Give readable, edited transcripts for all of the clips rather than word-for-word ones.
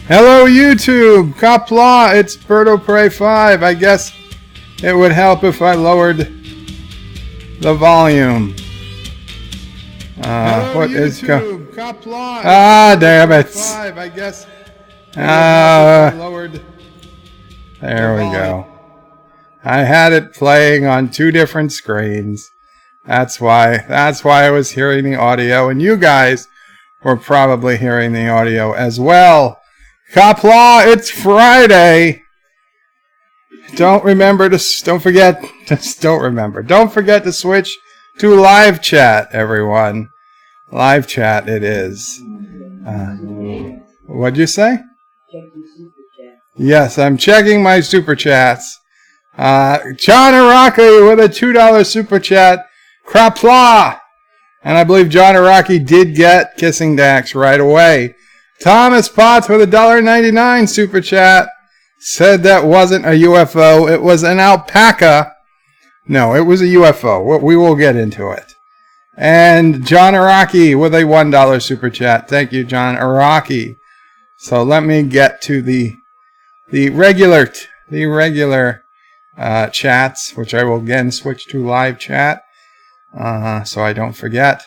Hello YouTube, Qapla, it's Birdo Prey 5. I guess it would help if I lowered the volume. What is going? Damn it! 5, I guess. Lowered. There we go. I had it playing on two different screens. That's why I was hearing the audio, and you guys were probably hearing the audio as well. Qapla, it's Friday. Don't forget to switch to live chat, everyone. Live chat it is. What'd you say? Yes, I'm checking my super chats. John Araki with a $2 super chat. Qapla! And I believe John Araki did get Kissing Dax right away. Thomas Potts with a $1.99 super chat said that wasn't a UFO, it was an alpaca. No, it was a UFO. We will get into it. And John Araki with a $1 super chat. Thank you, John Araki. So let me get to the regular chats, which I will again switch to live chat, so I don't forget.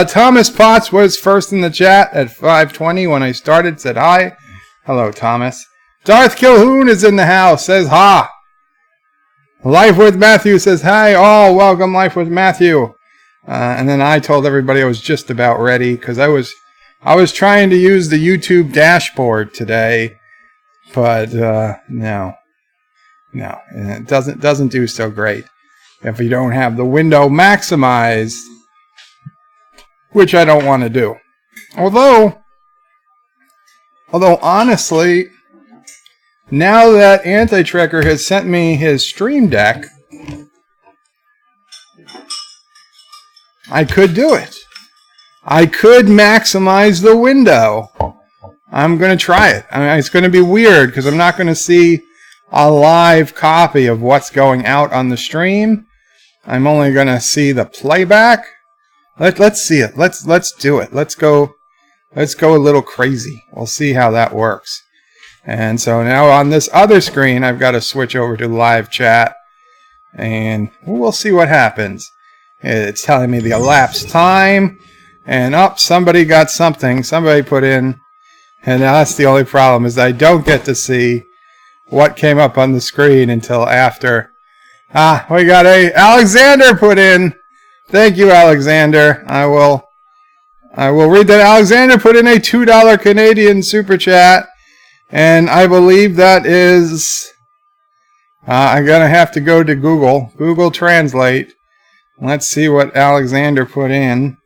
Thomas Potts was first in the chat at 5:20 when I started. Said hi. Hello, Thomas. Darth Kilhoun is in the house. Says ha. Life with Matthew says hi. All welcome, Life with Matthew. And then I told everybody I was just about ready because I was trying to use the YouTube dashboard today, but no, it doesn't do so great if you don't have the window maximized, which I don't want to do. Although honestly, now that Anti-Trekker has sent me his Stream Deck, I could do it. I could maximize the window. I'm going to try it. I mean, it's going to be weird because I'm not going to see a live copy of what's going out on the stream. I'm only going to see the playback. Let's see it. Let's do it. Let's go a little crazy. We'll see how that works. And so now on this other screen, I've got to switch over to live chat, and we'll see what happens. It's telling me the elapsed time, and somebody got something. Somebody put in, and that's the only problem, is I don't get to see what came up on the screen until after. We got Alexander put in. Thank you, Alexander. I will read that. Alexander put in a $2 Canadian super chat, and I believe that is. I'm gonna have to go to Google Translate. Let's see what Alexander put in,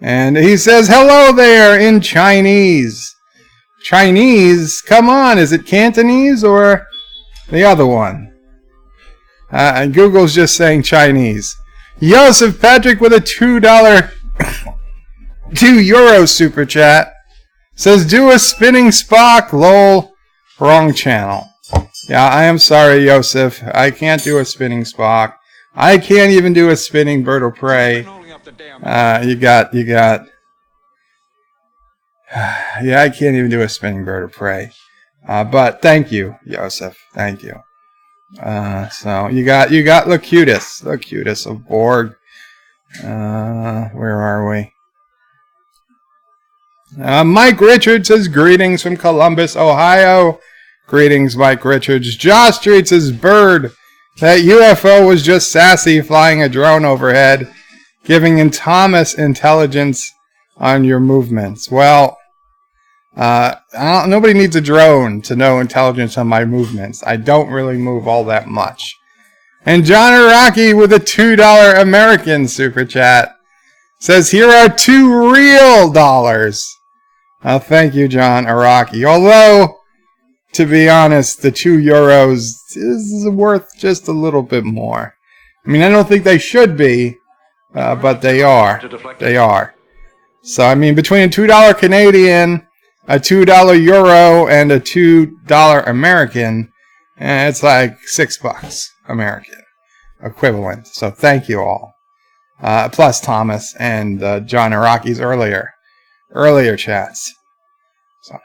and he says, "Hello there" in Chinese. Chinese? Come on, is it Cantonese or the other one? And Google's just saying Chinese. Joseph Patrick with a €2 super chat says, "Do a spinning Spock, lol." Wrong channel. Yeah, I am sorry, Joseph. I can't do a spinning Spock. I can't even do a spinning Bird of Prey. You got. Yeah, I can't even do a spinning Bird of Prey. But thank you, Joseph. Thank you. So you got Locutus of Borg. Where are we? Mike Richards says greetings from Columbus, Ohio. Greetings, Mike Richards. Josh Street says bird. That UFO was just sassy flying a drone overhead, giving Thomas intelligence on your movements. Well, nobody needs a drone to know intelligence on my movements. I don't really move all that much. And John Araki with a $2 American super chat says, "Here are $2 real dollars." Thank you, John Araki. Although, to be honest, the €2 is worth just a little bit more. I mean, I don't think they should be, but they are. They are. So, I mean, between a $2 Canadian, a $2 euro, and a $2 American, it's like $6 American equivalent. So, thank you all. Plus Thomas and John Araki's earlier chats. So,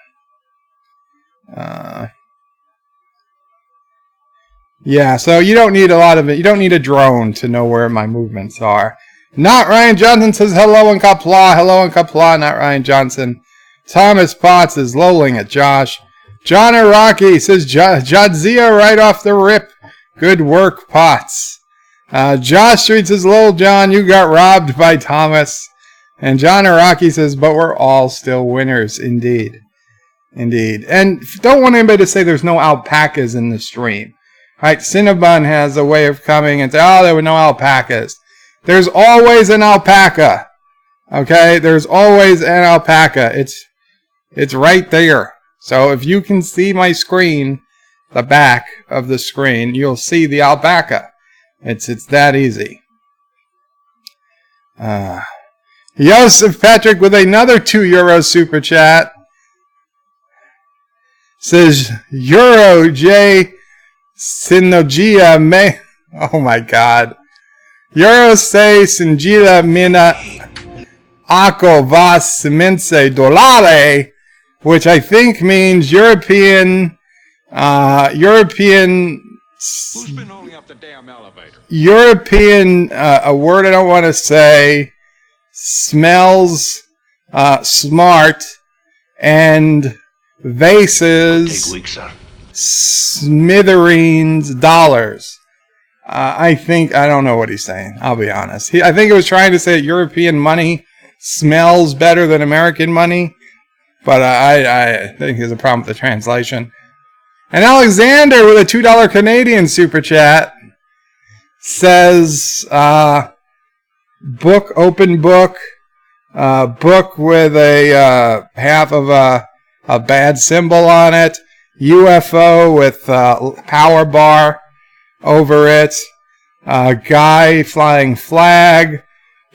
Yeah, so you don't need a lot of it. You don't need a drone to know where my movements are. Not Ryan Johnson says hello in Qapla. Hello in Qapla, not Ryan Johnson. Thomas Potts is lolling at Josh. John Araki says Jadzia right off the rip. Good work, Potts. Josh Street says, lol, John, you got robbed by Thomas. And John Araki says, but we're all still winners, indeed. Indeed. And don't want anybody to say there's no alpacas in the stream. Right? Cinnabon has a way of coming and say, oh, there were no alpacas. There's always an alpaca. Okay? There's always an alpaca. It's right there. So if you can see my screen, the back of the screen, you'll see the alpaca. It's that easy. Joseph Patrick with another €2 super chat says Euro J Synologia me. Oh my God. Euro se Singila mina ako vas mense dolare, which I think means European. Who's been holding up the damn elevator? European, a word I don't want to say, smells smart, and vases, smithereens, dollars. I don't know what he's saying, I'll be honest. I think he was trying to say that European money smells better than American money, but I think there's a problem with the translation. And Alexander with a $2 Canadian super chat says, book, open book, book with a half of a bad symbol on it, UFO with power bar over it, guy flying flag,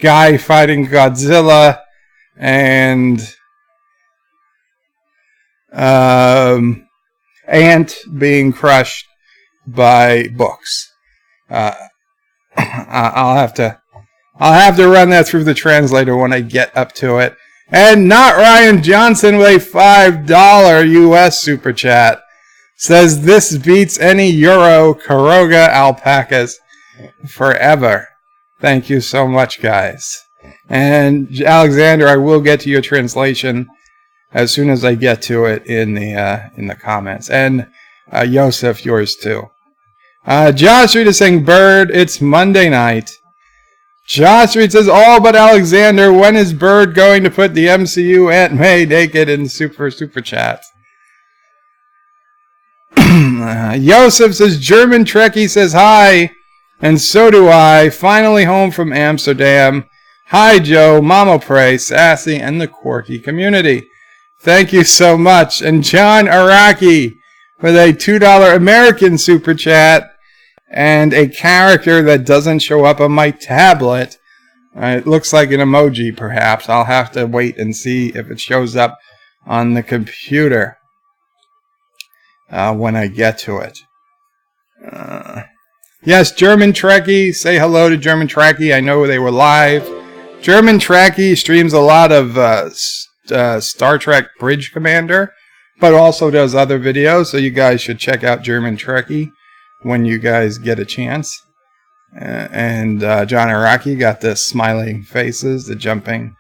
guy fighting Godzilla, and ant being crushed by books. I'll have to run that through the translator when I get up to it. And not Ryan Johnson with a $5 US super chat says this beats any Euro Karoga alpacas forever. Thank you so much, guys. And Alexander, I will get to your translation as soon as I get to it in the comments. And Yosef, yours too. Josh Reed is saying, Bird, it's Monday night. Josh Reed says, all but Alexander, when is Bird going to put the MCU Aunt May naked in super chat? Yosef says, German Trekkie says hi, and so do I. Finally home from Amsterdam. Hi, Joe, Mama Pray, Sassy, and the quirky community. Thank you so much. And John Araki with a $2 American super chat and a character that doesn't show up on my tablet. It looks like an emoji, perhaps. I'll have to wait and see if it shows up on the computer when I get to it. Yes, German Trekkie. Say hello to German Trekkie. I know they were live. German Trekkie streams a lot of Star Trek Bridge Commander, but also does other videos, so you guys should check out German Trekkie when you guys get a chance. And John Araki got the smiling faces, the jumping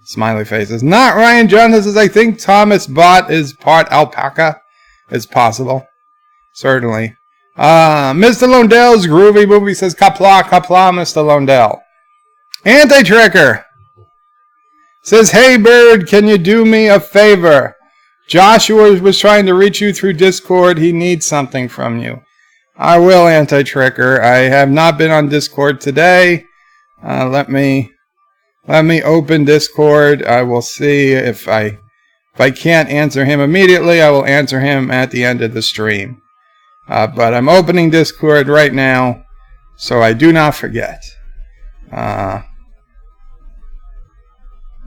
smiley faces. Not Ryan Johnson says, I think Thomas Bot is part alpaca. It's possible. Certainly. Mr. Londell's Groovy Movie says, Qapla, Mr. Londell. Anti-Tricker says, hey, Bird, can you do me a favor? Joshua was trying to reach you through Discord. He needs something from you. I will, Anti-Tricker. I have not been on Discord today. Let me open Discord. I will see if I can't answer him immediately, I will answer him at the end of the stream. But I'm opening Discord right now, so I do not forget.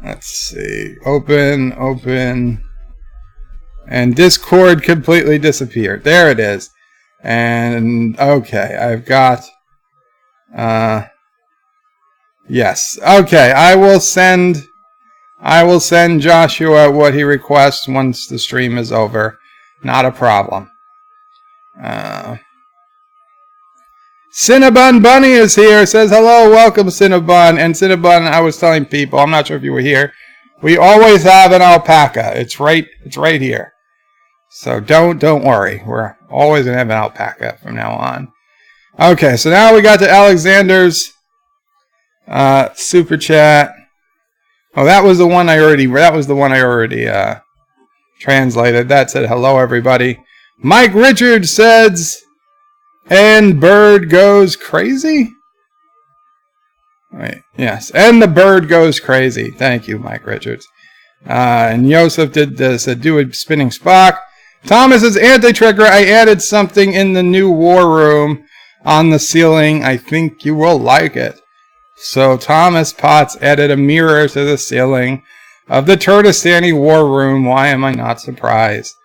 Let's see. Open. And Discord completely disappeared. There it is. And, okay, I've got... yes. Okay, I will send Joshua what he requests once the stream is over. Not a problem. Cinnabon Bunny is here. Says hello, welcome Cinnabon. And Cinnabon, I was telling people, I'm not sure if you were here, we always have an alpaca. It's right here. So don't worry. We're always gonna have an alpaca from now on. Okay, so now we got to Alexander's super chat. Oh, that was the one I already translated. That said hello everybody. Mike Richards says, and bird goes crazy? Wait, yes, and the bird goes crazy. Thank you, Mike Richards. And Yosef said, do a spinning Spock. Thomas is anti-trigger. I added something in the new war room on the ceiling. I think you will like it. So Thomas Potts added a mirror to the ceiling of the Turdistani war room. Why am I not surprised?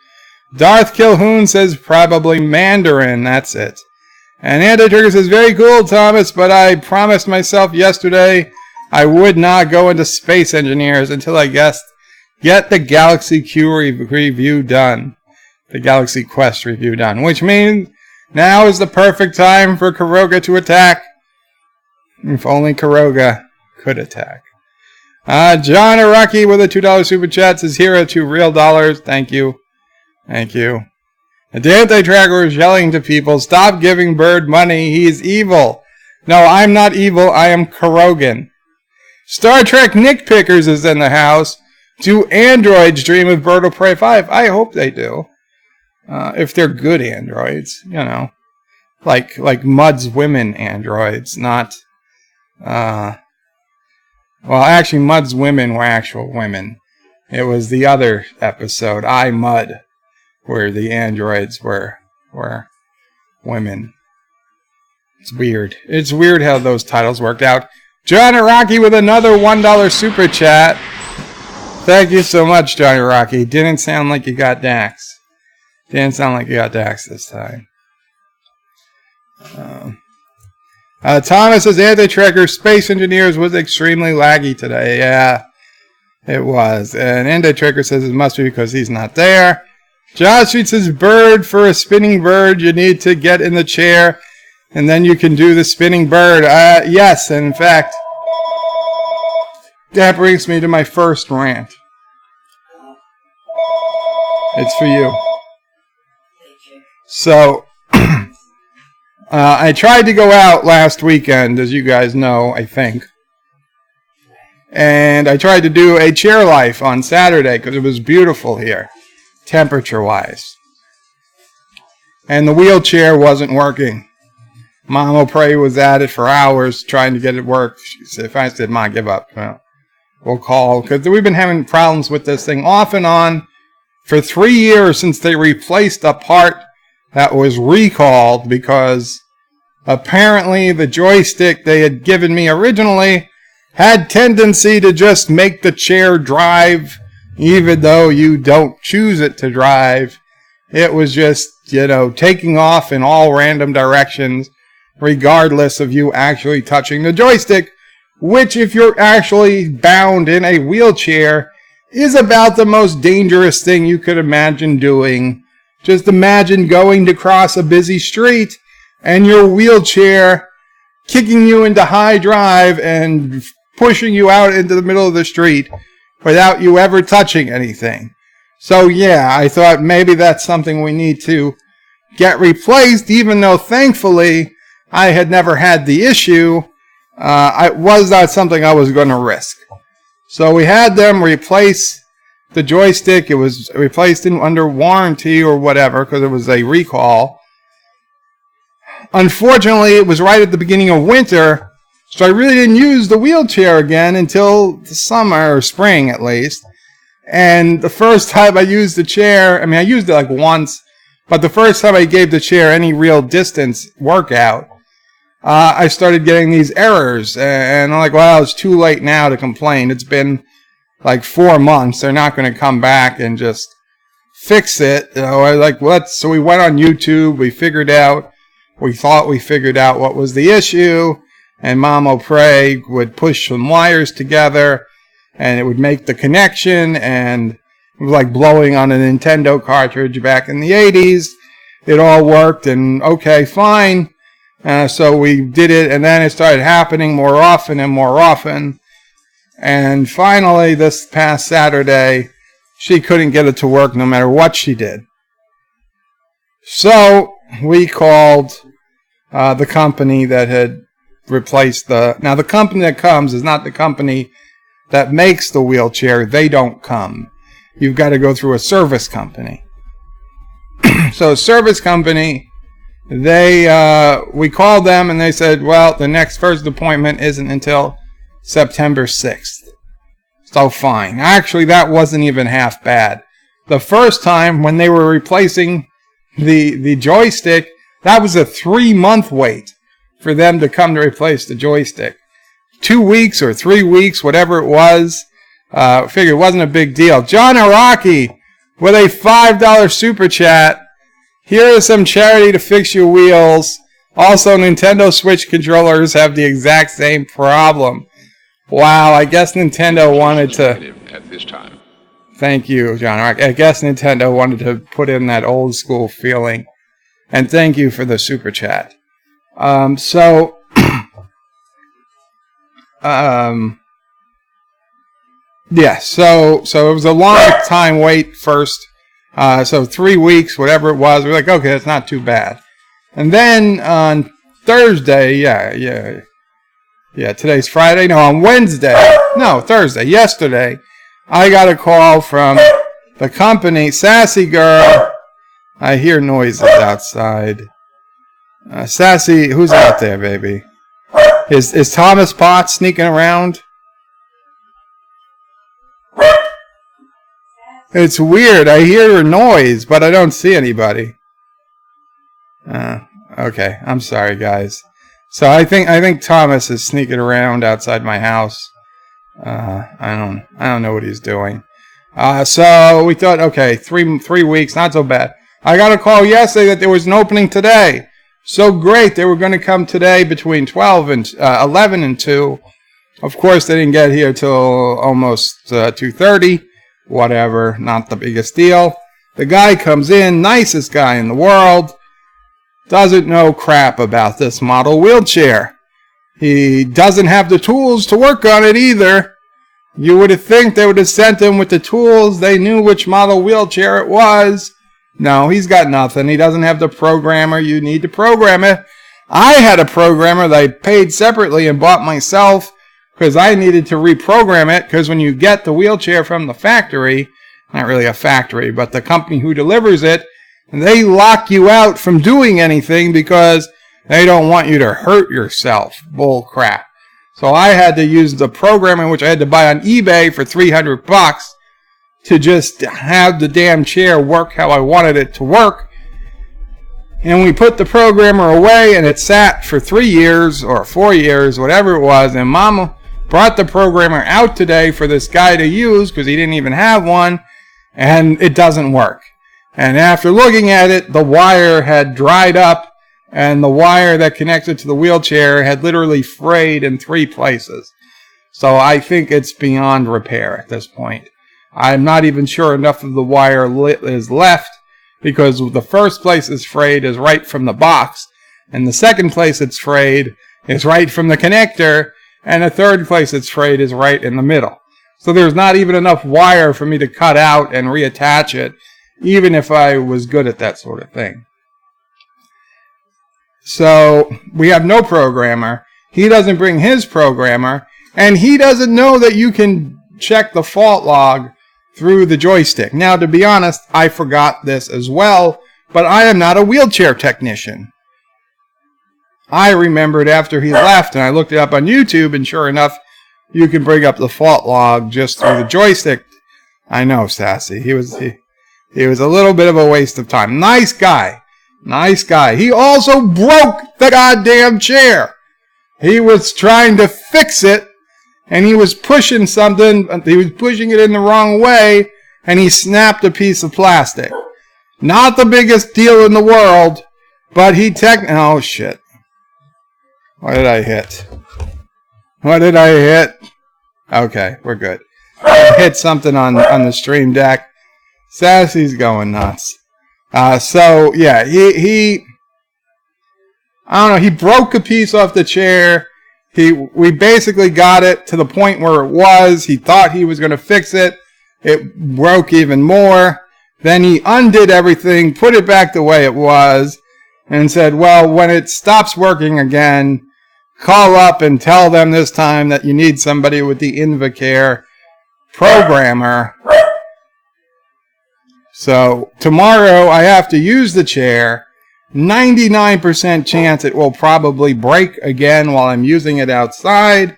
Darth Kilhoun says probably Mandarin. That's it. And Anti-Trigger says, very cool, Thomas, but I promised myself yesterday I would not go into space engineers until I get the Galaxy Q review done. The Galaxy Quest review done. Which means now is the perfect time for Kuroga to attack. If only Kuroga could attack. John Araki with a $2 super chat says, here are $2 real dollars. Thank you. Thank you. The anti-tracker is yelling to people, stop giving Bird money, he's evil. No, I'm not evil, I am Kurogan. Star Trek Nick Pickers is in the house. Do androids dream of Bird of Prey 5? I hope they do. If they're good androids, you know. Like Mud's women androids, not... well, actually, Mud's women were actual women. It was the other episode, I, Mud, where the androids were women. It's weird. It's weird how those titles worked out. John Araki with another $1 super chat. Thank you so much, John Araki. Didn't sound like you got Dax. Didn't sound like you got Dax this time. Thomas says, Anti-Tracker Space Engineers was extremely laggy today. Yeah, it was. And Anti-Tracker says it must be because he's not there. Josh Street says, bird, for a spinning bird, you need to get in the chair, and then you can do the spinning bird. Yes, and in fact, that brings me to my first rant. It's for you. So, I tried to go out last weekend, as you guys know, I think. And I tried to do a chair life on Saturday, because it was beautiful here, temperature-wise. And the wheelchair wasn't working. Mama Prey was at it for hours trying to get it work. She said, if I said, Ma, give up. Well, we'll call. Because we've been having problems with this thing off and on for 3 years since they replaced a part that was recalled because apparently the joystick they had given me originally had tendency to just make the chair drive even though you don't choose it to drive. It was just, taking off in all random directions regardless of you actually touching the joystick, which if you're actually bound in a wheelchair is about the most dangerous thing you could imagine doing. Just imagine going to cross a busy street and your wheelchair kicking you into high drive and pushing you out into the middle of the street without you ever touching anything. So yeah, I thought maybe that's something we need to get replaced, even though thankfully I had never had the issue. It was not something I was going to risk. So we had them replace the joystick. It was replaced under warranty or whatever because it was a recall. Unfortunately, it was right at the beginning of winter, so I really didn't use the wheelchair again until the summer or spring at least. And the first time I used the chair, I used it like once, but the first time I gave the chair any real distance workout, I started getting these errors. And I'm like, well, it's too late now to complain. It's been like 4 months. They're not going to come back and just fix it. I was like, so we went on YouTube. We thought we figured out what was the issue. And Mama Prey would push some wires together and it would make the connection, and It was like blowing on a Nintendo cartridge back in the 80s. It all worked, and okay, fine. So we did it, and then it started happening more often and more often. And finally, this past Saturday, she couldn't get it to work no matter what she did. So we called the company that had replaced the... Now, the company that comes is not the company that makes the wheelchair. They don't come. You've got to go through a service company. So a service company, we called them and they said, well, the next first appointment isn't until September 6th. So fine. Actually, that wasn't even half bad. The first time when they were replacing the joystick, that was a 3-month wait for them to come to replace the joystick. 2 weeks or 3 weeks, whatever it was. Figure it wasn't a big deal. John Araki with a $5 super chat. Here is some charity to fix your wheels. Also, Nintendo Switch controllers have the exact same problem. Wow, I guess Nintendo wanted to... At this time. Thank you, John Araki. I guess Nintendo wanted to put in that old school feeling. And thank you for the super chat. Yeah, so it was a long time wait first. So 3 weeks, whatever it was, we were like, okay, that's not too bad. And then on Thursday, today's Friday. No, on Thursday, yesterday, I got a call from the company, Sassy Girl. I hear noises outside. Sassy, who's out there, baby? Is Thomas Potts sneaking around? It's weird. I hear a noise, but I don't see anybody. Okay. I'm sorry, guys. So I think Thomas is sneaking around outside my house. I don't know what he's doing. So we thought, okay, three weeks, not so bad. I got a call yesterday that there was an opening today. So great. They were going to come today between 11 and 2. Of course, they didn't get here till almost 2:30. Whatever, not the biggest deal. The guy comes in, nicest guy in the world, doesn't know crap about this model wheelchair. He doesn't have the tools to work on it either. You would think they would have sent him with the tools. They knew which model wheelchair it was. No, he's got nothing. He doesn't have the programmer. You need to program it. I had a programmer that I paid separately and bought myself, because I needed to reprogram it, because when you get the wheelchair from the factory, not really a factory, but the company who delivers it, they lock you out from doing anything because they don't want you to hurt yourself. Bull crap. So I had to use the programmer, which I had to buy on eBay for $300 to just have the damn chair work how I wanted it to work. And we put the programmer away, and it sat for 3 years or 4 years, whatever it was, and Mama brought the programmer out today for this guy to use because he didn't even have one, and it doesn't work. And after looking at it, the wire had dried up, and the wire that connected to the wheelchair had literally frayed in 3 places. So I think it's beyond repair at this point. I'm not even sure enough of the wire is left, because the first place it's frayed is right from the box, and the second place it's frayed is right from the connector, and the third place it's frayed is right in the middle. So there's not even enough wire for me to cut out and reattach it, even if I was good at that sort of thing. So we have no programmer. He doesn't bring his programmer, and he doesn't know that you can check the fault log through the joystick. Now, to be honest, I forgot this as well, but I am not a wheelchair technician. I remembered after he left, and I looked it up on YouTube, and sure enough, you can bring up the fault log just through the joystick. I know, Sassy. He was a little bit of a waste of time. Nice guy. Nice guy. He also broke the goddamn chair. He was trying to fix it, and he was pushing something. He was pushing it in the wrong way, and he snapped a piece of plastic. Not the biggest deal in the world, but oh, shit. What did I hit? What did I hit? Okay, we're good. I hit something on the stream deck. Sassy's going nuts. So yeah, he I don't know, he broke a piece off the chair. We basically got it to the point where it was. He thought he was going to fix it. It broke even more. Then he undid everything, put it back the way it was, and said, well, when it stops working again, call up and tell them this time that you need somebody with the Invacare programmer. So tomorrow I have to use the chair. 99% chance it will probably break again while I'm using it outside.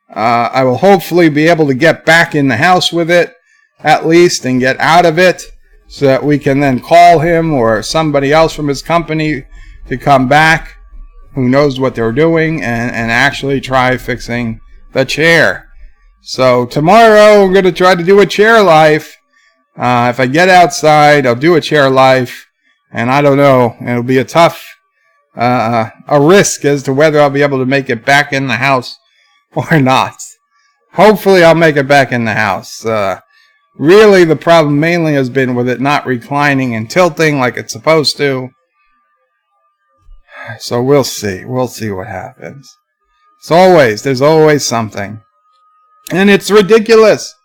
I will hopefully be able to get back in the house with it at least and get out of it so that we can then call him or somebody else from his company to come back who knows what they're doing and actually try fixing the chair. So tomorrow I'm going to try to do a chair life. If I get outside, I'll do a chair life. And I don't know, it'll be a tough, a risk as to whether I'll be able to make it back in the house or not. Hopefully I'll make it back in the house. Really the problem mainly has been with it not reclining and tilting like it's supposed to. So we'll see. We'll see what happens. There's always something. And it's ridiculous.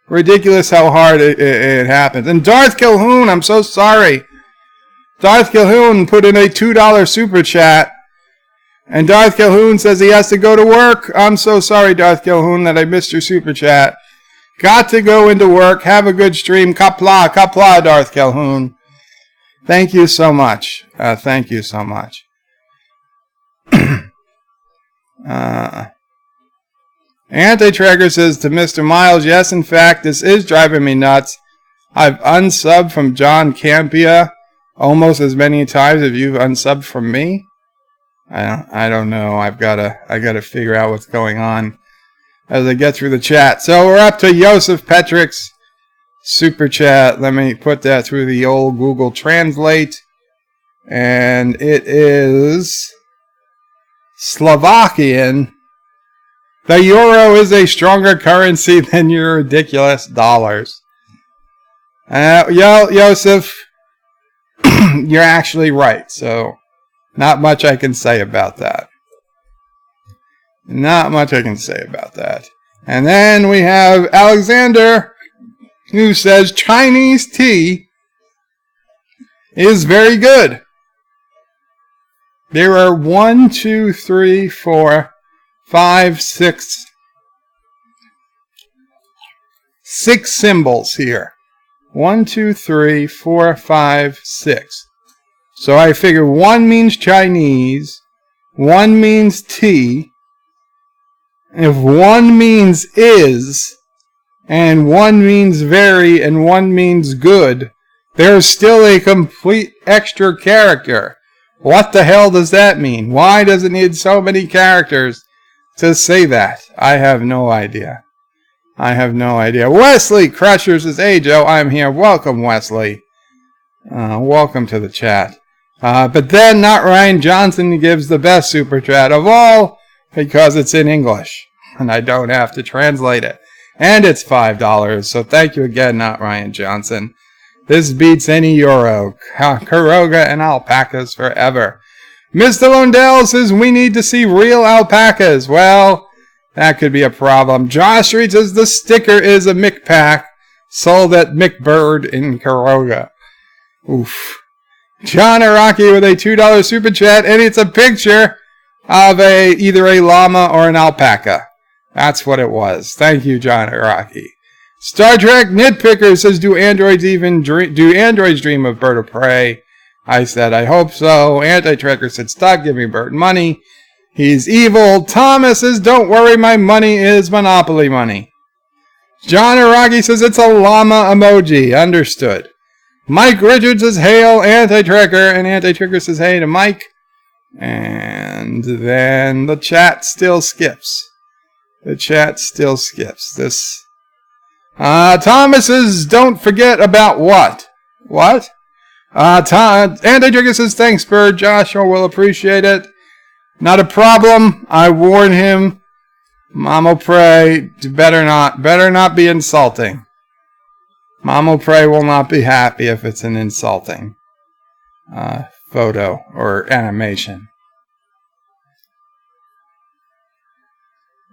Ridiculous how hard it happens. And Darth Calhoun, I'm so sorry. Darth Calhoun put in a $2 super chat. And Darth Calhoun says he has to go to work. I'm so sorry, Darth Calhoun, that I missed your super chat. Got to go into work. Have a good stream. Qapla, Qapla, Darth Calhoun. Thank you so much. Thank you so much. Anti-Tracker says to Mr. Miles, yes, in fact, this is driving me nuts. I've unsubbed from John Campia almost as many times as you've unsubbed from me. I don't know. I gotta figure out what's going on as I get through the chat. So we're up to Joseph Petrick's super chat. Let me put that through the old Google Translate. And it is Slovakian. The euro is a stronger currency than your ridiculous dollars. Joseph, you're actually right. So not much I can say about that. Not much I can say about that. And then we have Alexander, who says Chinese tea is very good. There are 1, 2, 3, 4, 5, 6 symbols here. 1, 2, 3, 4, 5, 6. So I figure 1 means Chinese, 1 means tea. If 1 means is, and 1 means very, and 1 means good, there's still a complete extra character. What the hell does that mean? Why does it need so many characters to say that? I have no idea. I have no idea. Wesley Crusher says, hey Joe, I'm here. Welcome, Wesley. Welcome to the chat. But then not Ryan Johnson gives the best super chat of all because it's in English and I don't have to translate it. And it's $5. So thank you again, not Ryan Johnson. This beats any euro. Karoga and alpacas forever. Mr. Lundell says we need to see real alpacas. Well, that could be a problem. Josh Reed says the sticker is a Mick pack sold at McBird in Karoga. Oof. John Araki with a $2 super chat, and it's a picture of either a llama or an alpaca. That's what it was. Thank you, John Araki. Star Trek Nitpicker says, do androids dream of Bird of Prey? I said, I hope so. Anti-Tracker said, stop giving Bird money. He's evil. Thomas says, don't worry, my money is Monopoly money. John Araki says, it's a llama emoji. Understood. Mike Richards says, hail, Anti-Tracker. And Anti-Tracker says, hey to Mike. And then the chat still skips. The chat still skips. This... Thomas says, don't forget about what? What? Anti-Trigger says, thanks, Bird. Joshua will appreciate it. Not a problem. I warn him. Mama pray. Better not be insulting. Mama Pray will not be happy if it's an insulting photo or animation.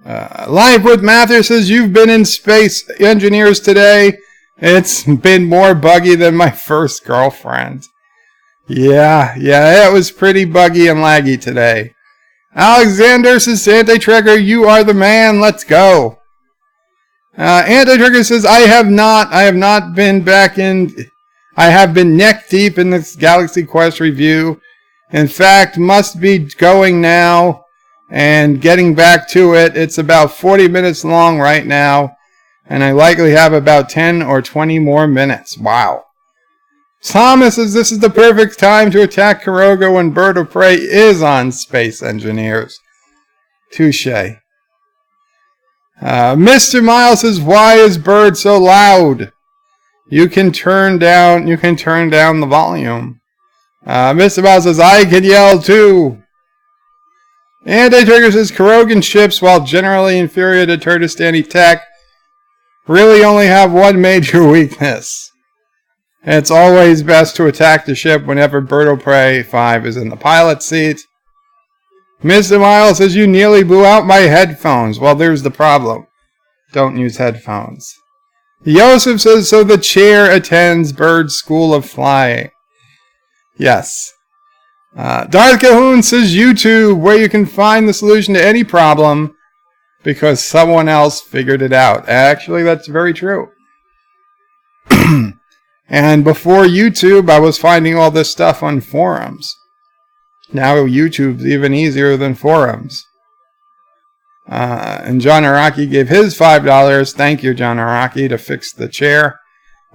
Life with Matthew says, you've been in Space Engineers today. It's been more buggy than my first girlfriend. Yeah, it was pretty buggy and laggy today. Alexander says, Anti-Trigger, you are the man. Let's go. Anti-Trigger says, I have not been back in, I have been neck deep in this Galaxy Quest review. In fact, must be going now and getting back to it. It's about 40 minutes long right now, and I likely have about 10 or 20 more minutes. Wow. Thomas says, this is the perfect time to attack Kuroga when Bird of Prey is on Space Engineers. Touché. Mr. Miles says, why is Bird so loud? You can turn down the volume. Mr. Miles says, I can yell too. Anti-Trigger says, Kurogan ships, while generally inferior to Turdistani tech, really only have one major weakness. It's always best to attack the ship whenever Bird of Prey 5 is in the pilot seat. Mr. Miles says, you nearly blew out my headphones. Well, there's the problem. Don't use headphones. Yosef says, so the chair attends Bird's School of Flying. Yes. Darth Cahoon says, YouTube, where you can find the solution to any problem because someone else figured it out. Actually, that's very true. And before YouTube, I was finding all this stuff on forums. Now YouTube's even easier than forums. And John Araki gave his $5. Thank you, John Araki, to fix the chair.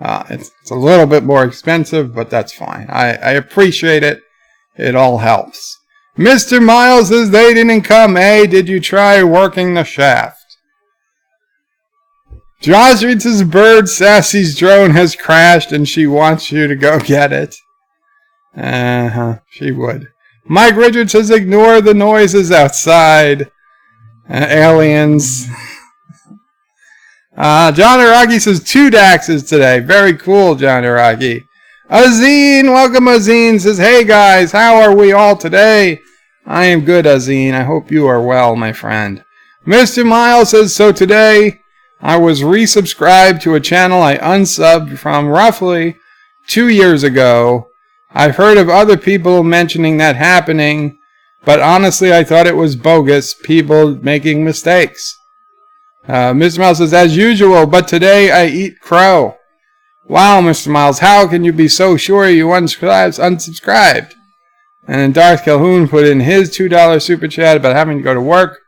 It's a little bit more expensive, but that's fine. I appreciate it. It all helps. Mr. Miles says, they didn't come. Hey, did you try working the shaft? Josh reads his Bird Sassy's drone has crashed and she wants you to go get it. She would. Mike Richards says, ignore the noises outside. Aliens. John Araki says, 2 Daxes today. Very cool, John Araki. Azine, welcome Azine, says, hey guys, how are we all today? I am good, Azine. I hope you are well, my friend. Mr. Miles says, so today I was resubscribed to a channel I unsubbed from roughly 2 years ago. I've heard of other people mentioning that happening, but honestly I thought it was bogus, people making mistakes. Mr. Miles says, as usual, but today I eat crow. Wow, Mr. Miles, how can you be so sure you unsubscribed? And then Darth Calhoun put in his $2 super chat about having to go to work.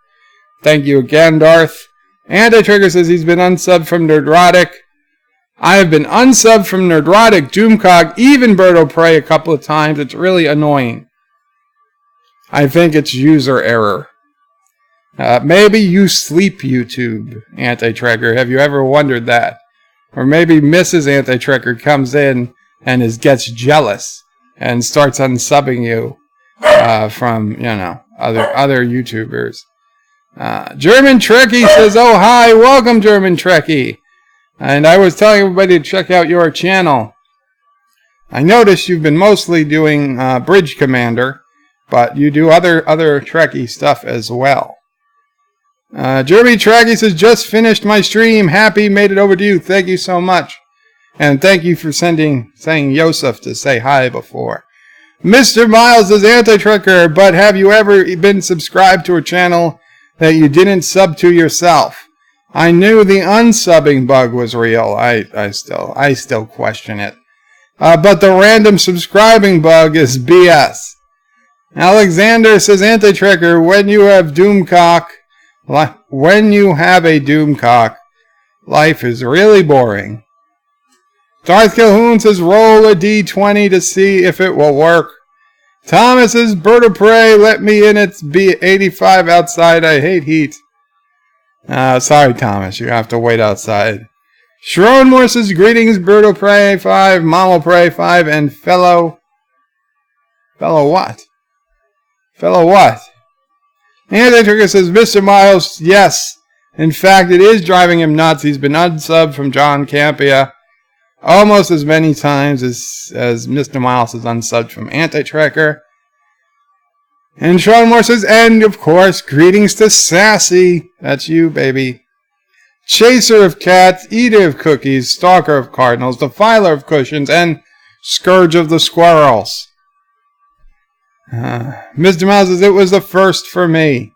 Thank you again, Darth. Anti-Trigger says he's been unsubbed from Nerdrotic. I have been unsubbed from Nerdrotic, Doomcog, even Bird of Prey a couple of times. It's really annoying. I think it's user error. Maybe you sleep, YouTube, Anti-Trigger. Have you ever wondered that? Or maybe Mrs. Anti-Trigger comes in and gets jealous and starts unsubbing you from, other YouTubers. German Trekkie says, oh, hi, welcome, German Trekkie. And I was telling everybody to check out your channel. I noticed you've been mostly doing Bridge Commander, but you do other Trekkie stuff as well. Jeremy Trekkie says, just finished my stream. Happy, made it over to you. Thank you so much. And thank you for saying Yosef to say hi before. Mr. Miles is Anti-Tricker, but have you ever been subscribed to a channel that you didn't sub to yourself? I knew the unsubbing bug was real. I still question it. But the random subscribing bug is BS. Alexander says, Anti-Tricker, when you have a Doomcock, life is really boring. Darth Calhoun says, roll a D20 to see if it will work. Thomas says, Bird of Prey, let me in. It's B85 outside. I hate heat. Sorry, Thomas. You have to wait outside. Sharon Moore says, greetings, Bird of Prey 5, Mama Prey 5, and fellow what? Fellow what? Anti-Trigger says, Mr. Miles, yes. In fact, it is driving him nuts. He's been unsubbed from John Campia. almost as many times as Mr. Miles is unsubbed from Anti-Tracker. And Sean Moore says, and of course, greetings to Sassy. That's you, baby. Chaser of cats, eater of cookies, stalker of cardinals, defiler of cushions, and scourge of the squirrels. Mr. Miles says, it was the first for me.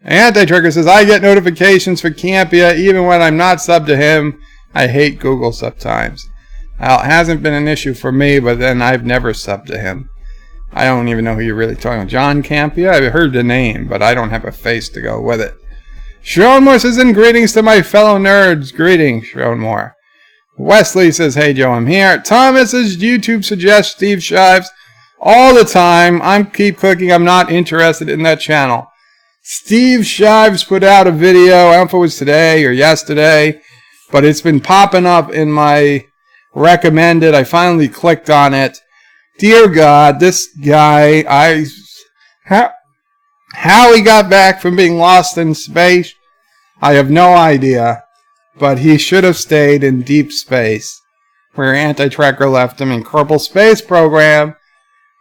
Anti-Tracker says, I get notifications for Qapla even when I'm not subbed to him. I hate Google sometimes. Well, it hasn't been an issue for me, but then I've never subbed to him. I don't even know who you're really talking about. John Qapla? I've heard the name, but I don't have a face to go with it. Sean Moore says, and greetings to my fellow nerds. Greetings, Sean Moore. Wesley says, hey Joe, I'm here. Thomas says, YouTube suggests Steve Shives all the time. Keep clicking. I'm not interested in that channel. Steve Shives put out a video. I don't know if it was today or yesterday, but it's been popping up in my recommended. I finally clicked on it. Dear God, this guy, how he got back from being lost in space, I have no idea. But he should have stayed in deep space, where Anti-Tracker left him in Kerbal Space Program,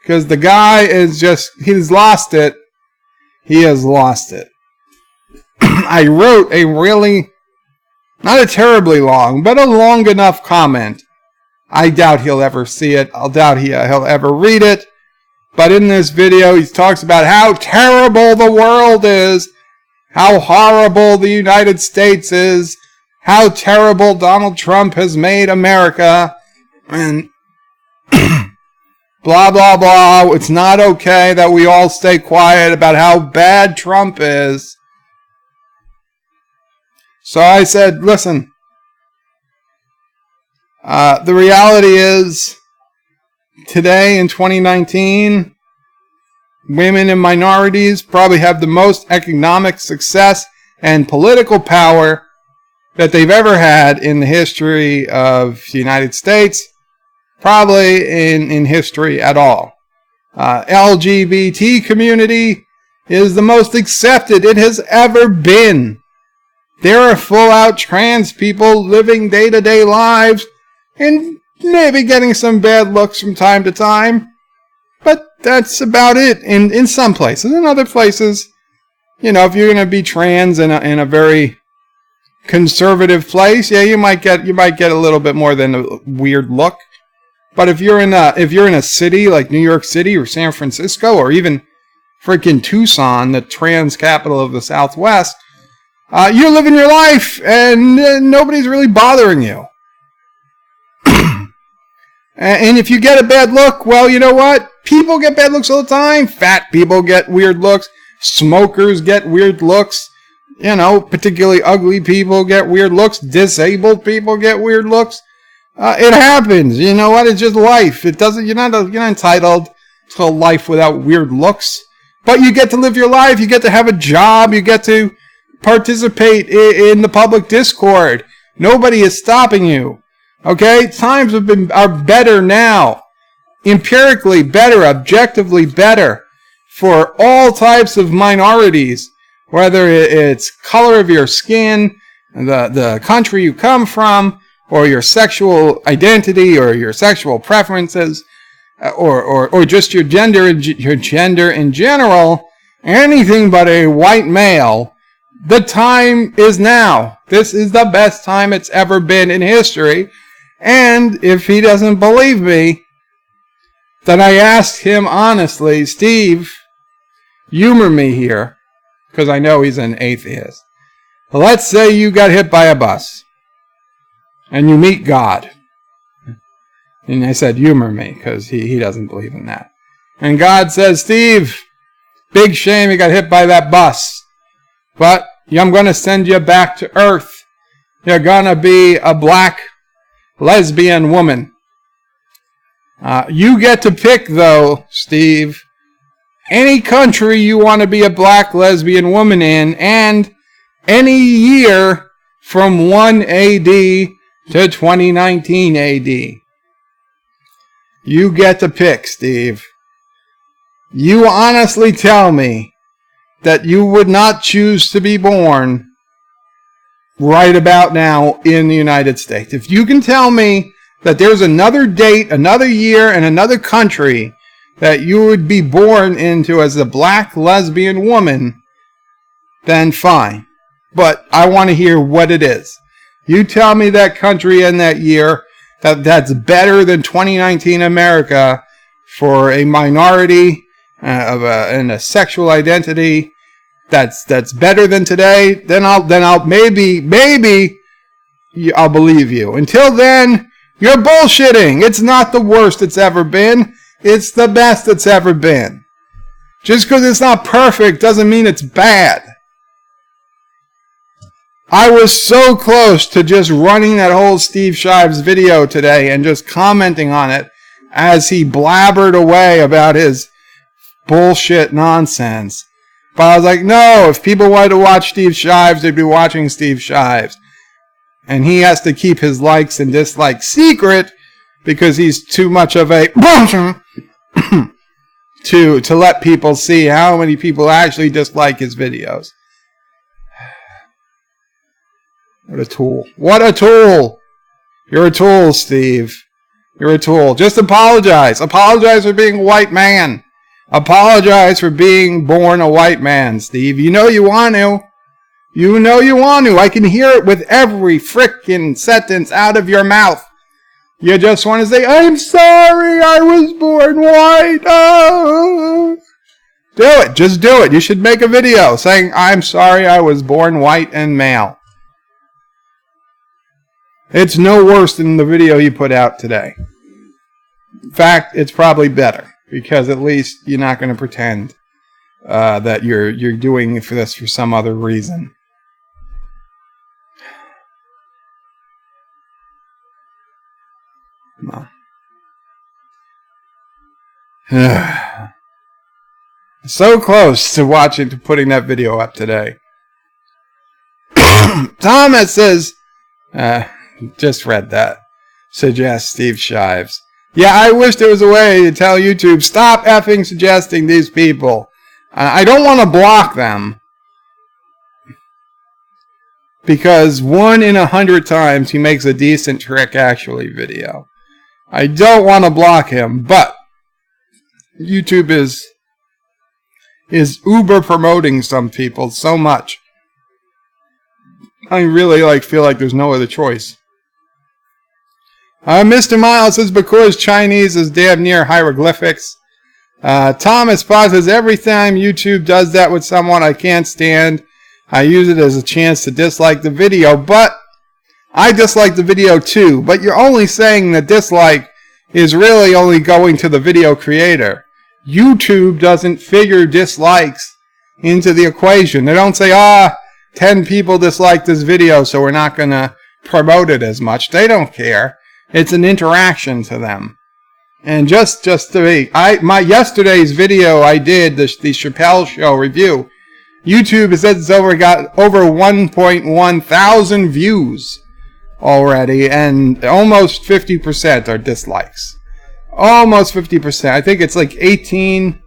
because the guy is just, he's lost it. He has lost it. I wrote a really, not a terribly long, but a long enough comment. I doubt he'll ever see it. I doubt he'll ever read it. But in this video, he talks about how terrible the world is, how horrible the United States is, how terrible Donald Trump has made America, and blah, blah, blah. It's not okay that we all stay quiet about how bad Trump is. So I said, listen, the reality is, today in 2019, women and minorities probably have the most economic success and political power that they've ever had in the history of the United States, probably in history at all. LGBT community is the most accepted it has ever been. There are full-out trans people living day-to-day lives and maybe getting some bad looks from time to time. But that's about it in some places. In other places, you know, if you're going to be trans in a very conservative place, yeah, you might get a little bit more than a weird look. But if you're in a city like New York City or San Francisco or even freaking Tucson, the trans capital of the Southwest, you're living your life and nobody's really bothering you. And if you get a bad look, well, you know what? People get bad looks all the time. Fat people get weird looks. Smokers get weird looks. You know, particularly ugly people get weird looks. Disabled people get weird looks. It happens. You know what? It's just life. It doesn't. You're not entitled to a life without weird looks. But you get to live your life. You get to have a job. You get to participate in the public discord. Nobody is stopping you. Okay, times are better now, empirically better, objectively better for all types of minorities, whether it's color of your skin, the country you come from, or your sexual identity, or your sexual preferences, or just your gender in general, anything but a white male. The time is now. This is the best time it's ever been in history. And if he doesn't believe me, then I asked him honestly, Steve, humor me here, because I know he's an atheist. Let's say you got hit by a bus, and you meet God. And I said, humor me, because he doesn't believe in that. And God says, Steve, big shame you got hit by that bus, but I'm going to send you back to Earth. You're going to be a black lesbian woman. You get to pick, though, Steve, any country you want to be a black lesbian woman in, and any year from 1 AD to 2019 AD. You get to pick, Steve. You honestly tell me that you would not choose to be born right about now in the United States. If you can tell me that there's another date, another year, and another country that you would be born into as a black lesbian woman, then fine. But I want to hear what it is. You tell me that country and that year that's better than 2019 America for a minority and a sexual identity that's better than today, then I'll maybe I'll believe you. Until then, you're bullshitting. It's not the worst it's ever been. It's the best it's ever been. Just because it's not perfect doesn't mean it's bad. I was so close to just running that whole Steve Shives video today and just commenting on it as he blabbered away about his bullshit nonsense. But I was like, no, if people wanted to watch Steve Shives, they'd be watching Steve Shives. And he has to keep his likes and dislikes secret because he's too much of a to let people see how many people actually dislike his videos. What a tool. What a tool! You're a tool, Steve. You're a tool. Just apologize. Apologize for being a white man. Apologize for being born a white man, Steve. You know you want to. You know you want to. I can hear it with every frickin' sentence out of your mouth. You just want to say, I'm sorry I was born white. Oh. Do it. Just do it. You should make a video saying, I'm sorry I was born white and male. It's no worse than the video you put out today. In fact, it's probably better because at least you're not going to pretend that you're doing this for some other reason. No. So close to putting that video up today. Thomas says, just read that. Suggest Steve Shives. Yeah, I wish there was a way to tell YouTube, stop effing suggesting these people. I don't want to block them. Because 1 in 100 times he makes a decent trick actually video. I don't want to block him, but YouTube is uber promoting some people so much. I really feel like there's no other choice. Mr. Miles says because Chinese is damn near hieroglyphics. Thomas pauses every time YouTube does that with someone I can't stand. I use it as a chance to dislike the video, but I dislike the video too. But you're only saying that dislike is really only going to the video creator. YouTube doesn't figure dislikes into the equation. They don't say, 10 people dislike this video, so we're not going to promote it as much. They don't care. It's an interaction to them. And just to be, my yesterday's video I did, the Qapla show review, YouTube says it's got over 1.1 thousand views already, and almost 50% are dislikes. Almost 50%. I think it's like 18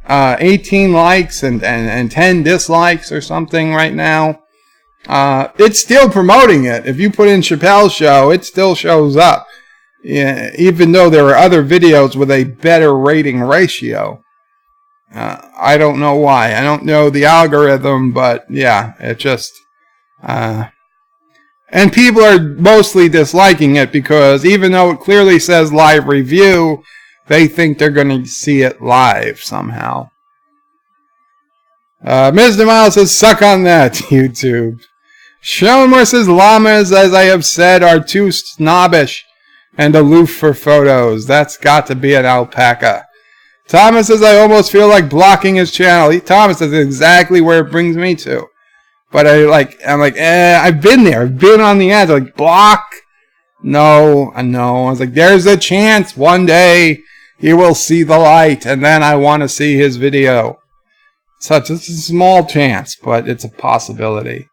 likes and 10 dislikes or something right now. It's still promoting it. If you put in Qapla show, it still shows up. Yeah, even though there are other videos with a better rating ratio. I don't know why. I don't know the algorithm, but yeah, it just... and people are mostly disliking it because even though it clearly says live review, they think they're going to see it live somehow. Mr. Miles says, suck on that, YouTube. Shonmore says, llamas, as I have said, are too snobbish and aloof for photos. That's got to be an alpaca. Thomas says, I almost feel like blocking his channel. Thomas says exactly where it brings me to. But I'm like, I've been there. I've been on the edge. Like, block? No, I know. I was like, there's a chance one day he will see the light, and then I want to see his video. It's a small chance, but it's a possibility.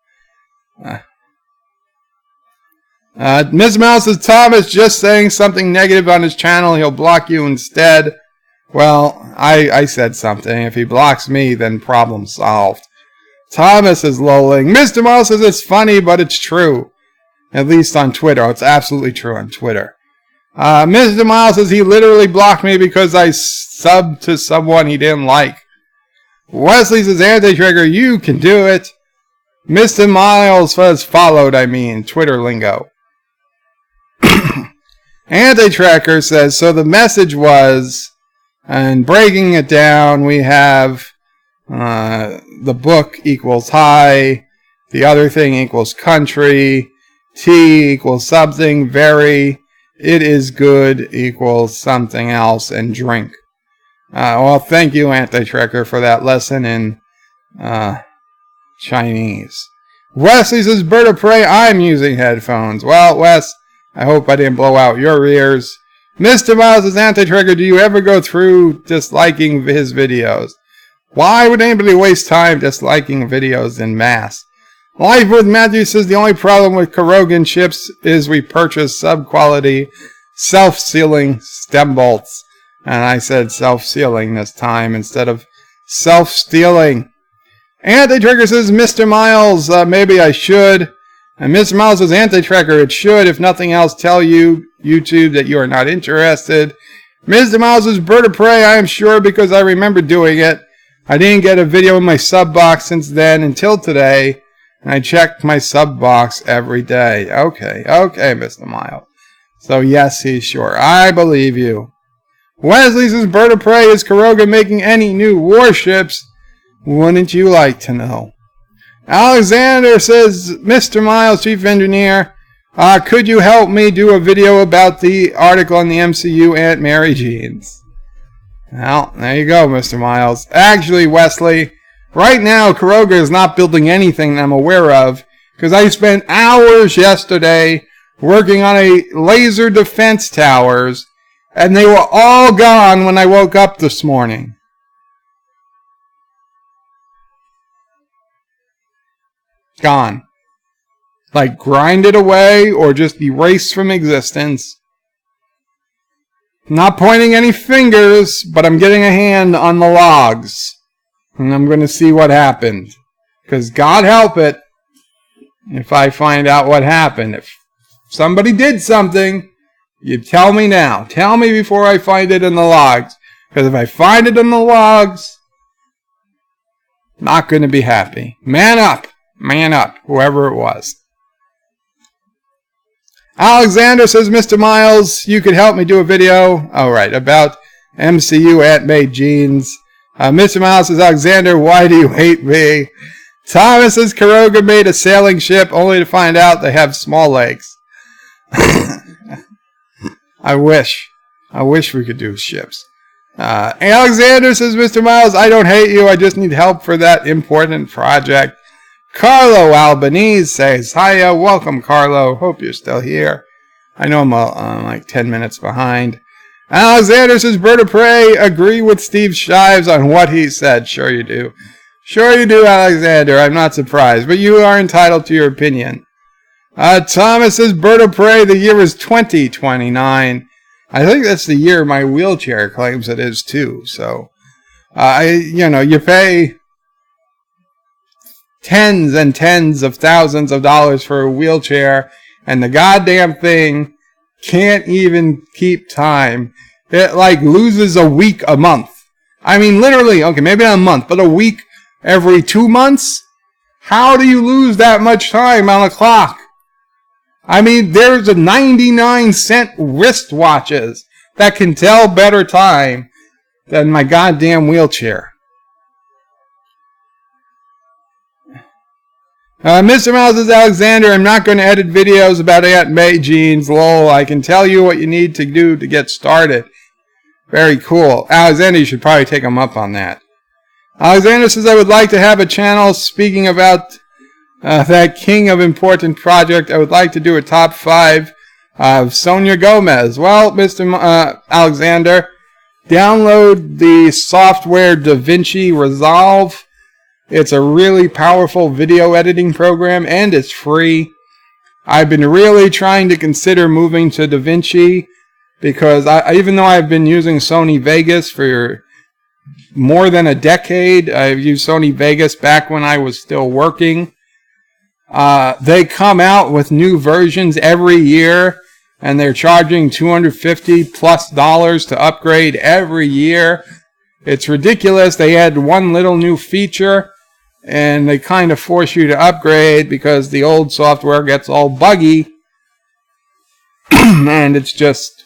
Ms. Mouse says, Thomas just saying something negative on his channel, he'll block you instead. Well, I said something. If he blocks me, then problem solved. Thomas is lolling. Mr. Mouse says it's funny, but it's true. At least on Twitter. It's absolutely true on Twitter. Mr. Miles says he literally blocked me because I subbed to someone he didn't like. Wesley says, Anti-Trigger, you can do it. Mr. Miles says followed, Twitter lingo. Anti-Tracker says, so the message was, and breaking it down, we have the book equals high, the other thing equals country, tea equals something, very, it is good equals something else, and drink. Well, thank you, Anti-Tracker, for that lesson in Chinese. Wesley says, Bird of Prey, I'm using headphones. Well, Wes, I hope I didn't blow out your ears. Mr. Miles says, Anti-Trigger, do you ever go through disliking his videos? Why would anybody waste time disliking videos en masse? Life with Matthew says, the only problem with Kurogan chips is we purchase sub-quality, self-sealing stem bolts. And I said self-sealing this time instead of self-stealing. Anti-Trigger says, Mr. Miles, maybe I should. And Mr. Miles says, Anti-Tracker, it should, if nothing else, tell you, YouTube, that you are not interested. Mr. Miles says, Bird of Prey, I am sure because I remember doing it. I didn't get a video in my sub box since then until today. And I checked my sub box every day. Okay, Mr. Miles. So yes, he's sure. I believe you. Wesley says, Bird of Prey, is Kuroga making any new warships? Wouldn't you like to know? Alexander says, Mr. Miles, Chief Engineer, could you help me do a video about the article on the MCU Aunt Mary Jeans? Well, there you go, Mr. Miles. Actually, Wesley, right now, Kuroga is not building anything that I'm aware of, because I spent hours yesterday working on a laser defense towers, and they were all gone when I woke up this morning. Gone. Like grinded away or just erased from existence. Not pointing any fingers, but I'm getting a hand on the logs. And I'm going to see what happened. Because God help it if I find out what happened. If somebody did something, you tell me now. Tell me before I find it in the logs. Because if I find it in the logs, not going to be happy. Man up. Man up. Whoever it was. Alexander says, Mr. Miles, you could help me do a video. All right, about MCU Aunt May jeans. Mr. Miles says, Alexander, why do you hate me? Thomas says, Kuroga made a sailing ship only to find out they have small legs. I wish we could do ships. Alexander says, Mr. Miles, I don't hate you. I just need help for that important project. Carlo Albanese says, hiya, welcome, Carlo. Hope you're still here. I know I'm like 10 minutes behind. Alexander says, Bird of Prey, agree with Steve Shives on what he said. Sure you do. Sure you do, Alexander. I'm not surprised, but you are entitled to your opinion. Thomas says, Bird of Prey, the year is 2029. I think that's the year my wheelchair claims it is, too. So, you pay tens and tens of thousands of dollars for a wheelchair, and the goddamn thing can't even keep time. It like loses a week a month. I mean, literally, okay, maybe not a month, but a week every 2 months? How do you lose that much time on a clock? I mean, there's a 99-cent wristwatches that can tell better time than my goddamn wheelchair. Mr. Miles says, Alexander, I'm not going to edit videos about Aunt May jeans. Lol, I can tell you what you need to do to get started. Very cool. Alexander, you should probably take him up on that. Alexander says, I would like to have a channel speaking about that king of important project. I would like to do a top 5 of Sonia Gomez. Well, Mr. Alexander, download the software DaVinci Resolve. It's a really powerful video editing program, and it's free. I've been really trying to consider moving to DaVinci because even though I've been using Sony Vegas for more than a decade, I've used Sony Vegas back when I was still working. They come out with new versions every year, and they're charging $250+ to upgrade every year. It's ridiculous. They add one little new feature, and they kind of force you to upgrade because the old software gets all buggy. And it's just,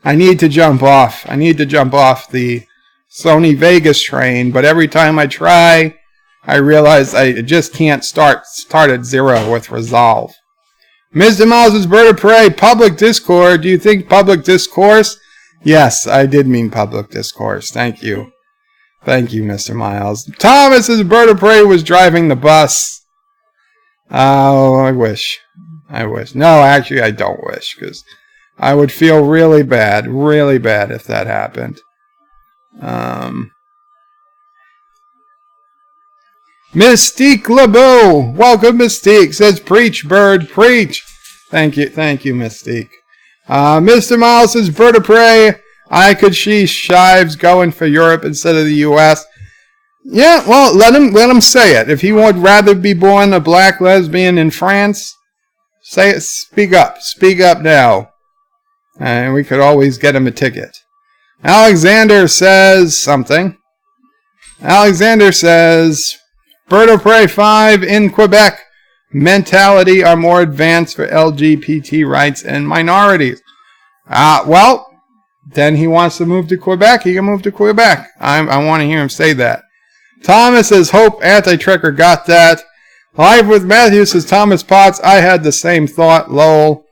I need to jump off. I need to jump off the Sony Vegas train, but every time I try, I realize I just can't start at zero with Resolve. Mr. Miles' Bird of Prey, public discord. Do you think public discourse? Yes, I did mean public discourse. Thank you. Thank you, Mr. Miles. Thomas's Bird of Prey was driving the bus. Oh, I wish. No, actually, I don't wish, because I would feel really bad if that happened. Mystique LeBeau, welcome Mystique, says preach bird, preach. Thank you, Mystique. Mr. Miles says Bird of Prey, I could see Shives going for Europe instead of the US. Yeah, well, let him say it. If he would rather be born a black lesbian in France, say it. Speak up now, and we could always get him a ticket. Alexander says something. Alexander says, Bird of Prey 5 in Quebec mentality are more advanced for LGBT rights and minorities. Well, then he wants to move to Quebec. He can move to Quebec. I want to hear him say that. Thomas says, hope Anti-Trekker got that. Live with Matthew says, Thomas Potts, I had the same thought, lol.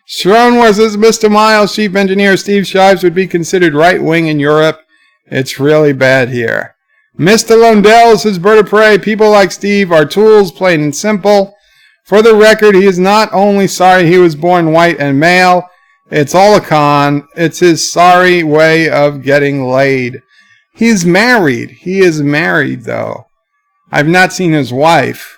Schronwar says, Mr. Miles, Chief Engineer Steve Shives would be considered right-wing in Europe. It's really bad here. Mr. Lundell says, Bird of Prey, people like Steve are tools, plain and simple. For the record, he is not only sorry he was born white and male, it's all a con. It's his sorry way of getting laid. He's married. He is married, though. I've not seen his wife.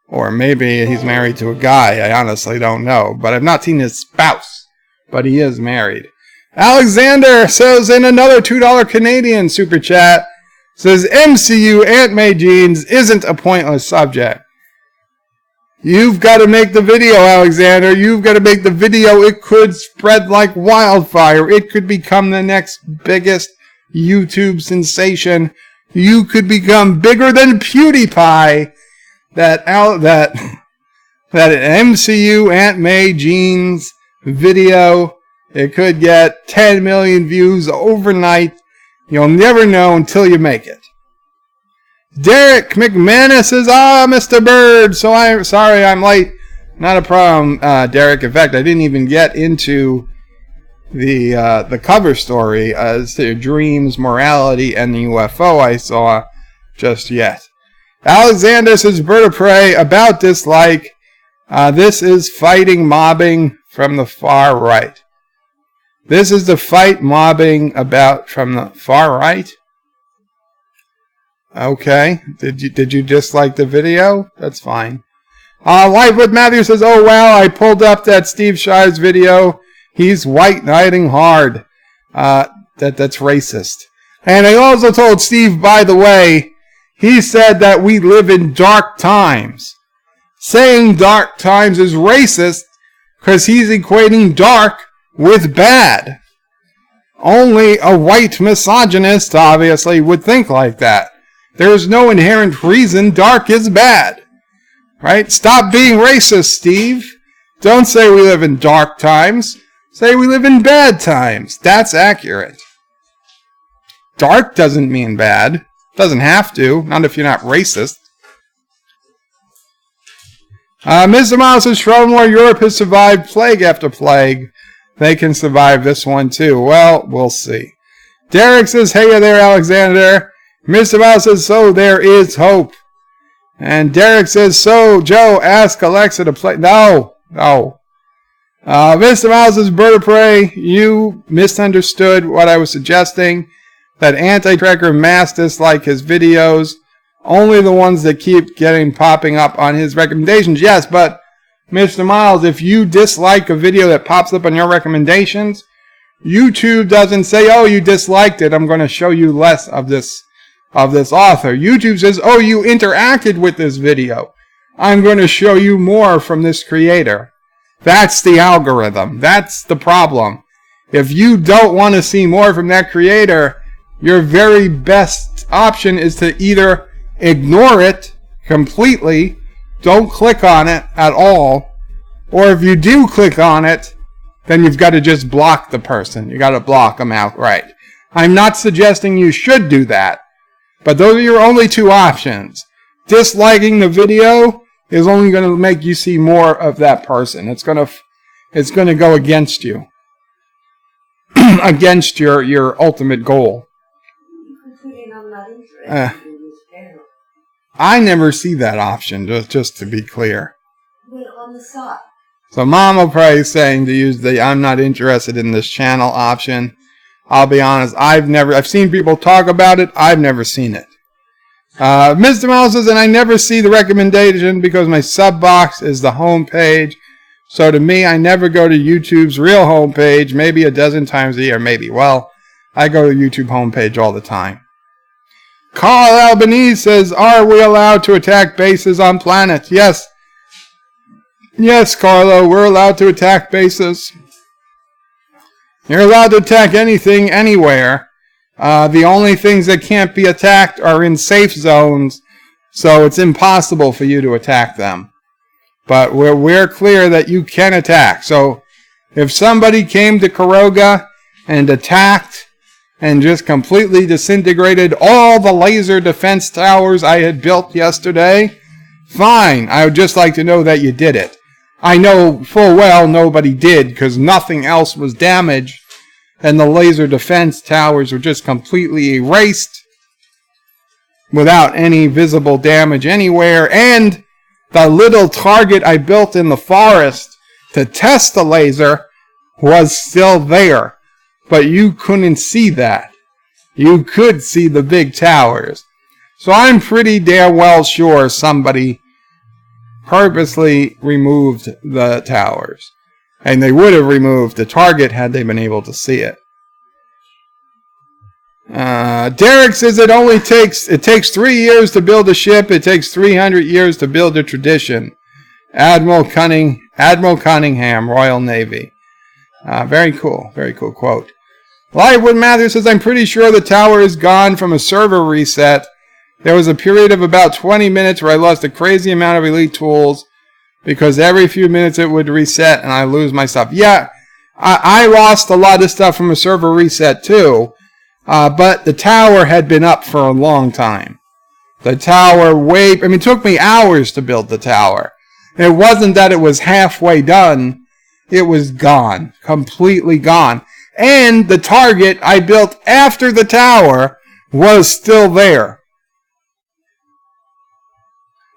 Or maybe he's married to a guy. I honestly don't know. But I've not seen his spouse. But he is married. Alexander says in another $2 Canadian super chat, says MCU Aunt May Jeans isn't a pointless subject. You've got to make the video, Alexander. You've got to make the video. It could spread like wildfire. It could become the next biggest YouTube sensation. You could become bigger than PewDiePie. That MCU Aunt May Jeans video, it could get 10 million views overnight. You'll never know until you make it. Derek McManus says, Mr. Bird, so I'm sorry I'm late. Not a problem, Derek. In fact, I didn't even get into the cover story as to dreams, morality, and the UFO I saw just yet. Alexander says, Bird of Prey, about dislike. This is fighting mobbing from the far right. This is the fight mobbing about from the far right? Okay. Did you dislike the video? That's fine. Live with Matthew says, oh wow, I pulled up that Steve Shives video. He's white knighting hard. That's racist. And I also told Steve, by the way, he said that we live in dark times. Saying dark times is racist because he's equating dark with bad. Only a white misogynist, obviously, would think like that. There's no inherent reason dark is bad. Right? Stop being racist, Steve. Don't say we live in dark times. Say we live in bad times. That's accurate. Dark doesn't mean bad. Doesn't have to. Not if you're not racist. Mr. Miles says, Schroenwar, Europe has survived plague after plague. They can survive this one too. Well, we'll see. Derek says, hey there, Alexander. Mr. Miles says, so there is hope. And Derek says, so, Joe, ask Alexa to play. No. Mr. Miles says, Bird of Prey, you misunderstood what I was suggesting. That Anti-Trekker mass dislike his videos. Only the ones that keep popping up on his recommendations. Yes, but Mr. Miles, if you dislike a video that pops up on your recommendations, YouTube doesn't say, oh, you disliked it, I'm going to show you less of this author. YouTube says, oh, you interacted with this video, I'm going to show you more from this creator. That's the algorithm. That's the problem. If you don't want to see more from that creator, your very best option is to either ignore it completely, don't click on it at all, or if you do click on it, then you've got to just block the person. You got to block them outright. I'm not suggesting you should do that, but those are your only two options. Disliking the video is only going to make you see more of that person. It's going to go against you, against your ultimate goal. I never see that option, just to be clear. On the side. So Mama probably saying to use the I'm not interested in this channel option. I'll be honest, I've seen people talk about it, I've never seen it. Mr. Miles says, and I never see the recommendation because my sub box is the home page. So to me, I never go to YouTube's real home page, maybe a dozen times a year, maybe. Well, I go to YouTube homepage all the time. Carl Albanese says, are we allowed to attack bases on planets? Yes. Yes, Carlo, we're allowed to attack bases. You're allowed to attack anything, anywhere. The only things that can't be attacked are in safe zones, so it's impossible for you to attack them. But we're clear that you can attack. So if somebody came to Kuroga and attacked and just completely disintegrated all the laser defense towers I had built yesterday, fine. I would just like to know that you did it. I know full well nobody did because nothing else was damaged and the laser defense towers were just completely erased without any visible damage anywhere, and the little target I built in the forest to test the laser was still there, but you couldn't see that. You could see the big towers. So I'm pretty damn well sure somebody purposely removed the towers. And they would have removed the target had they been able to see it. Derek says it takes 3 years to build a ship. It takes 300 years to build a tradition. Admiral Cunningham, Royal Navy. Very cool quote. Liveward Matthews says, I'm pretty sure the tower is gone from a server reset. There was a period of about 20 minutes where I lost a crazy amount of elite tools because every few minutes it would reset and I lose my stuff. Yeah, I lost a lot of stuff from a server reset too, but the tower had been up for a long time. The tower it took me hours to build the tower. It wasn't that it was halfway done. It was gone, completely gone. And the target I built after the tower was still there.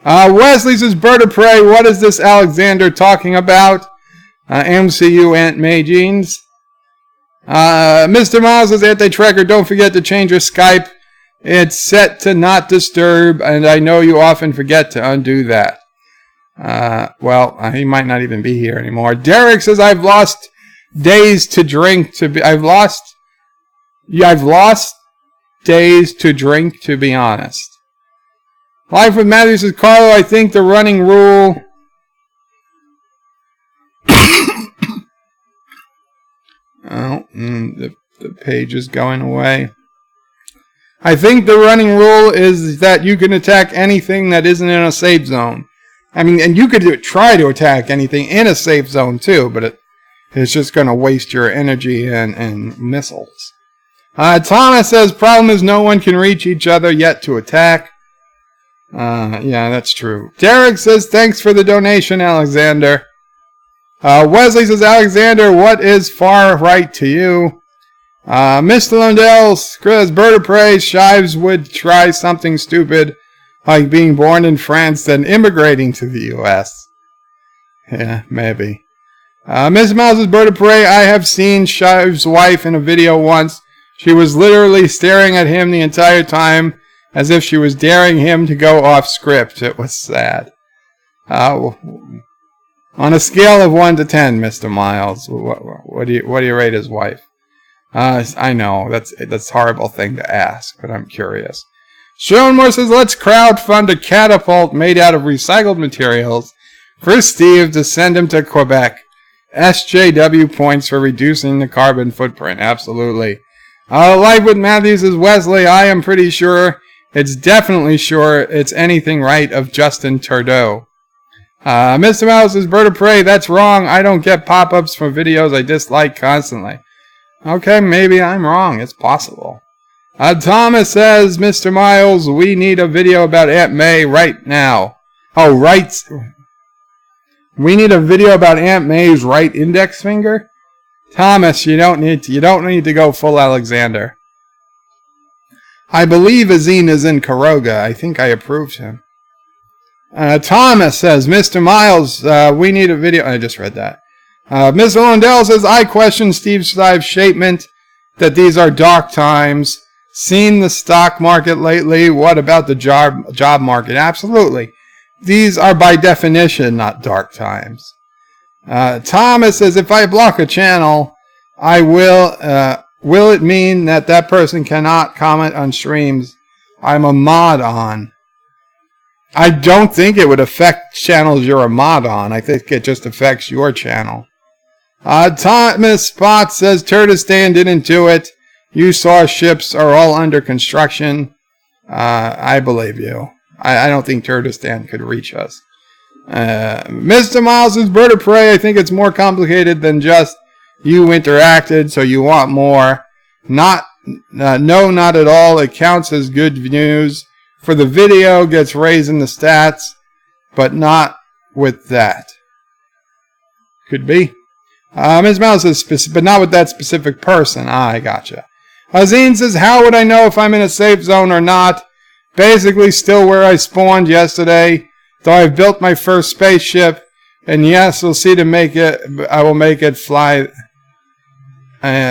Wesley says, Bird of Prey, what is this Alexander talking about? MCU Aunt May Jeans. Mr. Miles says, Anti-Tracker, don't forget to change your Skype. It's set to not disturb, and I know you often forget to undo that. Well, he might not even be here anymore. Derek says, I've lost days to drink I've lost days to drink, to be honest. Life with Matthew says, Carlo, I think the running rule the page is going away. I think the running rule is that you can attack anything that isn't in a safe zone. And you could try to attack anything in a safe zone too, but it's just going to waste your energy and missiles. Thomas says, problem is no one can reach each other yet to attack. Yeah, that's true. Derek says, thanks for the donation, Alexander. Wesley says, Alexander, what is far right to you? Mr. Lundell says, Bird of Prey, Shives would try something stupid like being born in France then immigrating to the U.S. Yeah, maybe. Miss Miles' Bird of Prey, I have seen Shives' wife in a video once. She was literally staring at him the entire time as if she was daring him to go off script. It was sad. On a scale of 1 to 10, Mr. Miles, what do you rate his wife? I know, that's a horrible thing to ask, but I'm curious. Schoenmore says, let's crowdfund a catapult made out of recycled materials for Steve to send him to Quebec SJW points for reducing the carbon footprint. Absolutely. Live with Matthews is Wesley. I am pretty sure, definitely sure it's anything right of Justin Trudeau. Mr. Mouse is Bird of Prey. That's wrong. I don't get pop-ups for videos I dislike constantly. Okay, maybe I'm wrong. It's possible. Thomas says, Mr. Miles, we need a video about Aunt May right now. Oh, right. We need a video about Aunt May's right index finger? Thomas, you don't need to go full Alexander. I believe Azine is in Karoga. I think I approved him. Thomas says, Mr. Miles, we need a video. I just read that. Mr. Lundell says, I question Steve Stive's statement that these are dark times. Seen the stock market lately? What about the job market? Absolutely. These are by definition not dark times. Thomas says, if I block a channel, I will it mean that that person cannot comment on streams I'm a mod on? I don't think it would affect channels you're a mod on. I think it just affects your channel. Thomas Spot says, Kurdistan didn't do it. You saw ships are all under construction. I believe you. I don't think Kurdistan could reach us. Mr. Miles is Bird of Prey. I think it's more complicated than just you interacted, so you want more. No, not at all. It counts as good news. For the video, gets raised in the stats, but not with that. Could be. Ms. Mouse says, but not with that specific person. I gotcha. Azine says, how would I know if I'm in a safe zone or not? Basically, still where I spawned yesterday, though I've built my first spaceship, and yes, we'll see to make it, I will make it fly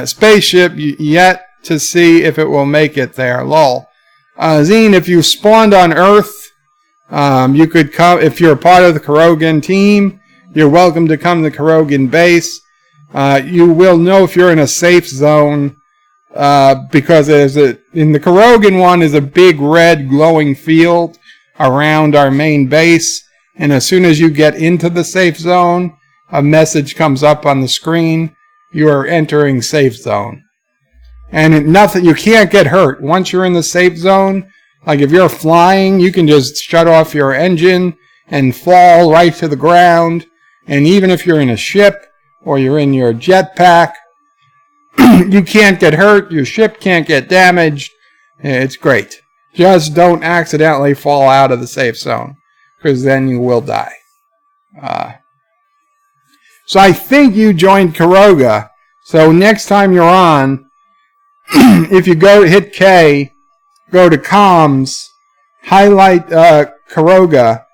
spaceship yet to see if it will make it there. Lol. Zine, if you spawned on Earth, you could come, if you're a part of the Karogan team, you're welcome to come to the Karogan base. You will know if you're in a safe zone, because in the Karogan one is a big red glowing field around our main base, and as soon as you get into the safe zone, a message comes up on the screen, you are entering safe zone. And nothing, you can't get hurt. Once you're in the safe zone, like if you're flying, you can just shut off your engine and fall right to the ground. And even if you're in a ship or you're in your jetpack, you can't get hurt. Your ship can't get damaged. It's great. Just don't accidentally fall out of the safe zone, because then you will die. So I think you joined Karoga. So next time you're on, if you hit K, go to comms, highlight Karoga,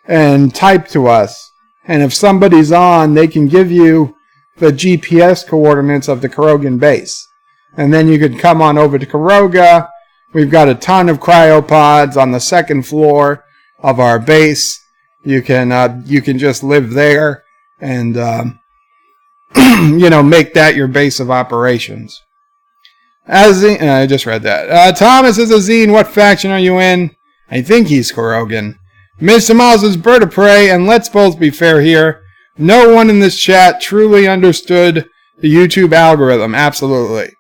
and type to us. And if somebody's on, they can give you the GPS coordinates of the Karogan base. And then you could come on over to Karoga. We've got a ton of cryopods on the second floor of our base. You can just live there and make that your base of operations. I just read that. Thomas is Azine. What faction are you in? I think he's Karogan. Mr. Miles is Bird of Prey, and let's both be fair here. No one in this chat truly understood the YouTube algorithm. Absolutely.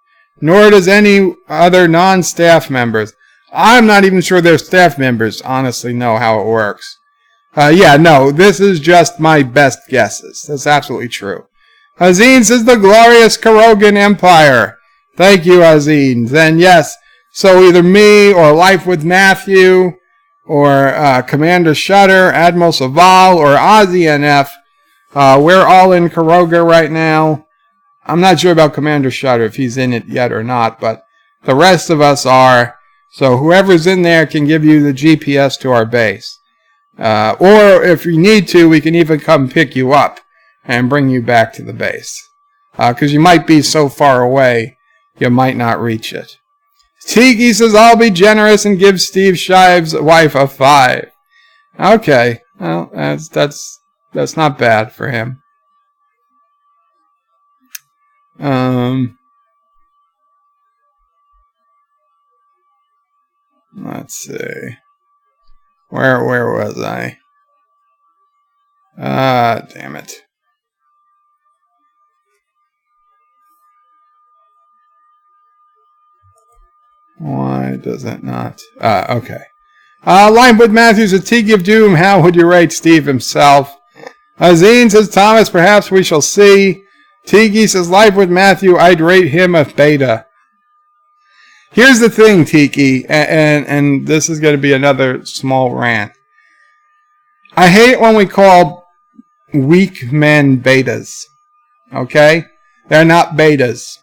Nor does any other non-staff members. I'm not even sure their staff members honestly know how it works. This is just my best guesses. That's absolutely true. Azine says the glorious Karogan Empire. Thank you, Azine. Then yes, so either me or Life with Matthew or Commander Shutter, Admiral Saval, or Ozzy NF, we're all in Karoga right now. I'm not sure about Commander Shutter if he's in it yet or not, but the rest of us are. So whoever's in there can give you the GPS to our base. Or if you need to, we can even come pick you up and bring you back to the base. Because you might be so far away, you might not reach it. Tiki says, I'll be generous and give Steve Shive's wife a 5. Okay. Well, that's not bad for him. Let's see. Where was I? Damn it. Why does it not? Okay. Line with Matthews, a Tiki of Doom. How would you rate Steve himself? Zine says, Thomas, perhaps we shall see. Tiki says, Live with Matthew, I'd rate him a beta. Here's the thing, Tiki, and this is going to be another small rant. I hate when we call weak men betas. Okay? They're not betas.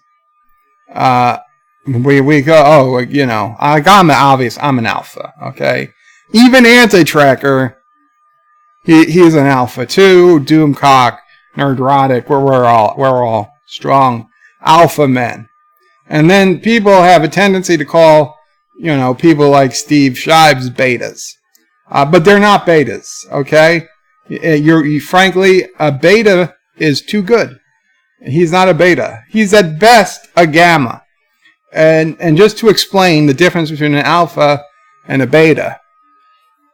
We go, oh, you know, like I'm an alpha, okay? Even Anti-Tracker, he's an alpha too. Doomcock, Nerdrotic, we're all strong alpha men. And then people have a tendency to call, you know, people like Steve Shives betas. But they're not betas, okay? Frankly, a beta is too good. He's not a beta. He's at best a gamma. And just to explain the difference between an alpha and a beta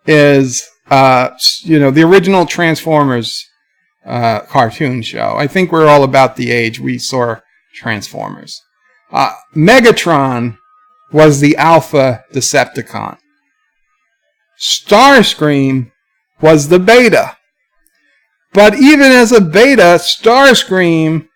is, you know, the original Transformers cartoon show. I think we're all about the age we saw Transformers. Megatron was the alpha Decepticon. Starscream was the beta. But even as a beta, Starscream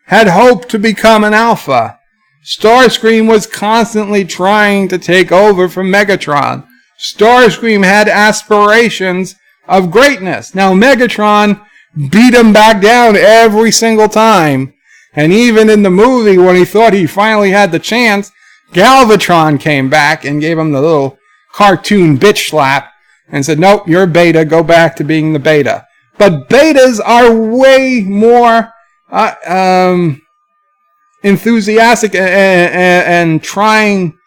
had hoped to become an alpha. Starscream was constantly trying to take over from Megatron. Starscream had aspirations of greatness. Now, Megatron beat him back down every single time. And even in the movie, when he thought he finally had the chance, Galvatron came back and gave him the little cartoon bitch slap and said, nope, you're beta, go back to being the beta. But betas are way more enthusiastic and trying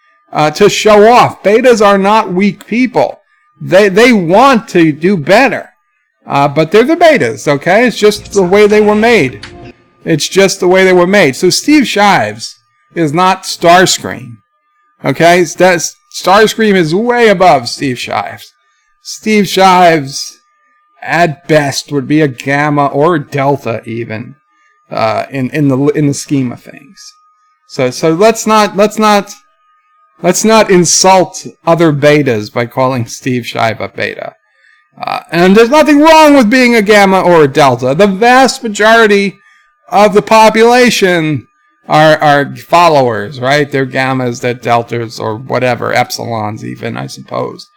to show off. Betas are not weak people. They want to do better. But they're the betas, okay? It's just the way they were made. It's just the way they were made. So Steve Shives is not Starscream. Okay? Starscream is way above Steve Shives. Steve Shives, at best, would be a gamma or a delta even, in the scheme of things. So let's not insult other betas by calling Steve Shive a beta. And there's nothing wrong with being a gamma or a delta. The vast majority of the population are followers, right? They're gammas, they're deltas, or whatever, epsilons even, I suppose.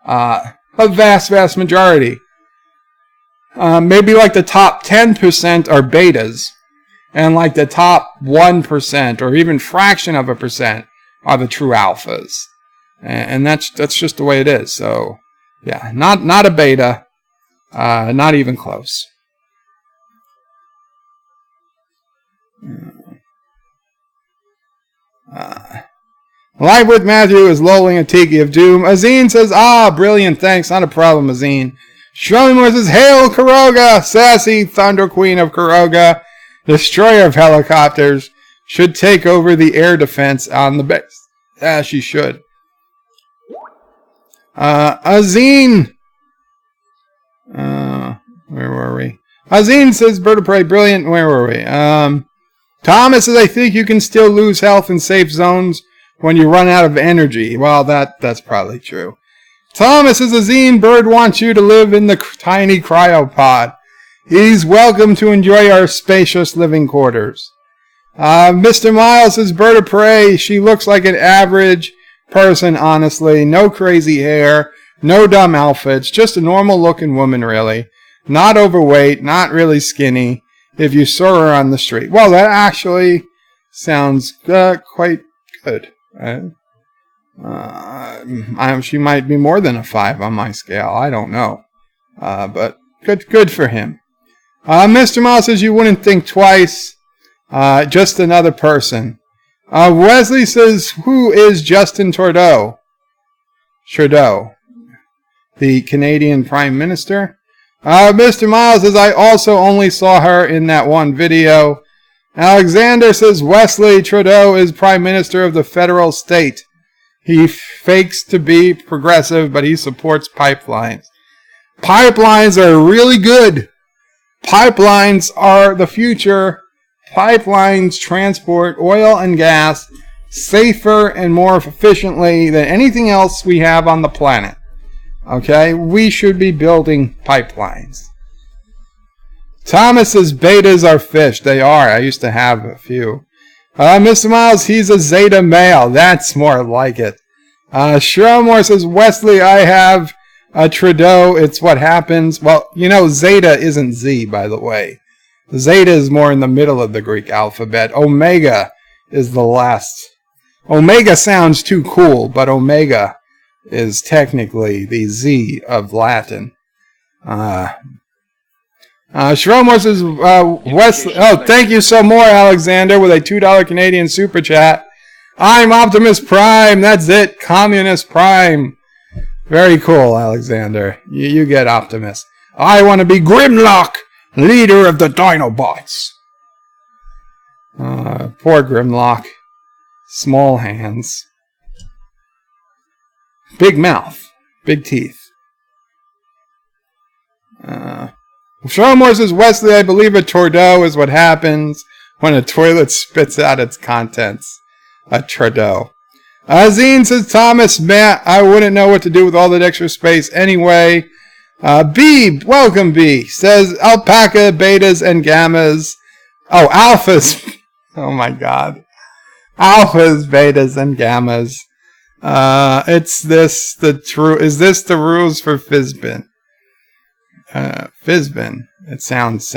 A vast majority. Maybe like the top 10% are betas, and like the top 1% or even fraction of a percent are the true alphas. And that's just the way it is. So, yeah, not a beta, not even close. Live with Matthew is lolling a Tiki of Doom. Azine says, brilliant, thanks, not a problem, Azine. Shronimore says, hail Kuroga, sassy Thunder Queen of Kuroga, destroyer of helicopters, should take over the air defense on the base. Yeah, she should. Azine, where were we? Azine says, Bird of Prey, brilliant, where were we? Thomas says, I think you can still lose health in safe zones when you run out of energy. Well, that's probably true. Thomas says, Azine, Bird wants you to live in the tiny cryopod. He's welcome to enjoy our spacious living quarters. Mr. Miles says, Bird of Prey, she looks like an average person, honestly. No crazy hair, no dumb outfits, just a normal looking woman, really. Not overweight, not really skinny, if you saw her on the street. Well, that actually sounds quite good. She might be more than a 5 on my scale. I don't know. But good for him. Mr. Miles says, you wouldn't think twice. Just another person. Wesley says, who is Justin Trudeau? The Canadian Prime Minister. Mr. Miles says, I also only saw her in that one video. Alexander says, Wesley Trudeau is Prime Minister of the federal state. He fakes to be progressive, but he supports pipelines. Pipelines are really good. Pipelines are the future. Pipelines transport oil and gas safer and more efficiently than anything else we have on the planet. Okay, we should be building pipelines. Thomas says betas are fish. They are. I used to have a few. Mr. Miles, he's a Zeta male. That's more like it. Shermore says, Wesley, I have a Trudeau. It's what happens. Well, you know, Zeta isn't Z, by the way. Zeta is more in the middle of the Greek alphabet. Omega is the last. Omega sounds too cool, but Omega is technically the Z of Latin. Shromor says, Wesley, oh, thank you so more, Alexander, with a $2 Canadian super chat. I'm Optimus Prime. That's it. Communist Prime. Very cool, Alexander. You get Optimus. I want to be Grimlock, leader of the Dinobots. Poor Grimlock. Small hands. Big mouth. Big teeth. Shermore says, Wesley, I believe a Trudeau is what happens when a toilet spits out its contents. A Trudeau. Zine says, Thomas, Matt, I wouldn't know what to do with all that extra space anyway. B, welcome B, says alpaca, betas, and gammas. Oh, alphas. Oh my god. Alphas, betas, and gammas. Is this the rules for Fizbin? Fizbin. It sounds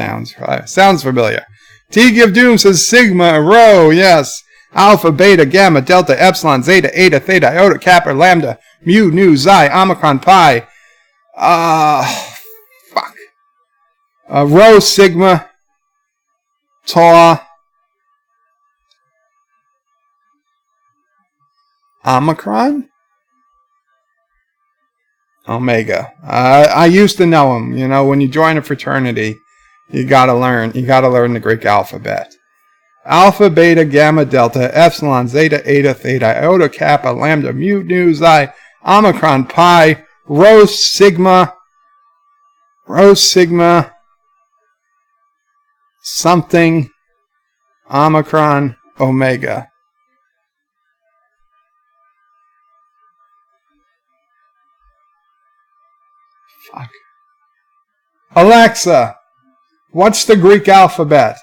familiar. Tiki of Doom says Sigma, Rho, yes. Alpha, Beta, Gamma, Delta, Epsilon, Zeta, Eta, Theta, Iota, Kappa, Lambda, Mu, Nu, Xi, Omicron, Pi. Fuck. Rho, Sigma, Tau, Omicron? Omega. I used to know him. You know, when you join a fraternity, you gotta learn the Greek alphabet. Alpha, Beta, Gamma, Delta, Epsilon, Zeta, Eta, Theta, Iota, Kappa, Lambda, Mu, Nu, Xi, Omicron, Pi, Rho, Sigma, something, Omicron, Omega. Fuck. Alexa, what's the Greek alphabet?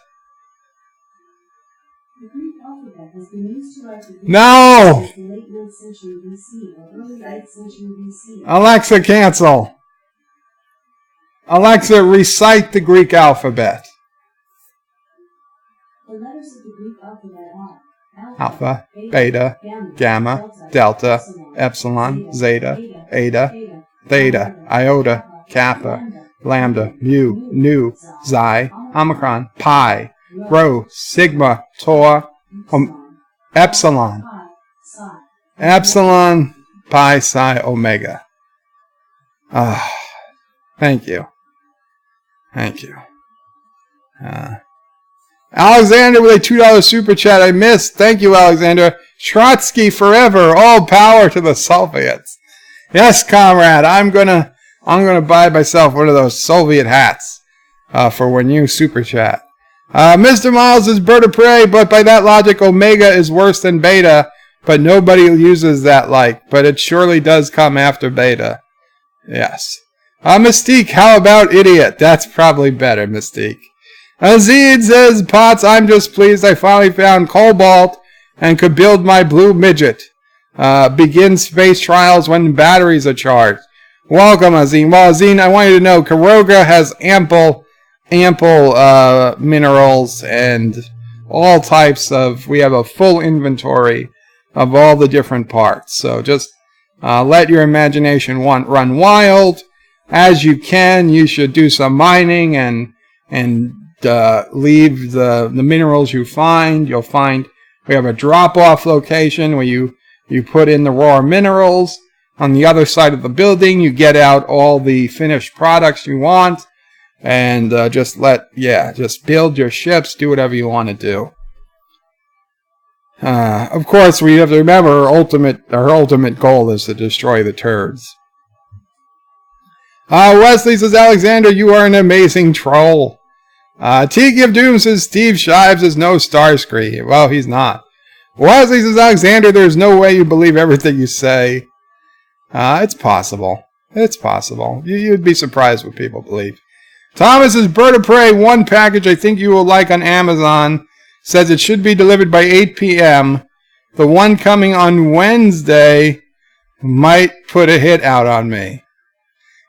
The Greek alphabet has been used to write the Greek No! since the late 9th century BC or early 8th century BC. Alexa, cancel. Alexa, recite the Greek alphabet. The letters of the Greek alphabet are Alpha, Beta, Gamma, Delta, Epsilon, Zeta, Eta, Theta, Iota, Kappa, Lambda, Mu, Nu, Xi, Omicron, Pi, Rho, Sigma, Tau, Epsilon, Pi, Psi, Omega. Thank you. Alexander with a $2 super chat I missed. Thank you, Alexander. Trotsky forever. All power to the Soviets. Yes, comrade. I'm gonna buy myself one of those Soviet hats for when you super chat. Mr. Miles is bird of prey, but by that logic, Omega is worse than Beta. But nobody uses that but it surely does come after Beta. Yes. Mystique, how about idiot? That's probably better, Mystique. Azid says, Potts, I'm just pleased I finally found cobalt and could build my blue midget. Begin space trials when batteries are charged. Welcome, Azine. Well, Azine, I want you to know, Karoga has ample minerals and all types of, we have a full inventory of all the different parts. So just let your imagination run wild. As you can, you should do some mining and leave the minerals you find. You'll find we have a drop-off location where you put in the raw minerals. On the other side of the building, you get out all the finished products you want, and just build your ships, do whatever you want to do. Of course, we have to remember our ultimate goal is to destroy the turds. Wesley says, Alexander, you are an amazing troll. Tiki of Doom says, Steve Shives is no Starscream. Well, he's not. Wesley says, Alexander, there's no way you believe everything you say. It's possible. It's possible. You'd be surprised what people believe. Thomas's Bird of Prey, one package I think you will like on Amazon, says it should be delivered by 8 p.m. The one coming on Wednesday might put a hit out on me.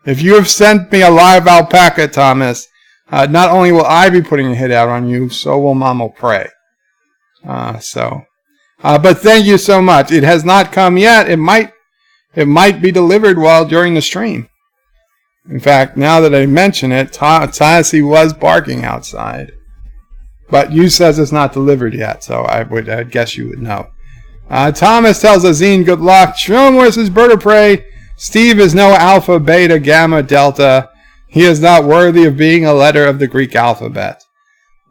If you have sent me a live alpaca, Thomas, not only will I be putting a hit out on you, so will Mama Prey. But thank you so much. It has not come yet. It might be delivered during the stream. In fact, now that I mention it, Tassie was barking outside. But you says it's not delivered yet, so I'd guess you would know. Thomas tells Azine, good luck. Shalom versus Bird of Prey. Steve is no alpha, beta, gamma, delta. He is not worthy of being a letter of the Greek alphabet.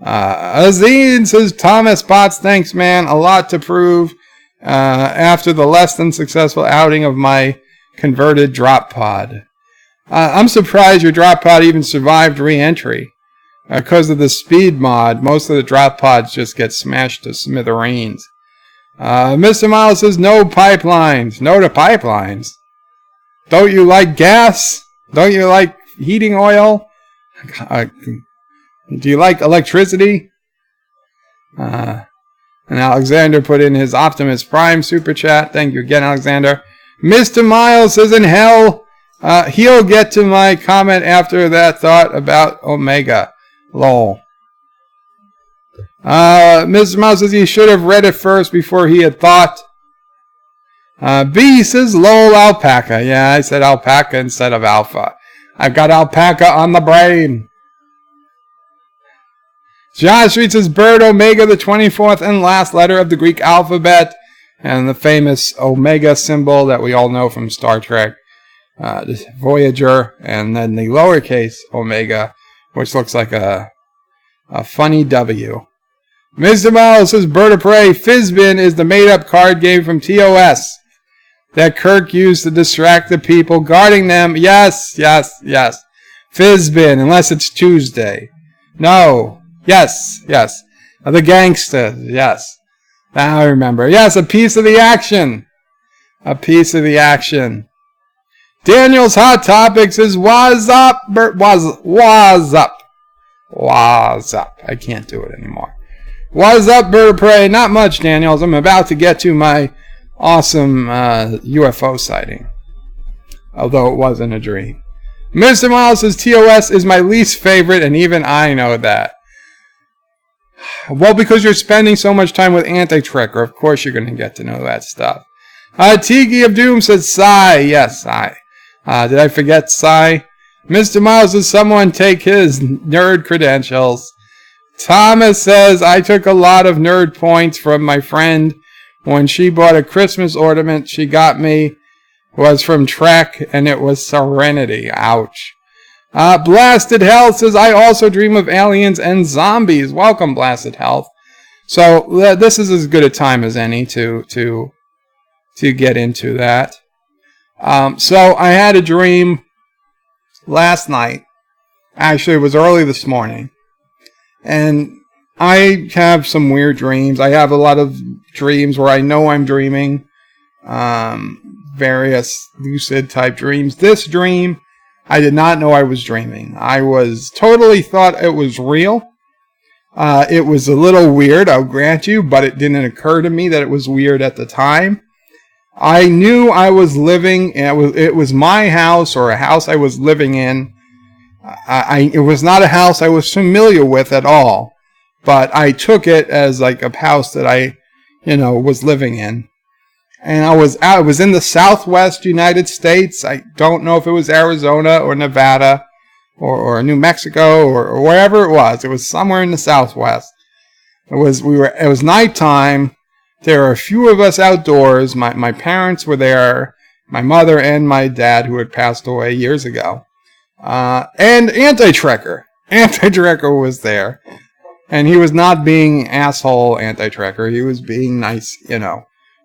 Azine says, Thomas Bots, thanks, man. A lot to prove after the less than successful outing of my converted drop pod. I'm surprised your drop pod even survived re-entry. Because of the speed mod, most of the drop pods just get smashed to smithereens. Mr. Miles says, no pipelines. No to pipelines. Don't you like gas? Don't you like heating oil? Do you like electricity? And Alexander put in his Optimus Prime super chat. Thank you again, Alexander. Mr. Miles says, in hell, he'll get to my comment after that thought about Omega. Lol. Mr. Mouse says he should have read it first before he had thought. B says lol alpaca. Yeah, I said alpaca instead of alpha. I've got alpaca on the brain. Josh reads his bird Omega, the 24th and last letter of the Greek alphabet, and the famous Omega symbol that we all know from Star Trek, Voyager, and then the lowercase Omega, which looks like a funny W. Mr. Miles says, Bird of Prey, Fizbin is the made-up card game from TOS that Kirk used to distract the people guarding them. Yes. Fizbin, unless it's Tuesday. No. Yes. The gangsters, yes. Now I remember. Yes, a piece of the action. Daniel's Hot Topics is what's up, what's up. I can't do it anymore. What's up, Bird of Prey? Not much, Daniels. I'm about to get to my awesome UFO sighting. Although it wasn't a dream. Mr. Miles says TOS is my least favorite, and even I know that. Well, because you're spending so much time with Anti-Trekker, of course you're going to get to know that stuff. Tiki of Doom says Psy. Yes, Psy. Did I forget Psy? Mr. Miles says someone take his nerd credentials. Thomas says I took a lot of nerd points from my friend when she bought a Christmas ornament she got me. Was from Trek, and it was Serenity. Ouch. Blasted Health says, I also dream of aliens and zombies. Welcome, Blasted Health. So, this is as good a time as any to get into that. So, I had a dream last night. Actually, it was early this morning. And I have some weird dreams. I have a lot of dreams where I know I'm dreaming. Various lucid type dreams. This dream, I did not know I was dreaming. I was totally thought it was real. It was a little weird, I'll grant you, but it didn't occur to me that it was weird at the time. I knew I was living, it was my house or a house I was living in. It was not a house I was familiar with at all, but I took it as like a house that I, was living in. And I was in the Southwest United States. I don't know if it was Arizona or Nevada or New Mexico or wherever it was. It was somewhere in the Southwest. It was nighttime. There were a few of us outdoors. My parents were there, my mother and my dad, who had passed away years ago. And Anti-Trekker. Anti-Trekker was there. And he was not being asshole Anti-Trekker. He was being nice,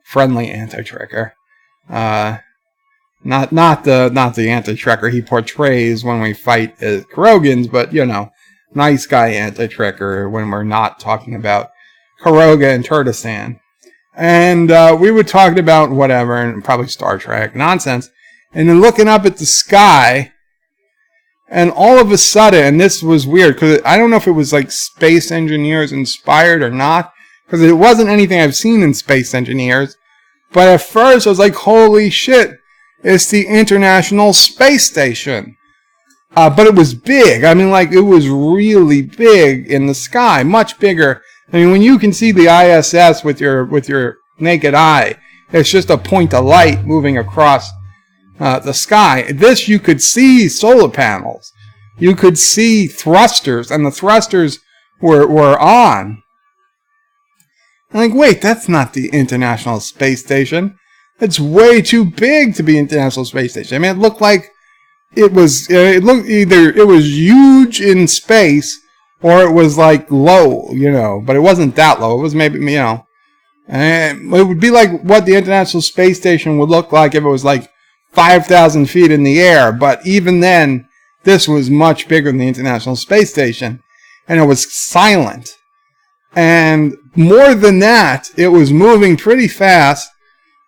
friendly Anti-Trekker. Not the Anti-Trekker he portrays when we fight as Kurogans, but, nice guy Anti-Trekker when we're not talking about Kuroga and Turtistan. And we were talking about whatever, and probably Star Trek nonsense. And then looking up at the sky, and all of a sudden, and this was weird, because I don't know if it was like Space Engineers inspired or not, because it wasn't anything I've seen in Space Engineers. But at first, I was like, holy shit, it's the International Space Station. But it was big. I mean, like, it was really big in the sky, much bigger. I mean, when you can see the ISS with your naked eye, it's just a point of light moving across the sky. This, you could see solar panels. You could see thrusters, and the thrusters were on. I'm like, wait, that's not the International Space Station. It's way too big to be International Space Station. I mean, it looked like it was huge in space, or it was like low, but it wasn't that low. It was maybe, and it would be like what the International Space Station would look like if it was like 5,000 feet in the air. But even then, this was much bigger than the International Space Station, and it was silent. And more than that, it was moving pretty fast,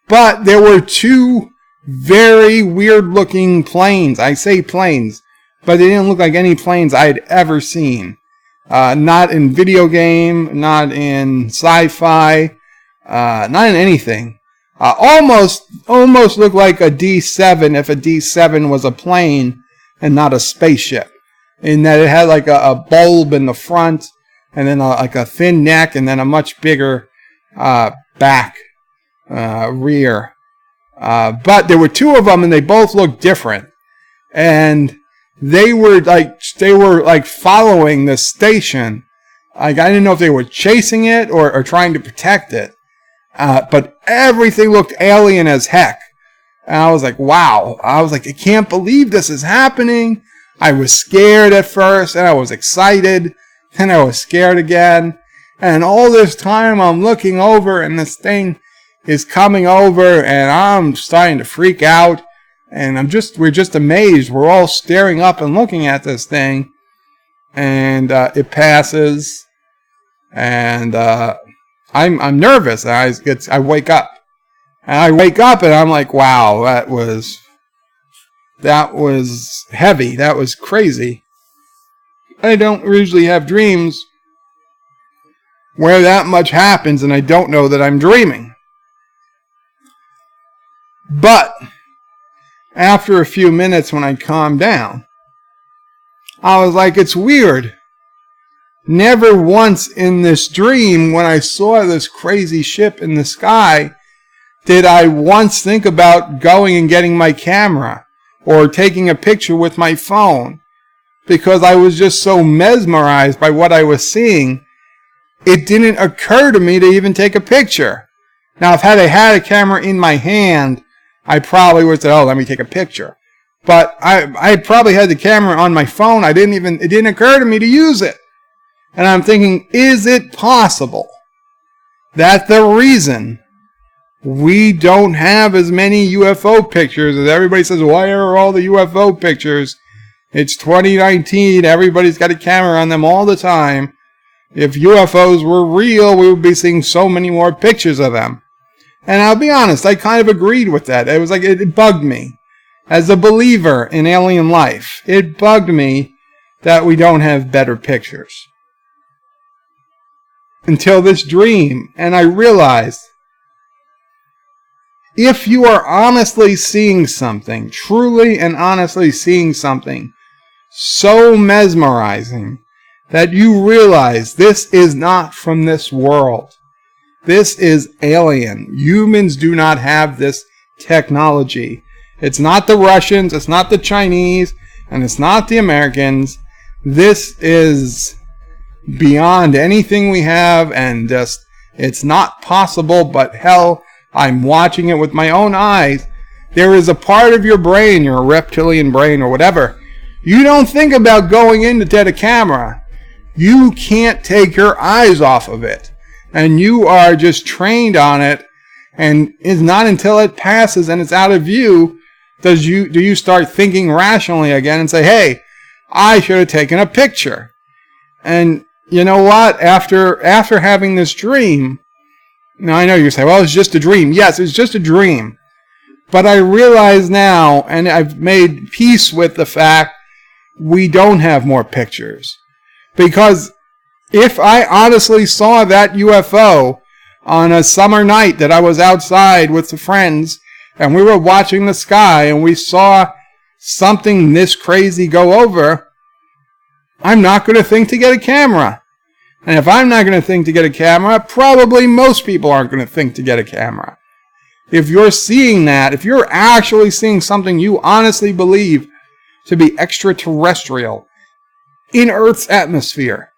but there were two very weird-looking planes. I say planes, but they didn't look like any planes I'd ever seen. Not in video game, not in sci-fi, not in anything. Almost looked like a D-7 if a D-7 was a plane and not a spaceship. In that it had like a bulb in the front, and then like a thin neck, and then a much bigger back, rear. But there were two of them, and they both looked different. And they were like following the station. Like, I didn't know if they were chasing it or trying to protect it. But everything looked alien as heck. And I was like, wow. I was like, I can't believe this is happening. I was scared at first, and I was excited. Then I was scared again. And all this time I'm looking over, and this thing is coming over, and I'm starting to freak out. And we're just amazed. We're all staring up and looking at this thing. And it passes. And I'm nervous. I wake up. And I wake up, and I'm like, wow, that was heavy. That was crazy. I don't usually have dreams where that much happens, and I don't know that I'm dreaming. But after a few minutes, when I calmed down, I was like, it's weird. Never once in this dream, when I saw this crazy ship in the sky, did I once think about going and getting my camera or taking a picture with my phone. Because I was just so mesmerized by what I was seeing, it didn't occur to me to even take a picture. Now, if I had a camera in my hand, I probably would have said, oh, let me take a picture. But I probably had the camera on my phone. It didn't occur to me to use it. And I'm thinking, is it possible that the reason we don't have as many UFO pictures as everybody says, why are all the UFO pictures? It's 2019. Everybody's got a camera on them all the time. If UFOs were real, we would be seeing so many more pictures of them. And I'll be honest, I kind of agreed with that. It was like, it bugged me. As a believer in alien life, it bugged me that we don't have better pictures. Until this dream, and I realized, if you are honestly seeing something, truly and honestly seeing something so mesmerizing that you realize this is not from this world. This is alien. Humans do not have this technology. It's not the Russians, it's not the Chinese, and it's not the Americans. This is beyond anything we have, and just, it's not possible, but hell, I'm watching it with my own eyes. There is a part of your brain, your reptilian brain or whatever, you don't think about going in to get a camera. You can't take your eyes off of it. And you are just trained on it, and it's not until it passes and it's out of view do you start thinking rationally again and say, hey, I should have taken a picture. And you know what? After having this dream, Now, I know you say, well, it's just a dream. Yes, it's just a dream. But I realize now, and I've made peace with the fact we don't have more pictures. Because if I honestly saw that UFO on a summer night that I was outside with the friends and we were watching the sky and we saw something this crazy go over, I'm not going to think to get a camera. And if I'm not going to think to get a camera, probably most people aren't going to think to get a camera. If you're seeing that, if you're actually seeing something you honestly believe to be extraterrestrial in Earth's atmosphere,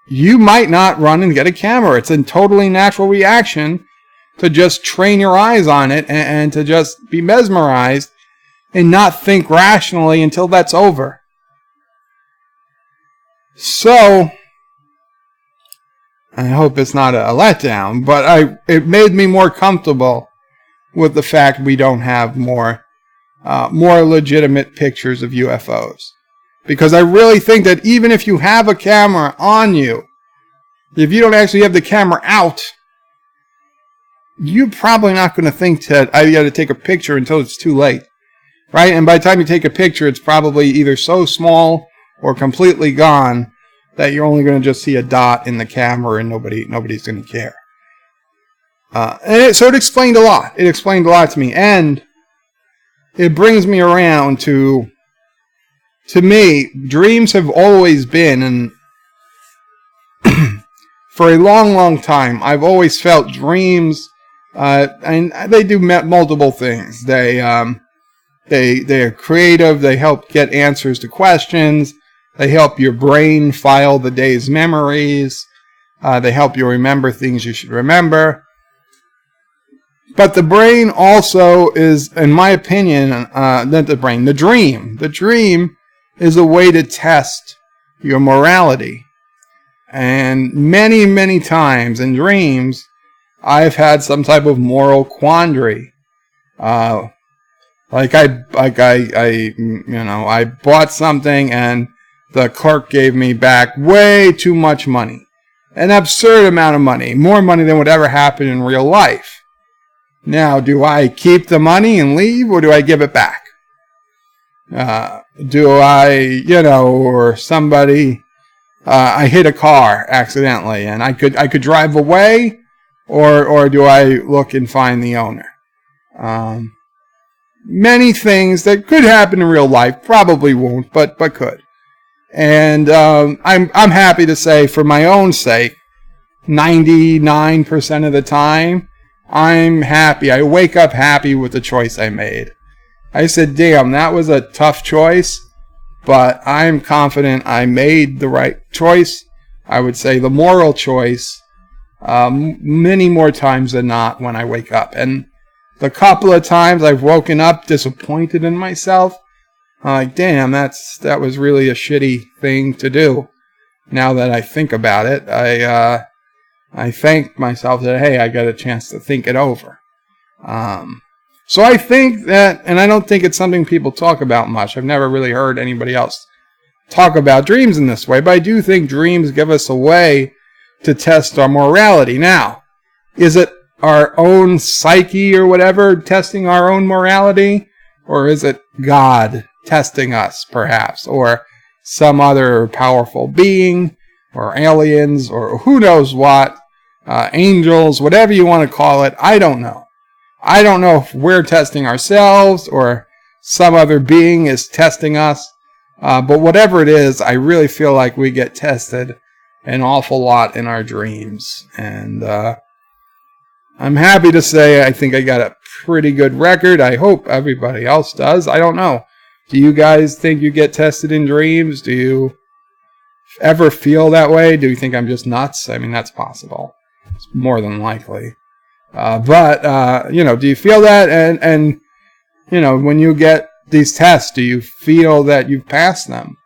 you might not run and get a camera. It's a totally natural reaction to just train your eyes on it and to just be mesmerized and not think rationally until that's over. So, I hope it's not a letdown, but it made me more comfortable with the fact we don't have more legitimate pictures of UFOs. Because I really think that even if you have a camera on you, if you don't actually have the camera out, you're probably not going to think that I got to take a picture until it's too late. Right? And by the time you take a picture, it's probably either so small or completely gone that you're only going to just see a dot in the camera and nobody's going to care. So it explained a lot. It explained a lot to me. And it brings me around to me, dreams have always been, and for a long, long time, I've always felt dreams, and they do multiple things. They're creative. They help get answers to questions. They help your brain file the day's memories. They help you remember things you should remember. But the brain also is, in my opinion, the dream. The dream is a way to test your morality. And many, many times in dreams, I've had some type of moral quandary. I bought something and the clerk gave me back way too much money. An absurd amount of money. More money than would ever happen in real life. Now, do I keep the money and leave, or do I give it back? Do I, or somebody, I hit a car accidentally and I could drive away, or do I look and find the owner? Many things that could happen in real life, probably won't, but could. And I'm happy to say, for my own sake, 99% of the time, I'm happy. I wake up happy with the choice I made. I said, damn, that was a tough choice, but I'm confident I made the right choice. I would say the moral choice, many more times than not when I wake up. And the couple of times I've woken up disappointed in myself, I'm like, damn, that was really a shitty thing to do. Now that I think about it, I thank myself that, hey, I got a chance to think it over. So I think that, and I don't think it's something people talk about much. I've never really heard anybody else talk about dreams in this way, but I do think dreams give us a way to test our morality. Now, is it our own psyche or whatever testing our own morality? Or is it God testing us, perhaps? Or some other powerful being? Or aliens? Or who knows what? Angels, whatever you want to call it, I don't know. I don't know if we're testing ourselves or some other being is testing us. But whatever it is, I really feel like we get tested an awful lot in our dreams. And I'm happy to say I think I got a pretty good record. I hope everybody else does. I don't know. Do you guys think you get tested in dreams? Do you ever feel that way? Do you think I'm just nuts? I mean, that's possible. It's more than likely. But do you feel that? And when you get these tests, do you feel that you've passed them?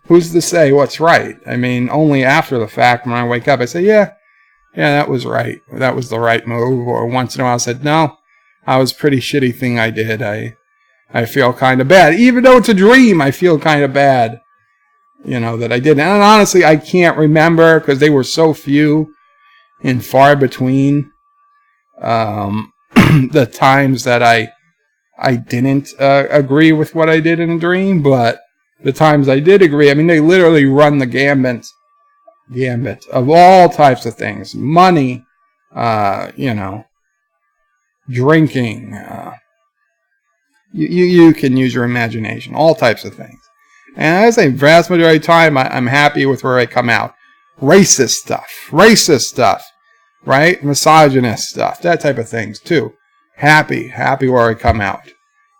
Who's to say what's right? I mean, only after the fact, when I wake up, I say, yeah, that was right. That was the right move. Or once in a while I said, no, that was a pretty shitty thing I did. I feel kind of bad. Even though it's a dream, I feel kind of bad, that I did. And honestly, I can't remember because they were so few. and far between the times that I didn't agree with what I did in a dream, but the times I did agree, I mean, they literally run the gambit of all types of things. Money, drinking, you can use your imagination, all types of things. And I say, vast majority of the time, I'm happy with where I come out. Racist stuff, right? Misogynist stuff, that type of things too. Happy where I come out.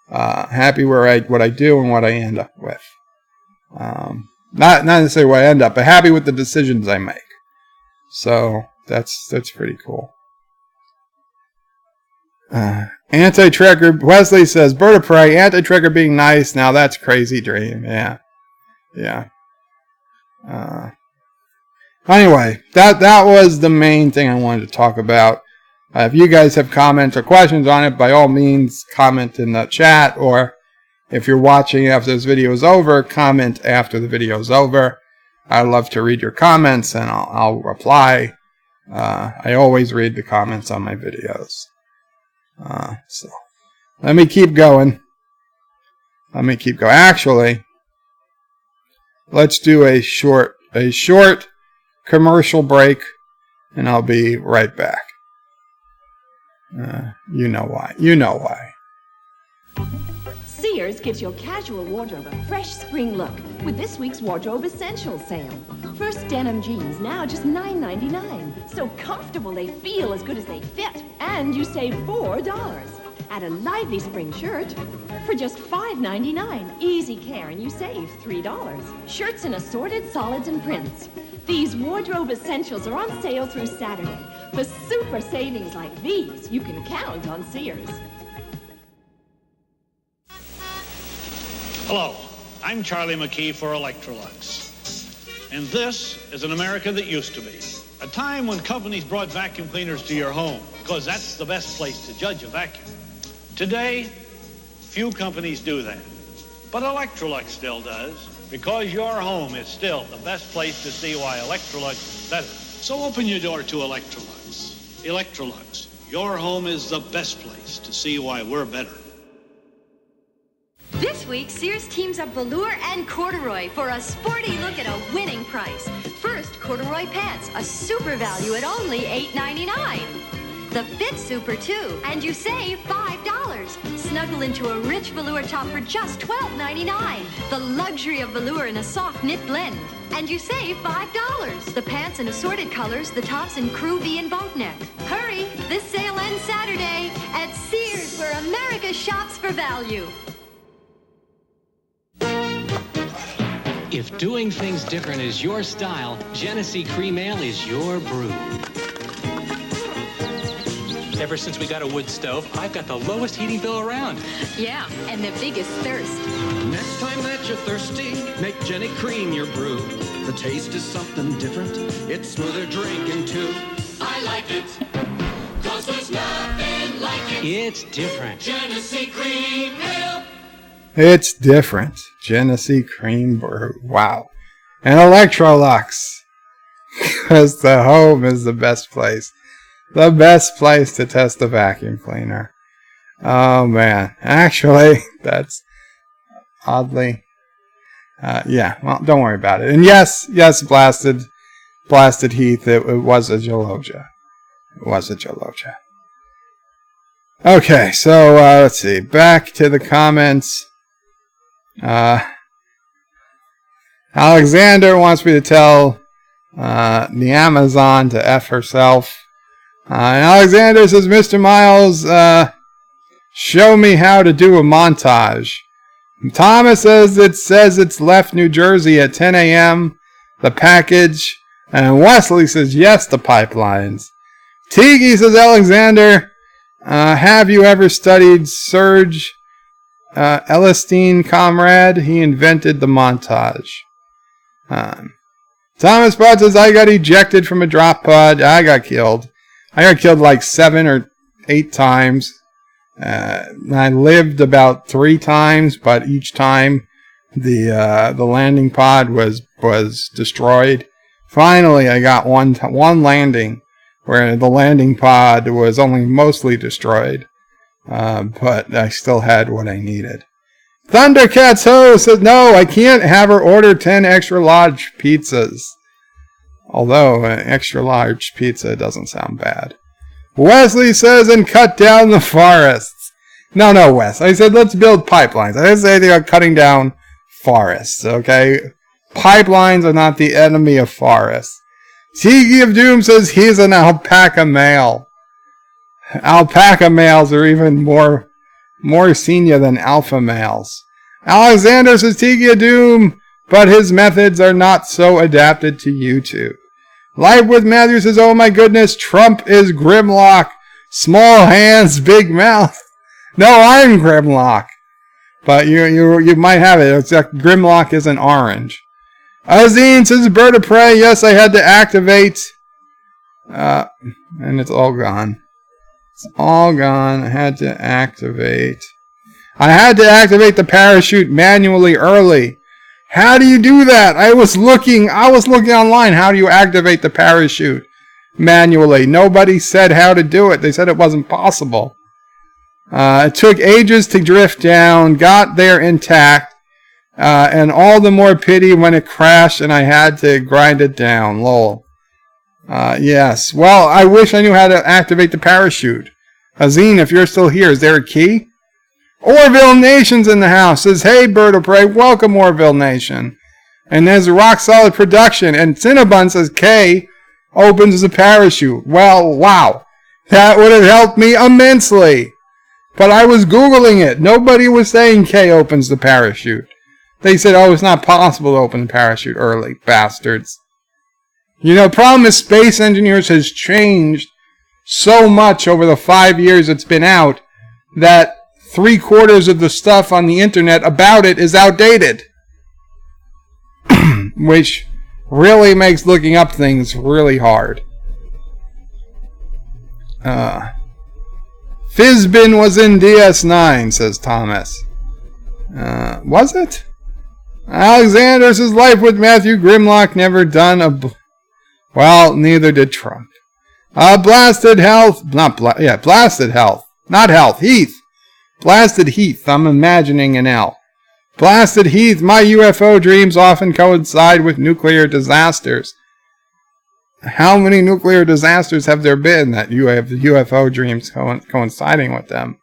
Happy what I do and what I end up with. Not necessarily what I end up, but happy with the decisions I make. So that's pretty cool. Anti-tracker Wesley says, bird of prey, anti-tracker being nice. Now that's crazy dream. Yeah. Anyway, that was the main thing I wanted to talk about. If you guys have comments or questions on it, by all means, comment in the chat, or if you're watching after this video is over, comment after the video is over. I love to read your comments, and I'll reply. I always read the comments on my videos. So let me keep going. Actually, let's do a short commercial break, and I'll be right back. You know why. Sears gives your casual wardrobe a fresh spring look with this week's Wardrobe Essentials sale. First denim jeans now just $9.99. So comfortable they feel as good as they fit. And you save $4. Add a lively spring shirt for just $5.99. Easy care and you save $3. Shirts in assorted solids and prints. These Wardrobe Essentials are on sale through Saturday. For super savings like these, you can count on Sears. Hello, I'm Charlie McKee for Electrolux. And this is an America that used to be. A time when companies brought vacuum cleaners to your home, because that's the best place to judge a vacuum. Today, few companies do that. But Electrolux still does, because your home is still the best place to see why Electrolux is better. So open your door to Electrolux. Electrolux, your home is the best place to see why we're better. This week, Sears teams up velour and corduroy for a sporty look at a winning price. First, corduroy pants, a super value at only $8.99. The Fit Super, too, and you save $5. Snuggle into a rich velour top for just $12.99. The luxury of velour in a soft knit blend, and you save $5. The pants in assorted colors, the tops in crew V and boat neck. Hurry, this sale ends Saturday at Sears, where America shops for value. If doing things different is your style, Genesee Cream Ale is your brew. Ever since we got a wood stove, I've got the lowest heating bill around. Yeah, and the biggest thirst. Next time that you're thirsty, make Jenny Cream your brew. The taste is something different. It's smoother drinking too. I like it, 'cause there's nothing like it. It's different. Genesee Cream Ale. It's different. Genesee Cream Brew. Wow. And Electrolux. Because the home is the best place. The best place to test a vacuum cleaner. Oh, man. Actually, that's oddly... yeah, well, don't worry about it. And yes, Blasted Heath, it was a Gelogia. It was a Gelogia. Okay, so let's see. Back to the comments. Alexander wants me to tell the Amazon to F herself. And Alexander says, Mr. Miles, show me how to do a montage. And Thomas says it's left New Jersey at 10 a.m. The package. And Wesley says, yes, the pipelines. Tigi says, Alexander, have you ever studied Serge Elistine, comrade? He invented the montage. Thomas Bud says, I got ejected from a drop pod. I got killed. I got killed like 7 or 8 times. I lived about 3 times, but each time the landing pod was destroyed. Finally, I got one landing where the landing pod was only mostly destroyed. But I still had what I needed. Thundercats Ho says, no, I can't have her order 10 extra large pizzas. Although an extra large pizza doesn't sound bad. Wesley says, and cut down the forests. No, Wes. I said, let's build pipelines. I didn't say they are cutting down forests, okay? Pipelines are not the enemy of forests. Tiki of Doom says, he's an alpaca male. Alpaca males are even more senior than alpha males. Alexander says Tiki of Doom, but his methods are not so adapted to YouTube. Life with Matthew says, oh my goodness, Trump is Grimlock. Small hands, big mouth. No, I'm Grimlock. But you might have it. It's like Grimlock is an orange. Azine says, bird of prey. Yes, I had to activate. And it's all gone. It's all gone. I had to activate. I had to activate the parachute manually early. How do you do that? I was looking online. How do you activate the parachute manually? Nobody said how to do it. They said it wasn't possible. It took ages to drift down, got there intact, and all the more pity when it crashed and I had to grind it down. Lol. Yes. Well, I wish I knew how to activate the parachute. Azine, if you're still here, is there a key? Orville Nation's in the house. Says, hey, Bird of Prey. Welcome, Orville Nation. And there's Rock Solid Production. And Cinnabon says, K opens the parachute. Well, wow. That would have helped me immensely. But I was Googling it. Nobody was saying K opens the parachute. They said, oh, it's not possible to open the parachute early. Bastards. You know, problem is Space Engineers has changed so much over the 5 years it's been out that 3/4 of the stuff on the internet about it is outdated. Which really makes looking up things really hard. Fizbin was in DS9, says Thomas. Was it? Alexander says, life with Matthew Grimlock never done a... Well, neither did Trump. Blasted Health... Blasted Health. Not Health. Heath. Blasted Heath. I'm imagining an L. Blasted Heath. My UFO dreams often coincide with nuclear disasters. How many nuclear disasters have there been that you have UFO dreams coinciding with them?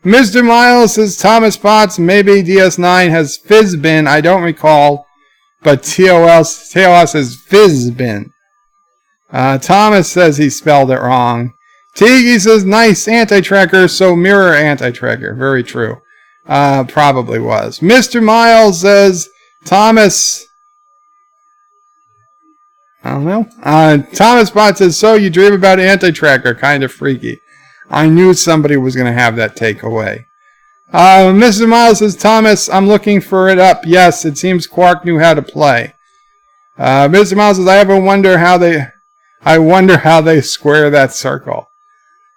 Mr. Miles says, Thomas Potts, maybe DS9 has Fizbin. I don't recall, but TOS says Fizbin. Thomas says he spelled it wrong. Tiki says, nice anti-tracker, so mirror anti-tracker. Very true. Probably was. Mr. Miles says, Thomas... I don't know. Thomas Bot says, so you dream about anti-tracker. Kind of freaky. I knew somebody was going to have that takeaway. Mr. Miles says, Thomas, I'm looking for it up. Yes, it seems Quark knew how to play. Mr. Miles says, I wonder how they square that circle.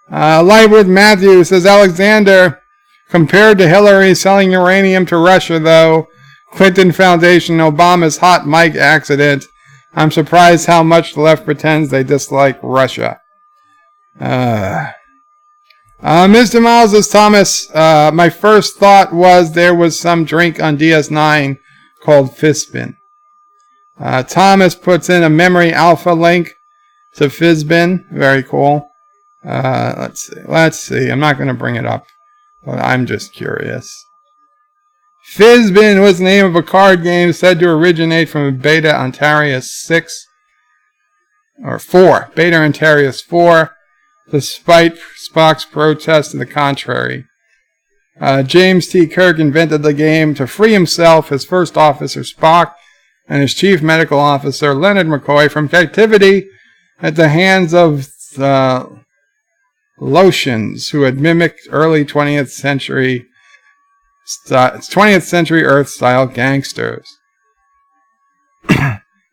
Live with Matthew says, Alexander, compared to Hillary selling uranium to Russia, though, Clinton Foundation, Obama's hot mic accident, I'm surprised how much the left pretends they dislike Russia. Mr. Miles says, Thomas, my first thought was there was some drink on DS9 called Fizbin. Thomas puts in a memory alpha link to Fizbin. Very cool. Let's see. I'm not going to bring it up, but I'm just curious. Fizbin was the name of a card game said to originate from Beta Antarius 6 or 4. Beta Antarius 4, despite Spock's protest to the contrary. James T. Kirk invented the game to free himself, his first officer Spock, and his chief medical officer Leonard McCoy from captivity at the hands of Lotians, who had mimicked early 20th century Earth-style gangsters.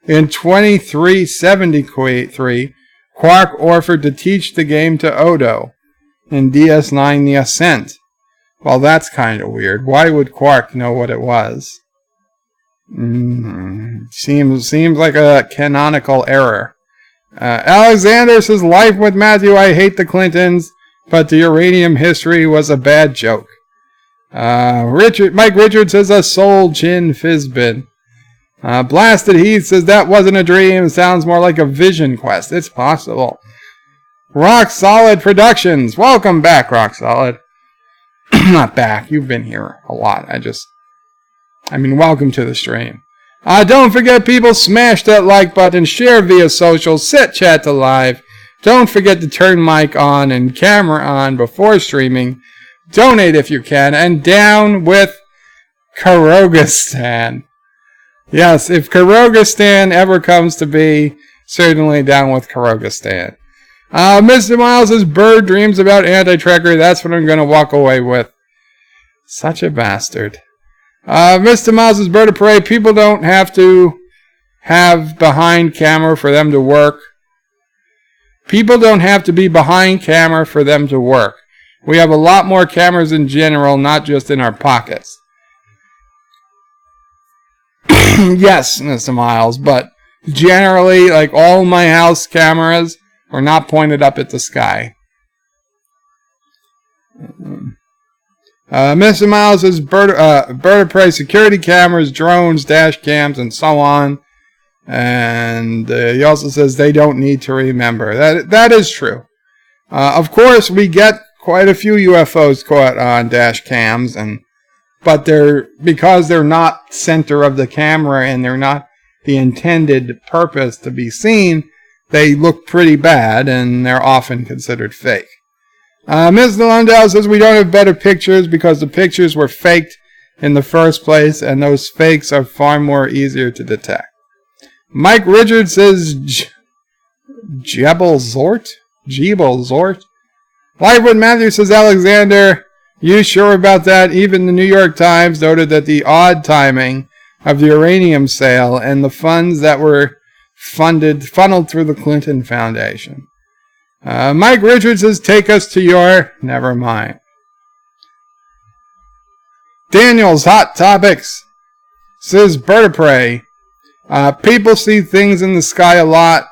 In 2373, Quark offered to teach the game to Odo in DS9 The Ascent. Well, that's kind of weird. Why would Quark know what it was? Seems like a canonical error. Alexander says, life with Matthew, I hate the Clintons, but the uranium history was a bad joke. Mike Richards says, a soul chin Fizbin. Blasted Heath says, that wasn't a dream, sounds more like a vision quest. It's possible. Rock Solid Productions. Welcome back, Rock Solid. Not back. You've been here a lot. Welcome to the stream. Don't forget, people, smash that like button, share via social, set chat to live. Don't forget to turn mic on and camera on before streaming. Donate if you can. And down with Kyrgyzstan. Yes, if Kyrgyzstan ever comes to be, certainly down with Kyrgyzstan. Mr. Miles' bird dreams about anti-tracker. That's what I'm going to walk away with. Such a bastard. Mr. Miles' bird of prey. People don't have to have behind camera for them to work. People don't have to be behind camera for them to work. We have a lot more cameras in general, not just in our pockets. Yes, Mr. Miles, but generally, like all my house cameras are not pointed up at the sky. Mr. Miles says bird of prey security cameras, drones, dash cams, and so on. And he also says they don't need to remember. That is true. Of course, we get quite a few UFOs caught on dash cams, but because they're not center of the camera and they're not the intended purpose to be seen, they look pretty bad and they're often considered fake. Mr. Lundell says we don't have better pictures because the pictures were faked in the first place and those fakes are far more easier to detect. Mike Richards says Jebel Zort? Lightwood Matthew says, Alexander, you sure about that? Even the New York Times noted that the odd timing of the uranium sale and the funds that were funneled through the Clinton Foundation. Mike Richards says, take us to your... Never mind. Daniel's Hot Topics says, bird of prey. People see things in the sky a lot.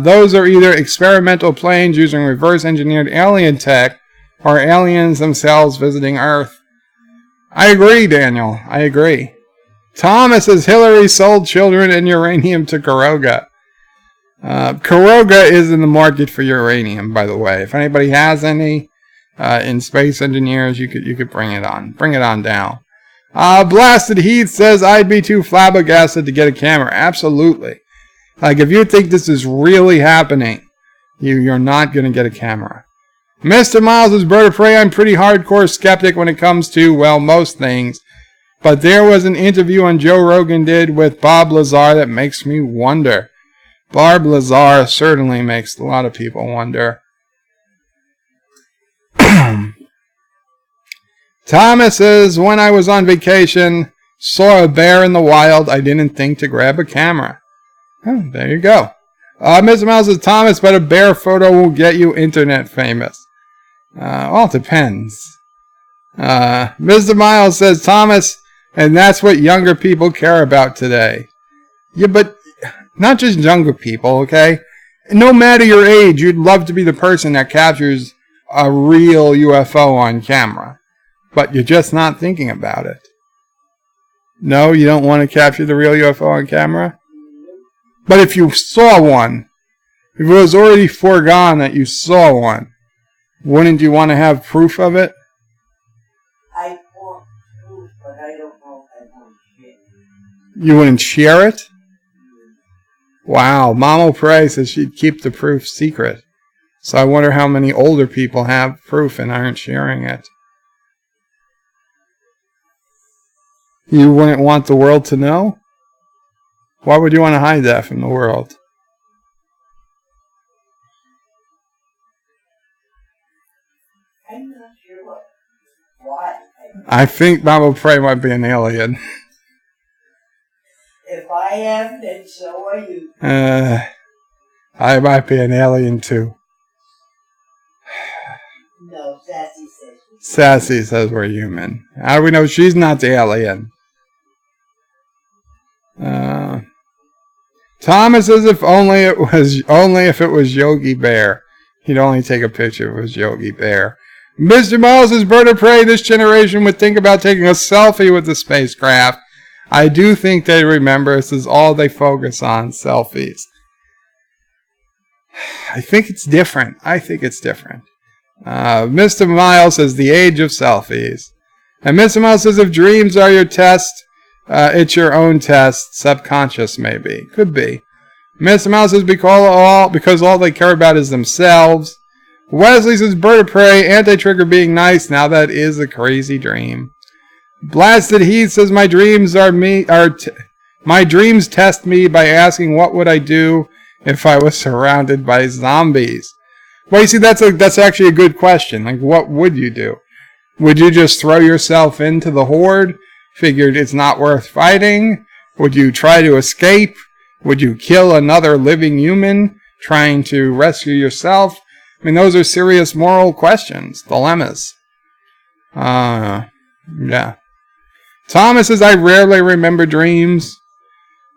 Those are either experimental planes using reverse-engineered alien tech or aliens themselves visiting Earth. I agree, Daniel. I agree. Thomas says Hillary sold children and uranium to Kuroga. Kuroga is in the market for uranium, by the way. If anybody has any in space engineers, you could bring it on. Bring it on down. Blasted Heath says I'd be too flabbergasted to get a camera. Absolutely. Like, if you think this is really happening, you're not going to get a camera. Mr. Miles' bird of prey. I'm pretty hardcore skeptic when it comes to, well, most things. But there was an interview on Joe Rogan did with Bob Lazar that makes me wonder. Bob Lazar certainly makes a lot of people wonder. Thomas says, when I was on vacation, saw a bear in the wild, I didn't think to grab a camera. Oh, there you go. Mr. Miles says, Thomas, but a bear photo will get you internet famous. Well, it depends. Mr. Miles says, Thomas, and that's what younger people care about today. Yeah, but not just younger people, okay? No matter your age, you'd love to be the person that captures a real UFO on camera. But you're just not thinking about it. No, you don't want to capture the real UFO on camera? But if you saw one, if it was already foregone that you saw one, wouldn't you want to have proof of it? I want proof, but I don't know if I want to share it. You wouldn't share it? Wow, Mama Prey says she'd keep the proof secret. So I wonder how many older people have proof and aren't sharing it. You wouldn't want the world to know? Why would you want to hide that from the world? I'm not sure why. I think Mama Prey might be an alien. If I am, then so are you. I might be an alien too. No, Sassy says. Sassy says we're human. How do we know she's not the alien? Thomas says if only if it was Yogi Bear. He'd only take a picture if it was Yogi Bear. Mr. Miles says bird of prey this generation would think about taking a selfie with the spacecraft. I do think they remember this is all they focus on, selfies. I think it's different. Mr. Miles says the age of selfies. And Mr. Miles says if dreams are your test, it's your own test. Subconscious, maybe. Could be. Mr. Mouse says because all they care about is themselves. Wesley says bird of prey, anti-trigger being nice. Now that is a crazy dream. Blasted Heath says my dreams my dreams test me by asking what would I do if I was surrounded by zombies. Well, you see, that's actually a good question. Like, what would you do? Would you just throw yourself into the horde? Figured it's not worth fighting? Would you try to escape? Would you kill another living human trying to rescue yourself? I mean, those are serious moral questions, dilemmas. Yeah. Thomas says, I rarely remember dreams.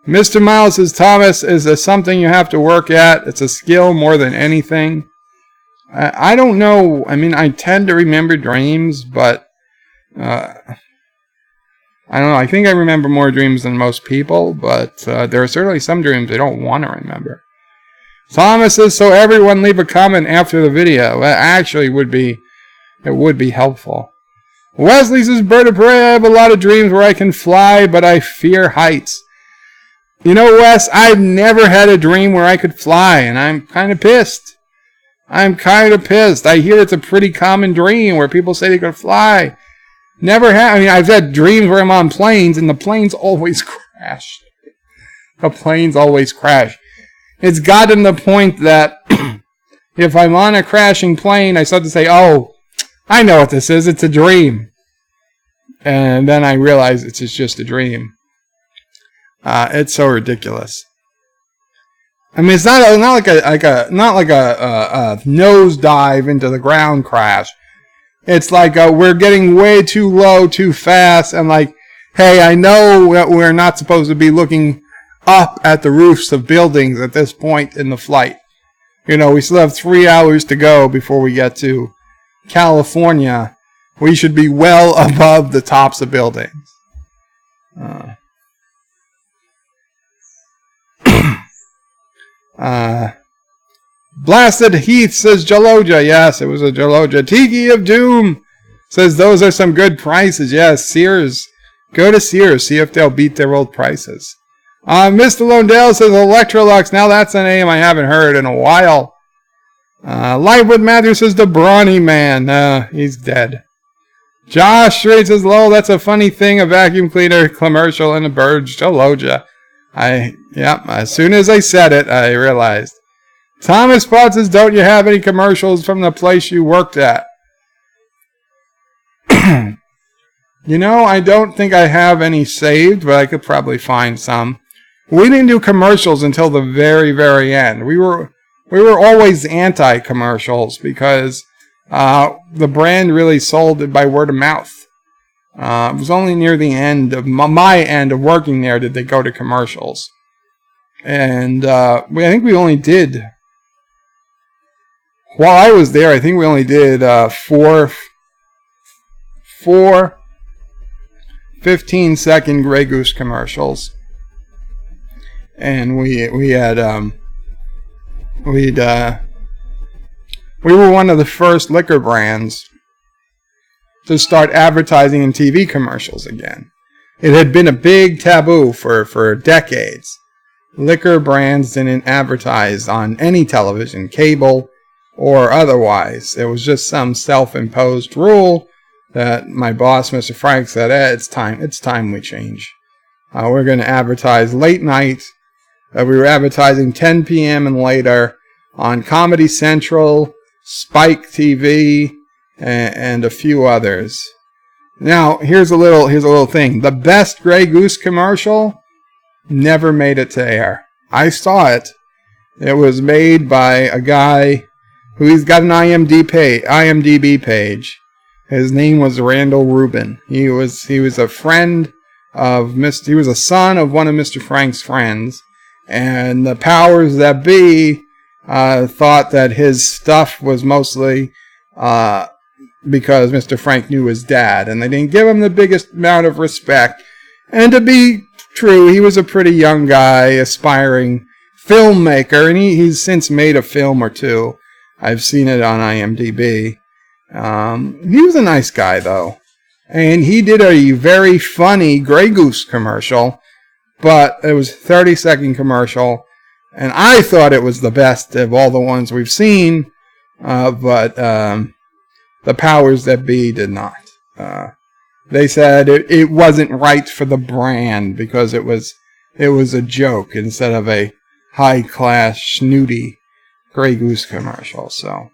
Mr. Miles says, Thomas, is something you have to work at. It's a skill more than anything. I don't know. I mean, I tend to remember dreams, but I don't know. I think I remember more dreams than most people, but there are certainly some dreams I don't want to remember. Thomas says, so everyone leave a comment after the video. That actually would be helpful. Wesley says, bird of prey, I have a lot of dreams where I can fly, but I fear heights. You know, Wes, I've never had a dream where I could fly, and I'm kind of pissed. I hear it's a pretty common dream where people say they could fly. Never had. I mean, I've had dreams where I'm on planes, and the planes always crash. It's gotten to the point that if I'm on a crashing plane, I start to say, oh, I know what this is. It's a dream. And then I realize it's just a dream. It's so ridiculous. I mean, it's not like a nosedive into the ground crash. It's like we're getting way too low too fast, and like, hey, I know that we're not supposed to be looking up at the roofs of buildings at this point in the flight. You know, we still have 3 hours to go before we get to California. We should be well above the tops of buildings. Blasted Heath says Jaloja. Yes, it was a Jaloja. Tiki of Doom says those are some good prices. Yes, Sears. Go to Sears. See if they'll beat their old prices. Mr. Londale says Electrolux. Now that's a name I haven't heard in a while. Lightwood Matthews says the Brawny Man. He's dead. Josh Strait says, lol, that's a funny thing. A vacuum cleaner commercial and a bird. Jaloja. As soon as I said it, I realized. Thomas Potts says, don't you have any commercials from the place you worked at? You know, I don't think I have any saved, but I could probably find some. We didn't do commercials until the very, very end. We were always anti-commercials because the brand really sold it by word of mouth. It was only near the end of my end of working there did they go to commercials. And I think we only did, while I was there, I think we only did four 15-second Grey Goose commercials. And we were one of the first liquor brands to start advertising in TV commercials again. It had been a big taboo for decades. Liquor brands didn't advertise on any television, cable, or otherwise. It was just some self-imposed rule that my boss, Mr. Frank, said, it's time we change. We're going to advertise late night. We were advertising 10 p.m. and later on Comedy Central, Spike TV, and a few others. Now, here's a little thing. The best Grey Goose commercial never made it to air. I saw it. It was made by a guy who's got an IMDb page. His name was Randall Rubin. He was a friend of he was a son of one of Mr. Frank's friends, And the powers that be thought that his stuff was mostly because Mr. Frank knew his dad, and they didn't give him the biggest amount of respect. And to be true, he was a pretty young guy, aspiring filmmaker, and he's since made a film or two. I've seen it on IMDb. He was a nice guy, though. And he did a very funny Grey Goose commercial, but it was a 30-second commercial, and I thought it was the best of all the ones we've seen, but the powers that be did not. They said it wasn't right for the brand because it was a joke instead of a high-class, snooty Grey Goose commercial. So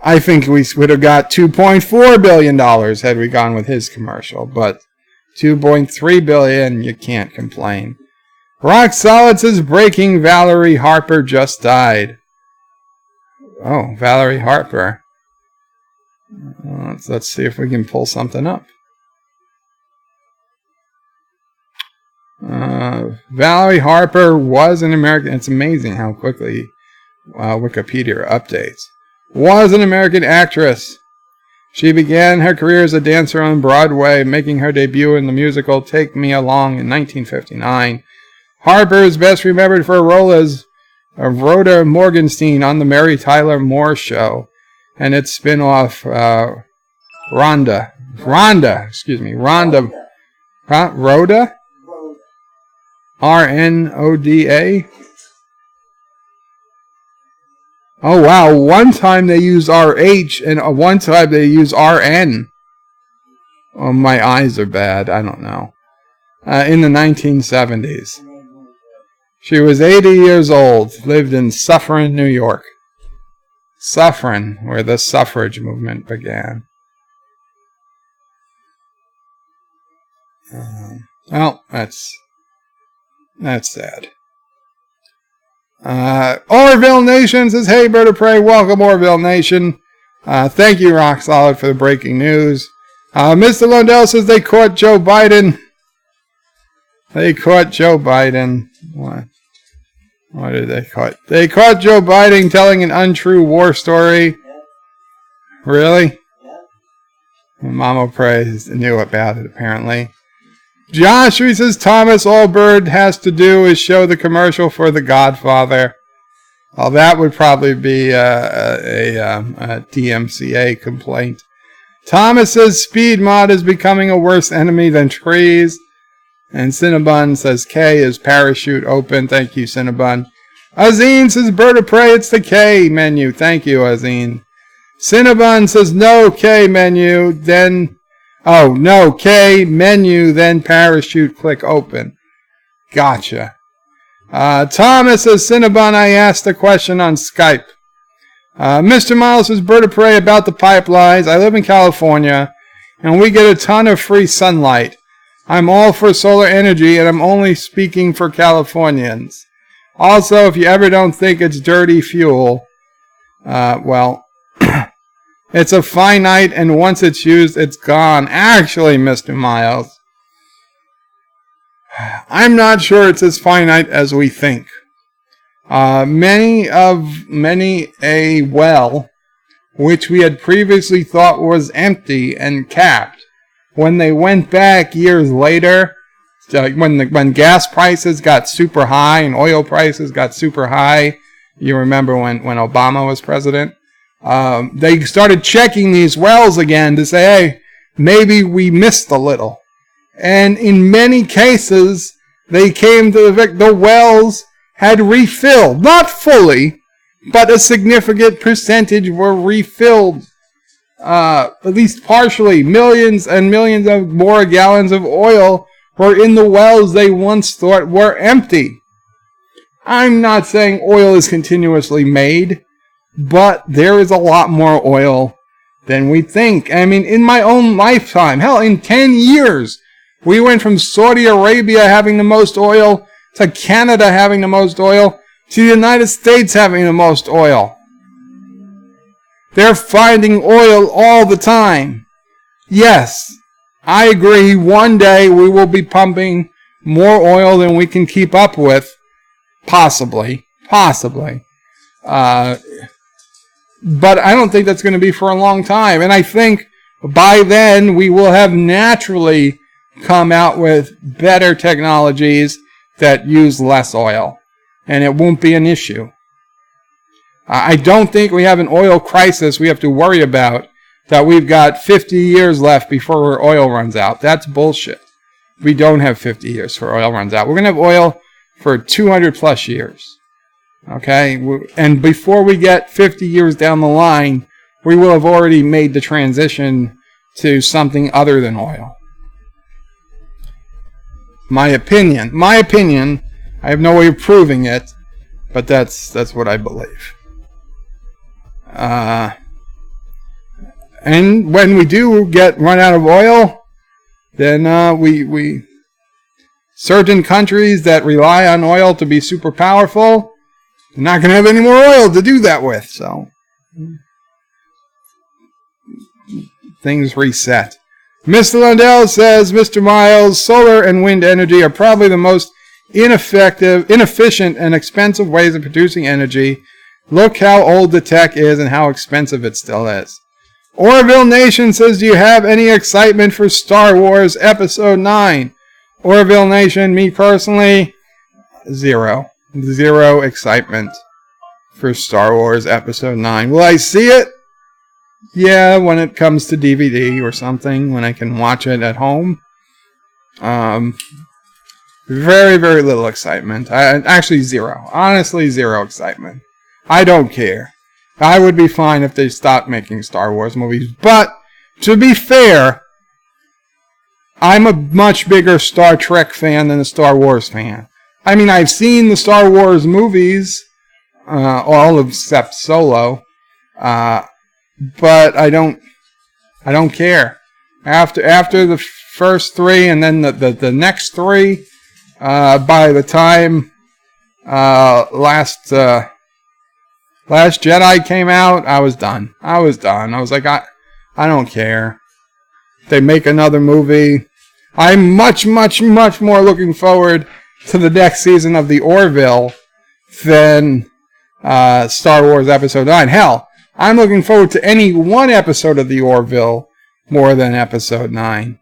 I think we would have got $2.4 billion had we gone with his commercial, but $2.3 billion, you can't complain. Rock Solid says breaking Valerie Harper just died. Oh, Valerie Harper. Let's see if we can pull something up. Valerie Harper was an American. It's amazing how quickly Wikipedia updates. Was an American actress. She began her career as a dancer on Broadway, making her debut in the musical Take Me Along in 1959. Harper is best remembered for a role as Rhoda Morgenstein on The Mary Tyler Moore Show and its spin-off Rhoda. Huh? Rhoda? R-N-O-D-A? Oh, wow. One time they use R-H, and one time they use R-N. Oh, my eyes are bad. I don't know. In the 1970s. She was 80 years old, lived in Suffern, New York. Suffern, where the suffrage movement began. Well, that's sad. Orville Nation says, hey, Bird of Prey, welcome, Orville Nation. Thank you, Rock Solid, for the breaking news. Mr. Lundell says they caught Joe Biden. They caught Joe Biden. What did they caught? They caught Joe Biden telling an untrue war story. Really? Mama Praise knew about it, apparently. Josh, he says Thomas Allbird has to do is show the commercial for The Godfather. Well, that would probably be a DMCA complaint. Thomas says Speed Mod is becoming a worse enemy than trees. And Cinnabon says K is parachute open. Thank you, Cinnabon. Azine says Bird of Prey, it's the K menu. Thank you, Azine. Cinnabon says no K menu, then... Oh, no, K, menu, then parachute, click open. Gotcha. Thomas says, Cinnabon, I asked a question on Skype. Mr. Miles says, Bird of Prey about the pipelines. I live in California, and we get a ton of free sunlight. I'm all for solar energy, and I'm only speaking for Californians. Also, if you ever don't think it's dirty fuel, well... It's a finite, and once it's used, it's gone. Actually, Mr. Miles, I'm not sure it's as finite as we think. Many a well, which we had previously thought was empty and capped, when they went back years later, when gas prices got super high and oil prices got super high, you remember when Obama was president? They started checking these wells again to say, hey, maybe we missed a little. And in many cases, they came to the wells had refilled. Not fully, but a significant percentage were refilled. At least partially. Millions and millions of more gallons of oil were in the wells they once thought were empty. I'm not saying oil is continuously made, but there is a lot more oil than we think. I mean, in my own lifetime, hell, in 10 years, we went from Saudi Arabia having the most oil to Canada having the most oil to the United States having the most oil. They're finding oil all the time. Yes, I agree. One day we will be pumping more oil than we can keep up with, possibly. But I don't think that's going to be for a long time. And I think by then we will have naturally come out with better technologies that use less oil. And it won't be an issue. I don't think we have an oil crisis we have to worry about, that we've got 50 years left before our oil runs out. That's bullshit. We don't have 50 years for oil runs out. We're going to have oil for 200 plus years. Okay? And before we get 50 years down the line, we will have already made the transition to something other than oil. My opinion. I have no way of proving it, but that's what I believe. And when we do run out of oil, then we certain countries that rely on oil to be super powerful, they're not going to have any more oil to do that with. So things reset. Mr. Lundell says, Mr. Miles, solar and wind energy are probably the most inefficient, and expensive ways of producing energy. Look how old the tech is and how expensive it still is. Orville Nation says, do you have any excitement for Star Wars Episode 9? Orville Nation, me personally, zero. Zero excitement for Star Wars Episode 9. Will I see it? Yeah, when it comes to DVD or something, when I can watch it at home. Very, very little excitement. Actually, zero. Honestly, zero excitement. I don't care. I would be fine if they stopped making Star Wars movies. But, to be fair, I'm a much bigger Star Trek fan than a Star Wars fan. I mean, I've seen the Star Wars movies, all except Solo, but I don't care. After the first three and then the next three, by the time Last Jedi came out, I was done. I was like, I don't care. If they make another movie, I'm much more looking forward to the next season of the Orville than Star Wars Episode 9. Hell, I'm looking forward to any one episode of the Orville more than Episode 9.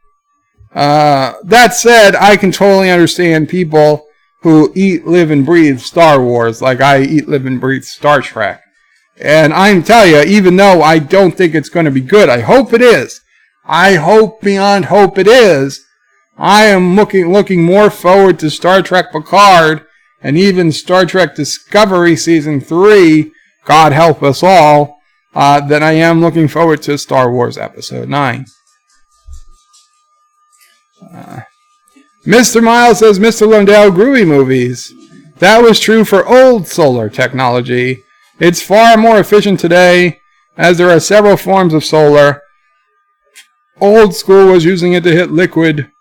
That said, I can totally understand people who eat, live, and breathe Star Wars like I eat, live, and breathe Star Trek. And I'm telling you, even though I don't think it's going to be good, I hope it is. I hope beyond hope it is. I am looking more forward to Star Trek Picard and even Star Trek Discovery Season 3, God help us all, than I am looking forward to Star Wars Episode 9. Mr. Miles says, Mr. Lundell, groovy movies. That was true for old solar technology. It's far more efficient today, as there are several forms of solar. Old school was using it to hit liquid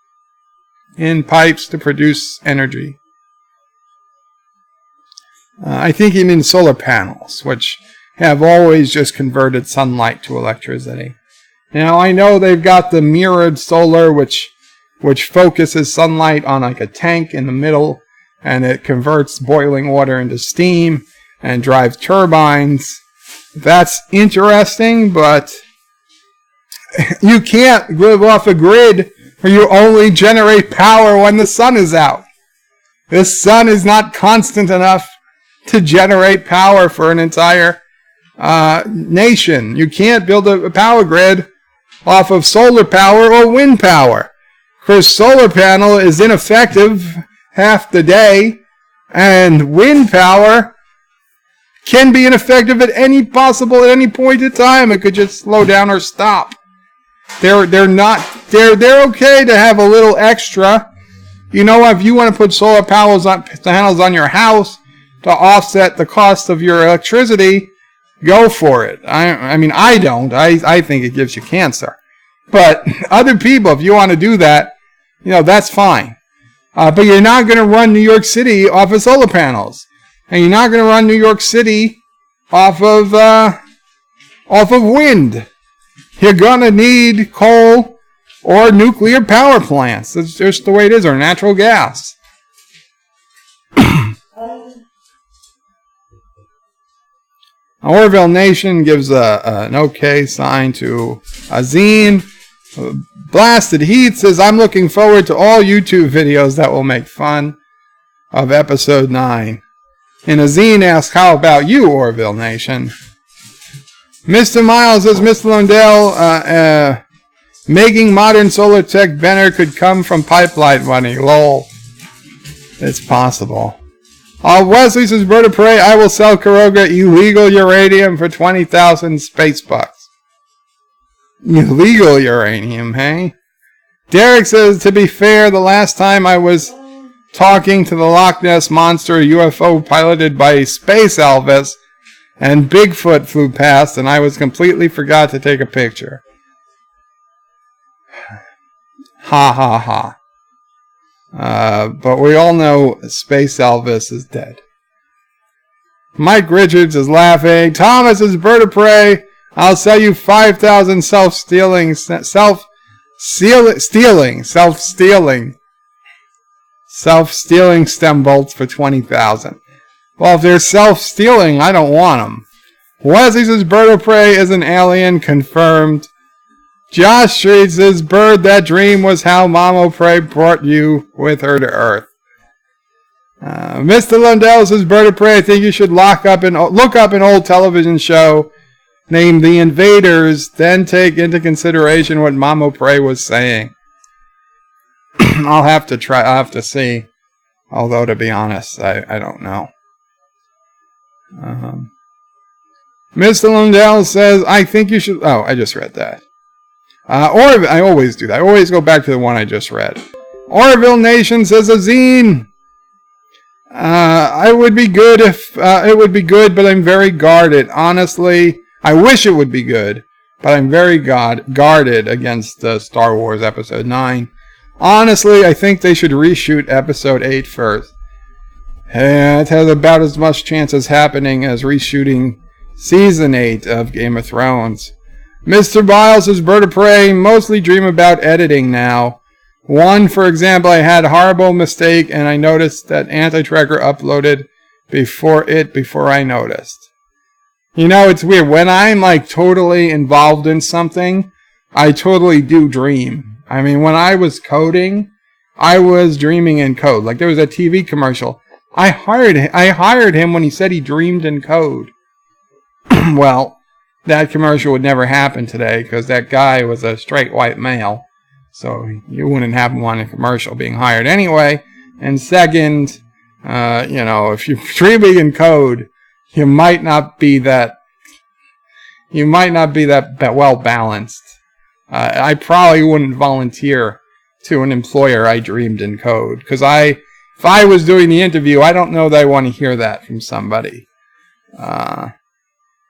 in pipes to produce energy. I think he means solar panels, which have always just converted sunlight to electricity. Now, I know they've got the mirrored solar, which focuses sunlight on like a tank in the middle, and it converts boiling water into steam and drives turbines. That's interesting, but you can't live off a grid where you only generate power when the sun is out. The sun is not constant enough to generate power for an entire nation. You can't build a power grid off of solar power or wind power. Because solar panel is ineffective half the day, and wind power can be ineffective at any point in time. It could just slow down or stop. They're okay to have a little extra. You know, if you want to put solar panels on your house to offset the cost of your electricity, go for it. I mean, I don't. I think it gives you cancer. But other people, if you want to do that, you know, that's fine. But you're not going to run New York City off of solar panels. And you're not going to run New York City off of wind. You're going to need coal or nuclear power plants. That's just the way it is, or natural gas. Orville Nation gives an okay sign to Azine. Blasted Heat says, I'm looking forward to all YouTube videos that will make fun of episode 9. And Azine asks, how about you, Orville Nation? Mr. Miles says, Mr. Lundell, making modern solar tech better could come from pipeline money. Lol. It's possible. Wesley says, Bird of Prey, I will sell Karoga illegal uranium for 20,000 space bucks. Illegal uranium, hey? Derek says, to be fair, the last time I was talking to the Loch Ness Monster UFO piloted by Space Elvis, and Bigfoot flew past, and I was completely forgot to take a picture. Ha ha ha. But we all know Space Elvis is dead. Mike Richards is laughing. Thomas is Bird of Prey. I'll sell you 5,000 self-stealing stem bolts for 20,000. Well, if they're self-stealing, I don't want them. Wesley says Bird of Prey is an alien, confirmed. Josh Street says, Bird, that dream was how Mama Prey brought you with her to Earth. Mr. Lundell says, Bird of Prey, I think you should look up an old television show named The Invaders, then take into consideration what Mama Prey was saying. I'll have to see. Although, to be honest, I don't know. Mr. Lundell says, I think you should... Oh, I just read that. Or I always do that. I always go back to the one I just read. Orville Nation says, Azine, it would be good if it would be good, but I'm very guarded. Honestly, I wish it would be good, but I'm very guarded against Star Wars Episode 9. Honestly, I think they should reshoot Episode 8 first. It has about as much chance as happening as reshooting Season 8 of Game of Thrones. Mr. Biles says, Bird of Prey, mostly dream about editing now. One, for example, I had a horrible mistake and I noticed that Anti-Tracker uploaded before I noticed. You know, it's weird. When I'm like totally involved in something, I totally do dream. I mean, when I was coding, I was dreaming in code. Like there was a TV commercial. I hired him when he said he dreamed in code. Well, that commercial would never happen today because that guy was a straight white male. So you wouldn't have him on a commercial being hired anyway. And second, if you're dreaming in code, you might not be that well balanced. I probably wouldn't volunteer to an employer I dreamed in code. Because if I was doing the interview, I don't know that I want to hear that from somebody.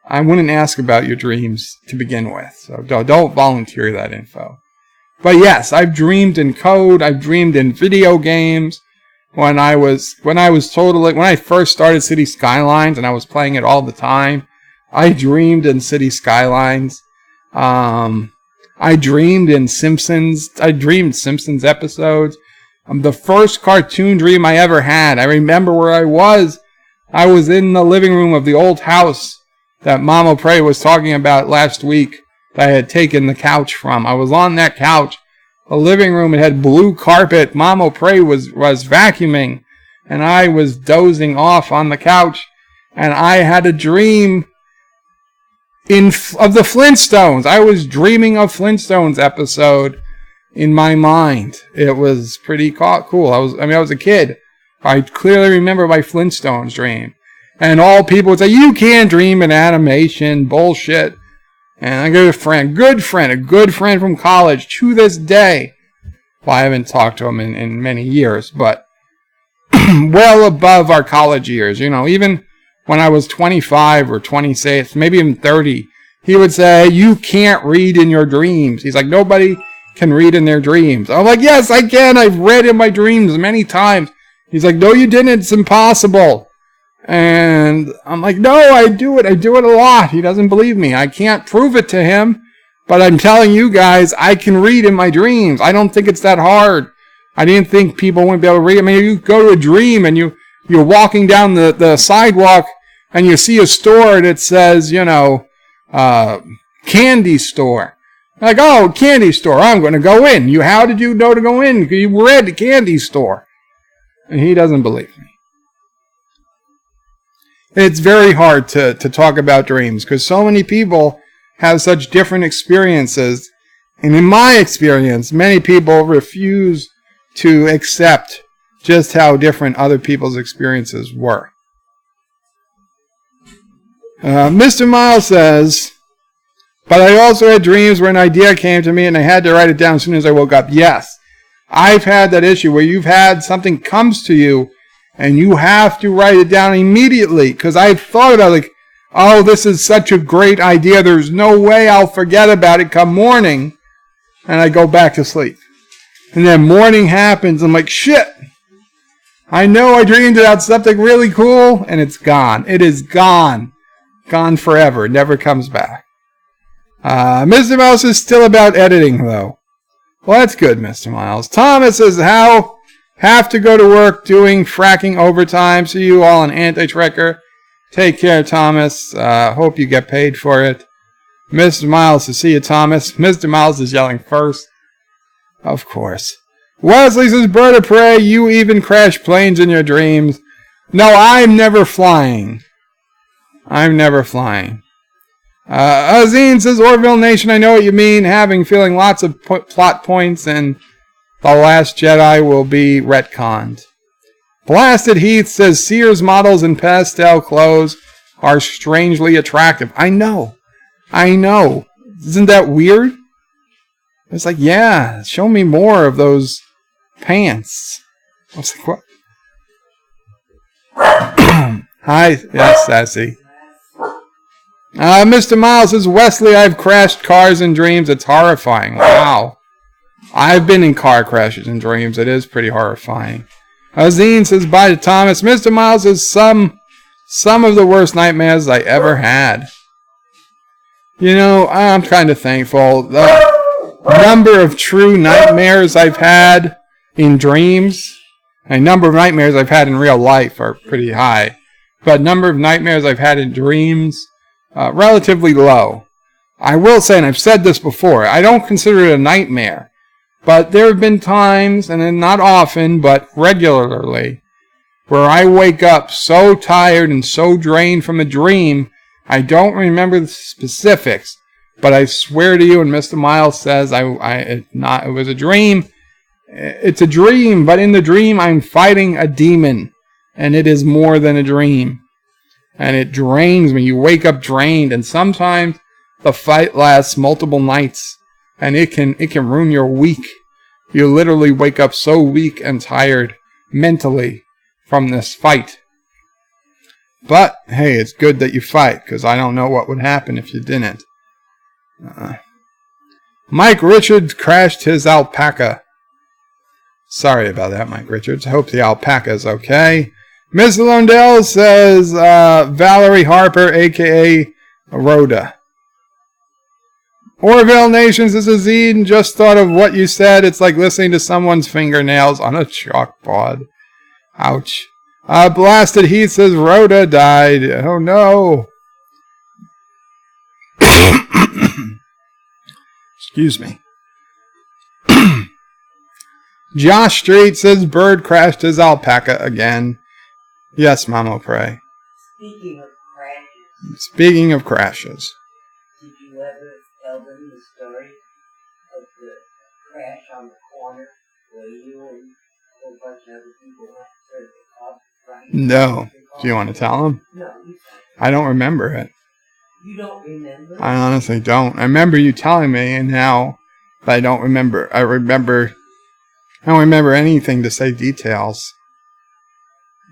I wouldn't ask about your dreams to begin with. So don't volunteer that info. But yes, I've dreamed in code. I've dreamed in video games. When I first started City Skylines and I was playing it all the time, I dreamed in City Skylines. I dreamed in Simpsons. I dreamed Simpsons episodes. The first cartoon dream I ever had. I remember where I was. I was in the living room of the old house that Mama Prey was talking about last week that I had taken the couch from. I was on that couch. The living room, it had blue carpet. Mama Prey was vacuuming. And I was dozing off on the couch. And I had a dream of the Flintstones. I was dreaming of Flintstones episode in my mind. It was pretty cool. I was a kid. I clearly remember my Flintstones dream. And all people would say, you can't dream in animation, bullshit. And I got a good friend from college to this day. Well, I haven't talked to him in many years, but well above our college years. You know, even when I was 25 or 26, maybe even 30, he would say, you can't read in your dreams. He's like, nobody can read in their dreams. I'm like, yes, I can. I've read in my dreams many times. He's like, no, you didn't. It's impossible. And I'm like, no, I do it. I do it a lot. He doesn't believe me. I can't prove it to him, but I'm telling you guys, I can read in my dreams. I don't think it's that hard. I didn't think people wouldn't be able to read. I mean, you go to a dream and you you're walking down the sidewalk and you see a store that says, candy store. Like, oh, candy store, I'm going to go in. How did you know to go in? You read the candy store. And he doesn't believe me. It's very hard to talk about dreams because so many people have such different experiences. And in my experience, many people refuse to accept just how different other people's experiences were. Mr. Miles says, but I also had dreams where an idea came to me and I had to write it down as soon as I woke up. Yes, I've had that issue where you've had something comes to you and you have to write it down immediately. Because I've thought about it, like, oh, this is such a great idea. There's no way I'll forget about it come morning. And I go back to sleep. And then morning happens. I'm like, shit. I know I dreamed about something really cool. And it's gone. It is gone. Gone forever. It never comes back. Mr. Miles is still about editing, though. Well, that's good, Mr. Miles. Thomas says, how have to go to work doing fracking overtime. See you all on Anti-Trekker. Take care, Thomas. Hope you get paid for it. Mr. Miles, to see you, Thomas. Mr. Miles is yelling first. Of course. Wesley says, bird of prey, you even crash planes in your dreams. No, I'm never flying. I'm never flying. Azine says, Orville Nation, I know what you mean. Feeling lots of plot points and The Last Jedi will be retconned. Blasted Heath says, Sears models in pastel clothes are strangely attractive. I know. Isn't that weird? It's like, yeah, show me more of those pants. I was like, what? Hi, yes, Sassy. Mr. Miles says, Wesley, I've crashed cars in dreams. It's horrifying. Wow. I've been in car crashes in dreams. It is pretty horrifying. Azine says, bye to Thomas. Mr. Miles says, some of the worst nightmares I ever had. I'm kind of thankful. The number of true nightmares I've had in dreams, and number of nightmares I've had in real life are pretty high. But number of nightmares I've had in dreams, relatively low. I will say, and I've said this before, I don't consider it a nightmare. But there have been times, and not often, but regularly, where I wake up so tired and so drained from a dream, I don't remember the specifics, but I swear to you, and Mr. Miles says it was a dream. It's a dream, but in the dream I'm fighting a demon, and it is more than a dream. And it drains me. You wake up drained, and sometimes the fight lasts multiple nights, and it can ruin your week. You literally wake up so weak and tired mentally from this fight. But, hey, it's good that you fight, because I don't know what would happen if you didn't. Mike Richards crashed his alpaca. Sorry about that, Mike Richards. I hope the alpaca is okay. Miss Londell says, Valerie Harper, a.k.a. Rhoda. Orville Nations, this is Eden. Just thought of what you said. It's like listening to someone's fingernails on a chalkboard. Ouch. Blasted Heath says Rhoda died. Oh no. Excuse me. Josh Street says bird crashed his alpaca again. Yes, Mama Pray. Speaking of crashes. Did you ever tell them the story of the crash on the corner where you and a whole bunch of other people went to the pub? No. Do you want to tell them? No. I don't remember it. You don't remember? I honestly don't. I remember you telling me, and now I don't remember. I don't remember anything to say details.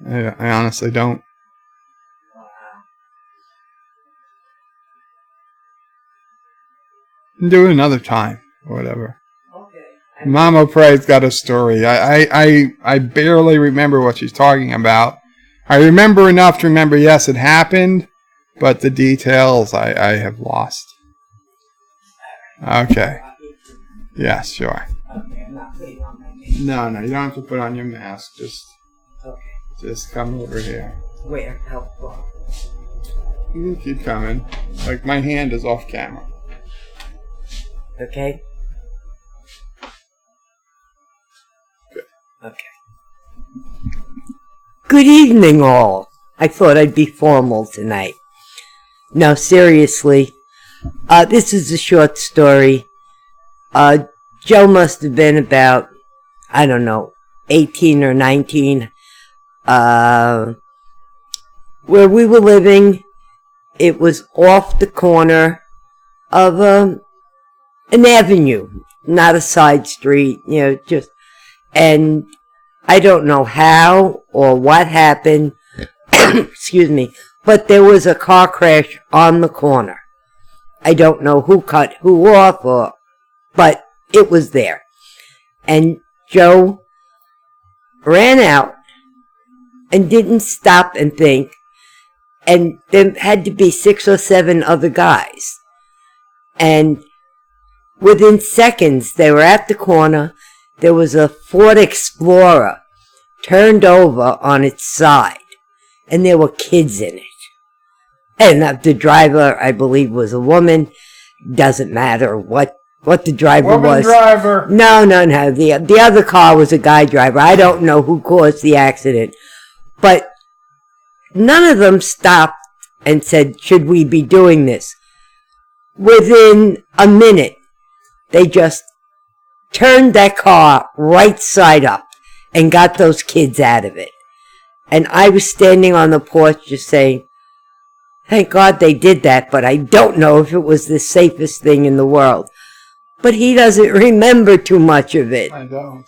I honestly don't. Do it another time, or whatever. Okay. Mama Pray's got a story. I barely remember what she's talking about. I remember enough to remember, yes, it happened, but the details I have lost. Okay. Yes, sure. Okay, I'm not putting on my mask. No, you don't have to put on your mask. Just Okay. Just come over here. Where? How far? You can keep coming. Like, my hand is off camera. Okay? Good. Okay. Good evening, all. I thought I'd be formal tonight. No, seriously. This is a short story. Joe must have been about, I don't know, 18 or 19. Where we were living, it was off the corner of an avenue, not a side street, and I don't know how or what happened, excuse me, but there was a car crash on the corner. I don't know who cut who off, but it was there. And Joe ran out and didn't stop and think. And there had to be 6 or 7 other guys. And within seconds, they were at the corner. There was a Ford Explorer turned over on its side. And there were kids in it. And the driver, I believe, was a woman. Doesn't matter what the driver was. Driver. No. The other car was a guy driver. I don't know who caused the accident. But none of them stopped and said, should we be doing this? Within a minute, they just turned that car right side up and got those kids out of it. And I was standing on the porch just saying, thank God they did that, but I don't know if it was the safest thing in the world. But he doesn't remember too much of it. I don't.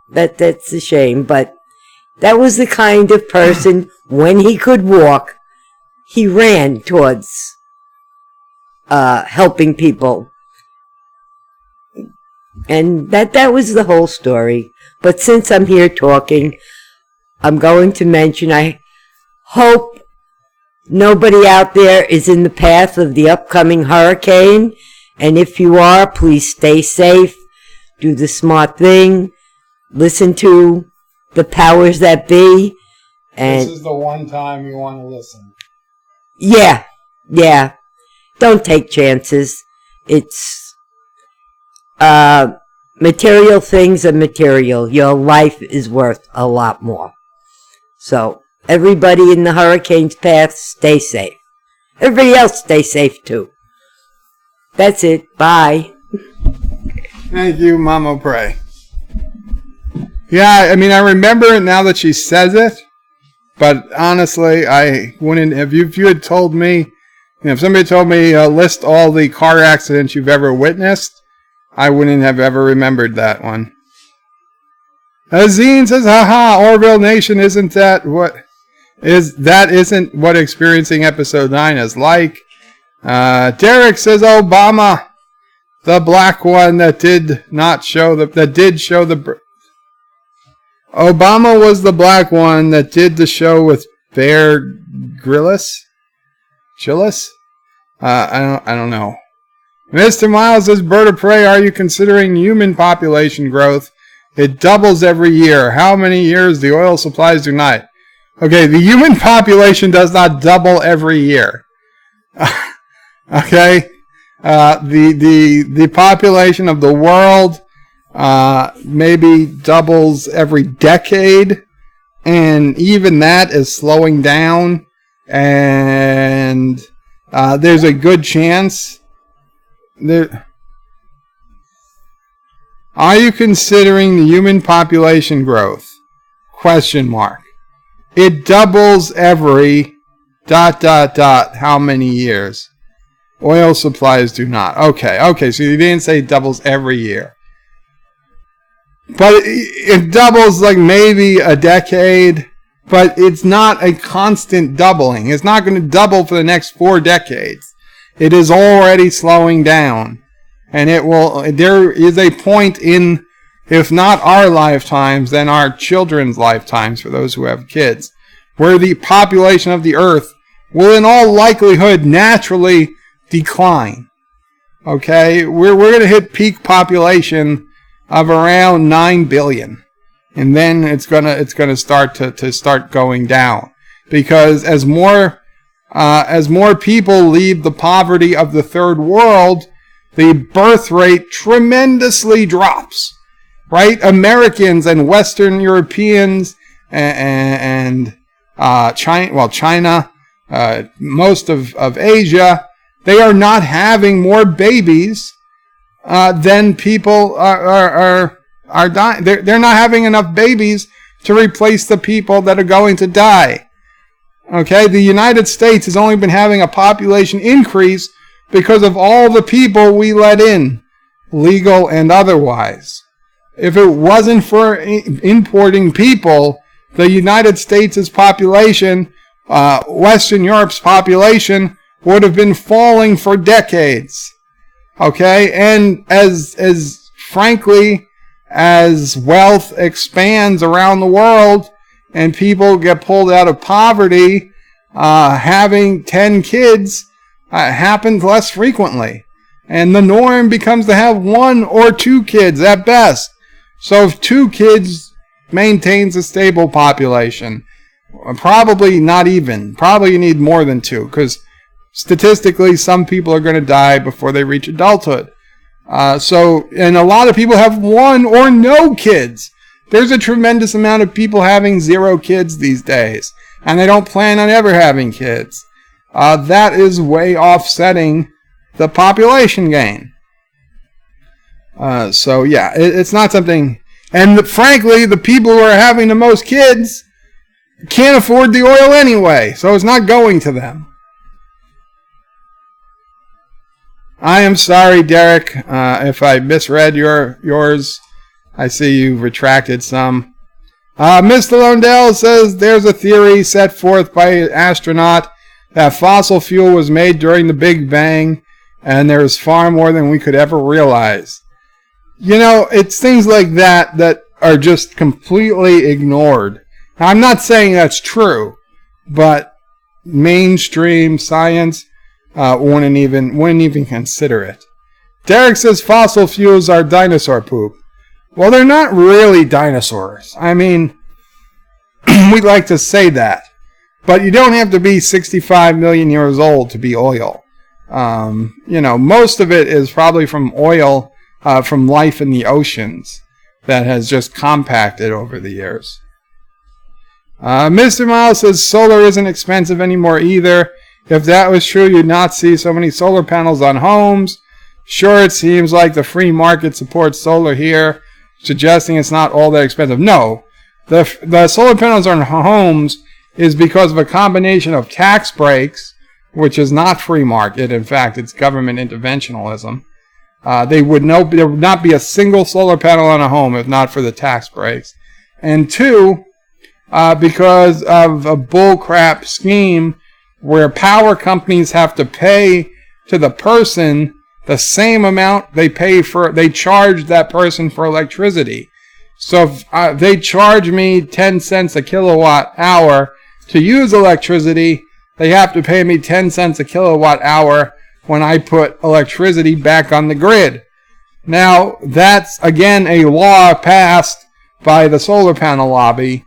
That's a shame, but that was the kind of person, when he could walk, he ran towards helping people. And that was the whole story. But since I'm here talking, I'm going to mention, I hope nobody out there is in the path of the upcoming hurricane. And if you are, please stay safe, do the smart thing, listen to the powers that be. And this is the one time you want to listen. Yeah. Don't take chances. It's, material things are material. Your life is worth a lot more. So, everybody in the hurricane's path, stay safe. Everybody else stay safe too. That's it. Bye. Thank you, Mama Pray. Yeah, I mean, I remember it now that she says it, but honestly, I wouldn't have. If you had told me, if somebody told me, list all the car accidents you've ever witnessed, I wouldn't have ever remembered that one. Azine says, haha, Orville Nation, isn't that isn't what experiencing episode 9 is like. Derek says Obama, the black one that did show the Obama was the black one that did the show with Bear Grylls. I don't know. Mr. Miles says, Bird of Prey, are you considering human population growth? It doubles every year. How many years the oil supplies do not? Okay, the human population does not double every year. Okay? The population of the world maybe doubles every decade, and even that is slowing down, and there's a good chance there. Are you considering the human population growth? Question mark. It doubles every ... how many years? Oil supplies do not. Okay, so you didn't say it doubles every year. But it doubles like maybe a decade, but it's not a constant doubling. It's not going to double for the next 4 decades. It is already slowing down. And there is a point in, if not our lifetimes, then our children's lifetimes, for those who have kids, where the population of the earth will in all likelihood naturally decline. Okay? We're going to hit peak population of around 9 billion and then it's gonna start to start going down, because as more people leave the poverty of the third world, the birth rate tremendously drops. Right? Americans and Western Europeans and China, most of Asia, they are not having more babies than people are dying. They're not having enough babies to replace the people that are going to die. Okay, the United States has only been having a population increase because of all the people we let in, legal and otherwise. If it wasn't for importing people, the United States' population, Western Europe's population, would have been falling for decades. Okay, and as frankly, as wealth expands around the world and people get pulled out of poverty, having 10 kids happens less frequently. And the norm becomes to have 1 or 2 kids at best. So if 2 kids maintains a stable population, probably not even. Probably you need more than 2, because statistically some people are going to die before they reach adulthood. And a lot of people have 1 or no kids. There's a tremendous amount of people having 0 kids these days, and they don't plan on ever having kids. That is way offsetting the population gain. So yeah, it's not something, and frankly, the people who are having the most kids can't afford the oil anyway, so it's not going to them. I am sorry, Derek, if I misread yours. I see you retracted some. Mr. Londell says there's a theory set forth by an astronaut that fossil fuel was made during the Big Bang, and there is far more than we could ever realize. You know, it's things like that that are just completely ignored. Now, I'm not saying that's true, but mainstream science wouldn't even consider it. Derek says fossil fuels are dinosaur poop. Well, they're not really dinosaurs. I mean, we'd like to say that, but you don't have to be 65 million years old to be oil. Most of it is probably from oil, from life in the oceans that has just compacted over the years. Mr. Miles says solar isn't expensive anymore either. If that was true, you'd not see so many solar panels on homes. Sure, it seems like the free market supports solar here, suggesting it's not all that expensive. No, the solar panels on homes is because of a combination of tax breaks, which is not free market. In fact, it's government interventionism. There would not be a single solar panel on a home if not for the tax breaks. And 2, because of a bullcrap scheme where power companies have to pay to the person the same amount they charge that person for electricity. So if they charge me 10 cents a kilowatt hour to use electricity, they have to pay me 10 cents a kilowatt hour when I put electricity back on the grid. Now, that's, again, a law passed by the solar panel lobby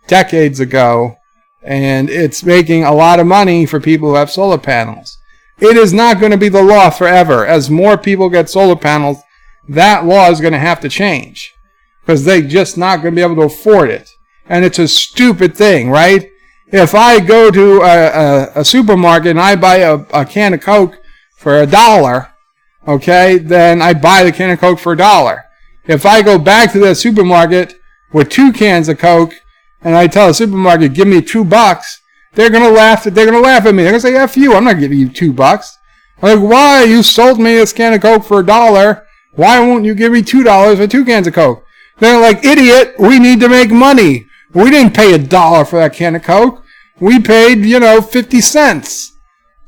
decades ago, and it's making a lot of money for people who have solar panels. It is not going to be the law forever. As more people get solar panels, that law is going to have to change, because they're just not going to be able to afford it. And it's a stupid thing, right? If I go to a supermarket and I buy a can of Coke for $1, okay, then I buy the can of Coke for $1. If I go back to the supermarket with 2 cans of Coke and I tell the supermarket, give me $2, they're gonna laugh at me. They're gonna say, F you, I'm not giving you $2. I'm like, why? You sold me this can of Coke for $1. Why won't you give me $2 for 2 cans of Coke? They're like, idiot, we need to make money. We didn't pay $1 for that can of Coke. We paid, 50 cents.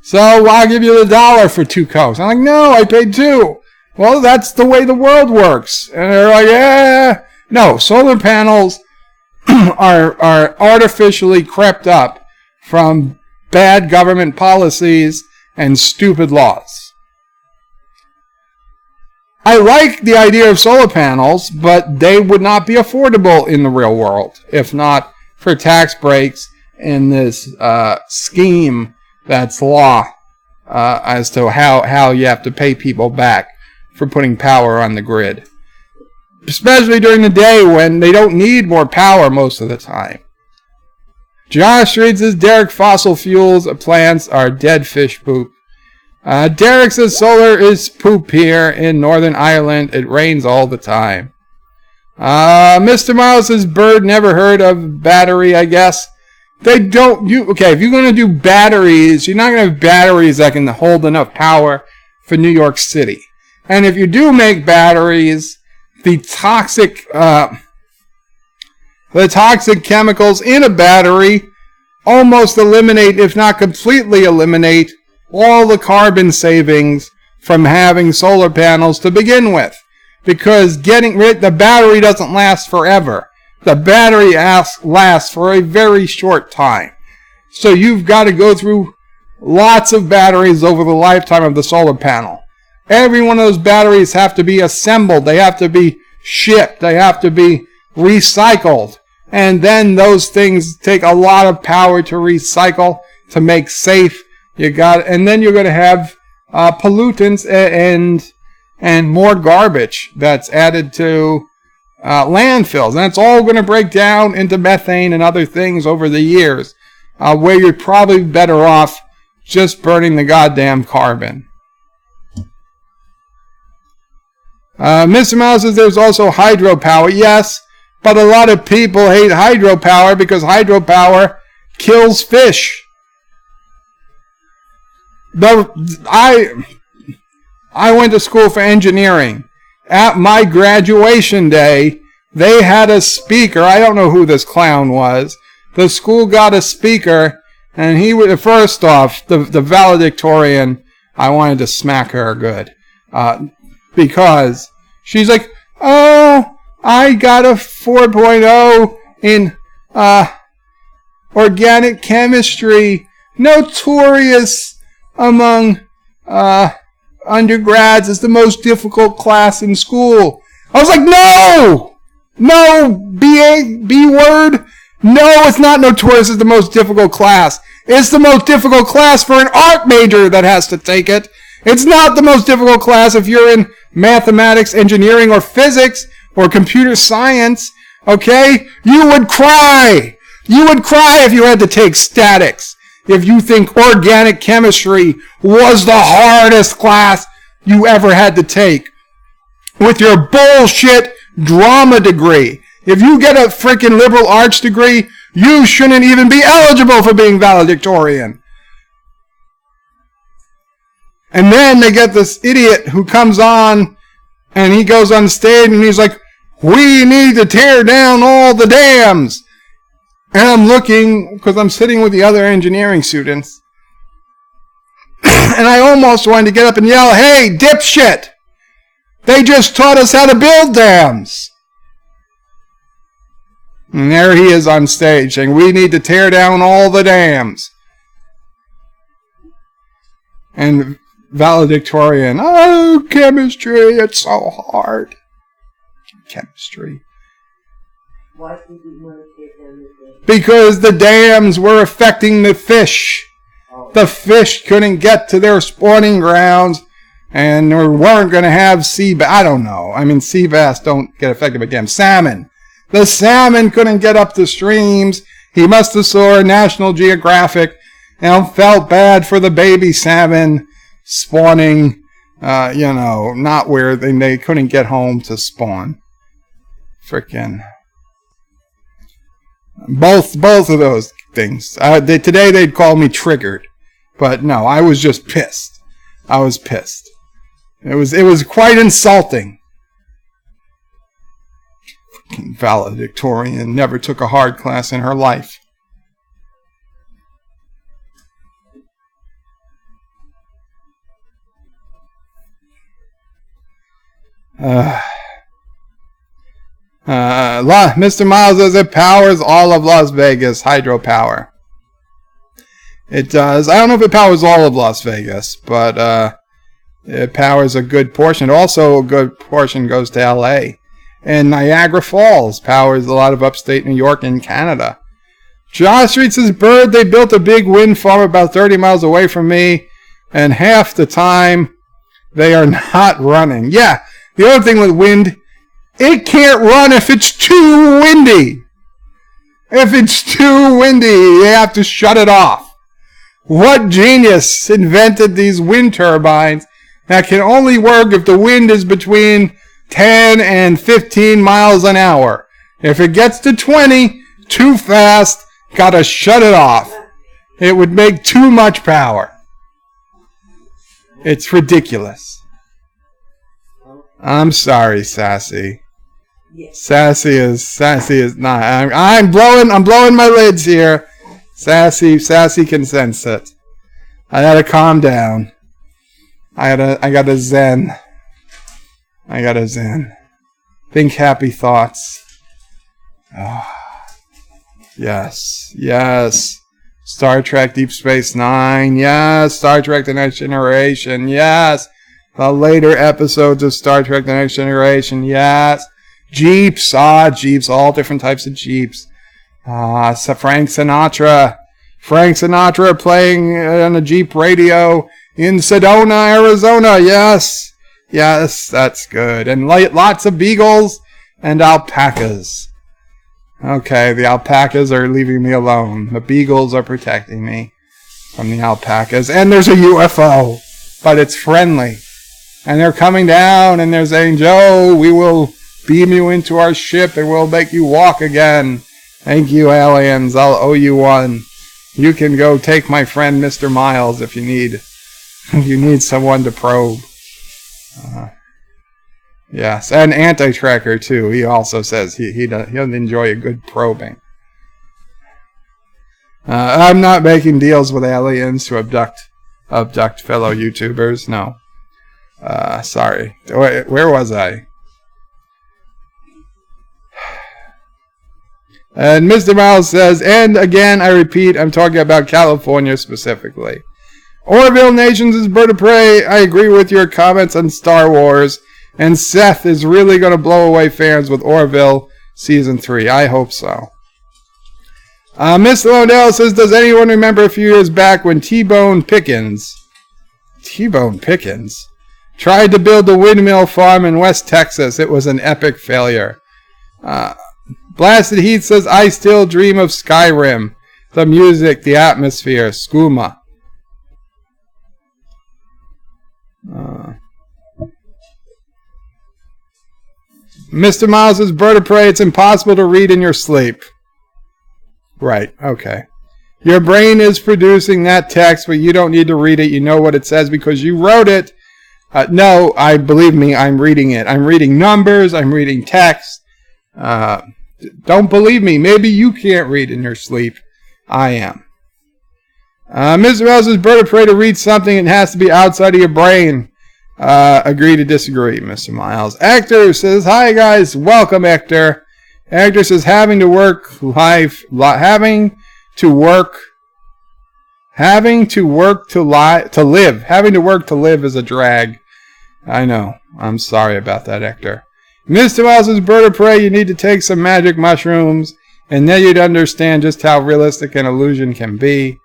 So I'll give you $1 for 2 Cokes. I'm like, no, I paid 2. Well, that's the way the world works. And they're like, yeah. No, solar panels are artificially crept up from bad government policies and stupid laws. I like the idea of solar panels, but they would not be affordable in the real world if not for tax breaks in this scheme that's law as to how you have to pay people back for putting power on the grid. Especially during the day when they don't need more power most of the time. Josh reads says, Derek, fossil fuels plants are dead fish poop. Derek says solar is poop here in Northern Ireland. It rains all the time. Mr. Miles says bird never heard of battery, I guess. They don't okay, if you're gonna do batteries, you're not gonna have batteries that can hold enough power for New York City. And if you do make batteries, the toxic chemicals in a battery almost eliminate, if not completely eliminate, all the carbon savings from having solar panels to begin with. Because the battery doesn't last forever. The battery lasts for a very short time. So you've got to go through lots of batteries over the lifetime of the solar panel. Every one of those batteries have to be assembled. They have to be shipped. They have to be recycled. And then those things take a lot of power to recycle, to make safe. And then you're going to have pollutants and more garbage that's added to landfills. And it's all going to break down into methane and other things over the years, where you're probably better off just burning the goddamn carbon. Mr. Mouse says there's also hydropower. Yes, but a lot of people hate hydropower because hydropower kills fish. I went to school for engineering. At my graduation day, they had a speaker. I don't know who this clown was. The school got a speaker, and he was, first off, the valedictorian, I wanted to smack her good. Because she's like, oh, I got a 4.0 in organic chemistry, notorious among undergrads as the most difficult class in school. I was like, no, B word. No, it's not notorious as the most difficult class. It's the most difficult class for an art major that has to take it. It's not the most difficult class if you're in mathematics, engineering, or physics, or computer science. Okay? You would cry. You would cry if you had to take statics. If you think organic chemistry was the hardest class you ever had to take. With your bullshit drama degree. If you get a freaking liberal arts degree, you shouldn't even be eligible for being valedictorian. And then they get this idiot who comes on and he goes on stage and he's like, we need to tear down all the dams. And I'm looking, because I'm sitting with the other engineering students, and I almost wanted to get up and yell, hey, dipshit! They just taught us how to build dams! And there he is on stage saying, we need to tear down all the dams. And valedictorian, oh, chemistry, it's so hard. Chemistry. Why did you want to tear down the dam? Because the dams were affecting the fish. The fish couldn't get to their spawning grounds, and we weren't going to have sea bass. I don't know. I mean, sea bass don't get affected by dams. Salmon. The salmon couldn't get up the streams. He must have saw National Geographic and felt bad for the baby salmon spawning, not where they couldn't get home to spawn. Frickin'. Both of those things. Today they'd call me triggered. But no, I was just pissed. I was pissed. It was quite insulting. Fucking valedictorian never took a hard class in her life. Mr. Miles says it powers all of Las Vegas, hydropower. It does. I don't know if it powers all of Las Vegas, but It powers a good portion. Also, a good portion goes to L.A. And Niagara Falls powers a lot of upstate New York and Canada. Josh Street says, Bird, they built a big wind farm about 30 miles away from me, and half the time they are not running. Yeah, the other thing with wind, it can't run if it's too windy. If it's too windy, you have to shut it off. What genius invented these wind turbines that can only work if the wind is between 10 and 15 miles an hour? If it gets to 20, too fast, gotta shut it off. It would make too much power. It's ridiculous. I'm sorry, Sassy. Sassy is not. I'm blowing my lids here. Sassy can sense it. I gotta calm down. I gotta zen. Think happy thoughts. Oh. Yes. Star Trek Deep Space Nine. Yes. Star Trek The Next Generation. Yes. The later episodes of Star Trek The Next Generation. Yes. Jeeps. Jeeps. All different types of Jeeps. Frank Sinatra. Frank Sinatra playing on a Jeep radio in Sedona, Arizona. Yes, that's good. And lots of beagles and alpacas. Okay, the alpacas are leaving me alone. The beagles are protecting me from the alpacas. And there's a UFO, but it's friendly. And they're coming down and they're saying, Joe, we will beam you into our ship and we'll make you walk again. Thank you, aliens. I'll owe you one. You can go take my friend Mr. Miles if you need someone to probe. Yes, and Anti-Tracker too. He also says he doesn't enjoy a good probing. I'm not making deals with aliens to abduct fellow YouTubers. No. Sorry. Where was I? And Mr. Miles says, and again, I repeat, I'm talking about California specifically. Orville Nations is Bird of Prey. I agree with your comments on Star Wars. And Seth is really going to blow away fans with Orville Season 3. I hope so. Miss Londell says, does anyone remember a few years back when T-Bone Pickens tried to build a windmill farm in West Texas? It was an epic failure. Blasted Heat says, I still dream of Skyrim. The music, the atmosphere, skooma. Mr. Miles says, Bird of Prey, it's impossible to read in your sleep. Right, okay. Your brain is producing that text, but you don't need to read it. You know what it says because you wrote it. No, believe me, I'm reading it. I'm reading numbers. I'm reading text. Don't believe me. Maybe you can't read in your sleep. I am. Mr. Miles says, Bird of Prey, to read something, it has to be outside of your brain. Agree to disagree, Mr. Miles. Hector says, hi guys, welcome Hector. Hector says, having to work to live is a drag. I know. I'm sorry about that, Hector. Mr. Miles says, Bird of Prey, you need to take some magic mushrooms, and then you'd understand just how realistic an illusion can be.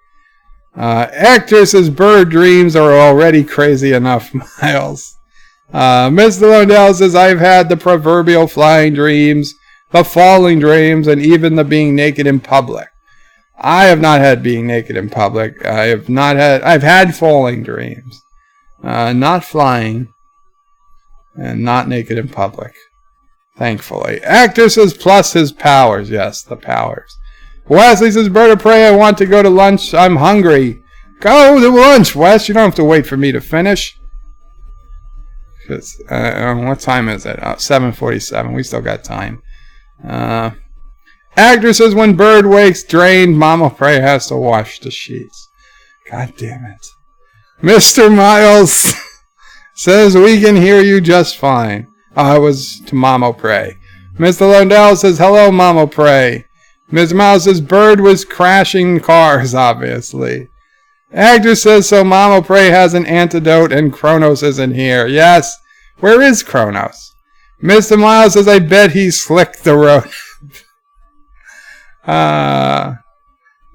Hector says, bird dreams are already crazy enough, Miles. Mr. Londell says, I've had the proverbial flying dreams, the falling dreams, and even the being naked in public. I have not had being naked in public. I've had falling dreams. Not flying, and not naked in public. Thankfully. Hector says, plus his powers. Yes, the powers. Wesley says, Bird of Prey, I want to go to lunch. I'm hungry. Go to lunch, Wes. You don't have to wait for me to finish. What time is it? 7:47. We still got time. Hector says, when Bird wakes drained, Mama Prey has to wash the sheets. God damn it. Mr. Miles says, we can hear you just fine. It was to Mama Prey. Mr. Londell says, hello, Mama Prey. Mr. Miles says, Bird was crashing cars, obviously. Actor says, so Mama Pray has an antidote and Kronos isn't here. Yes. Where is Kronos? Mr. Miles says, I bet he slicked the road.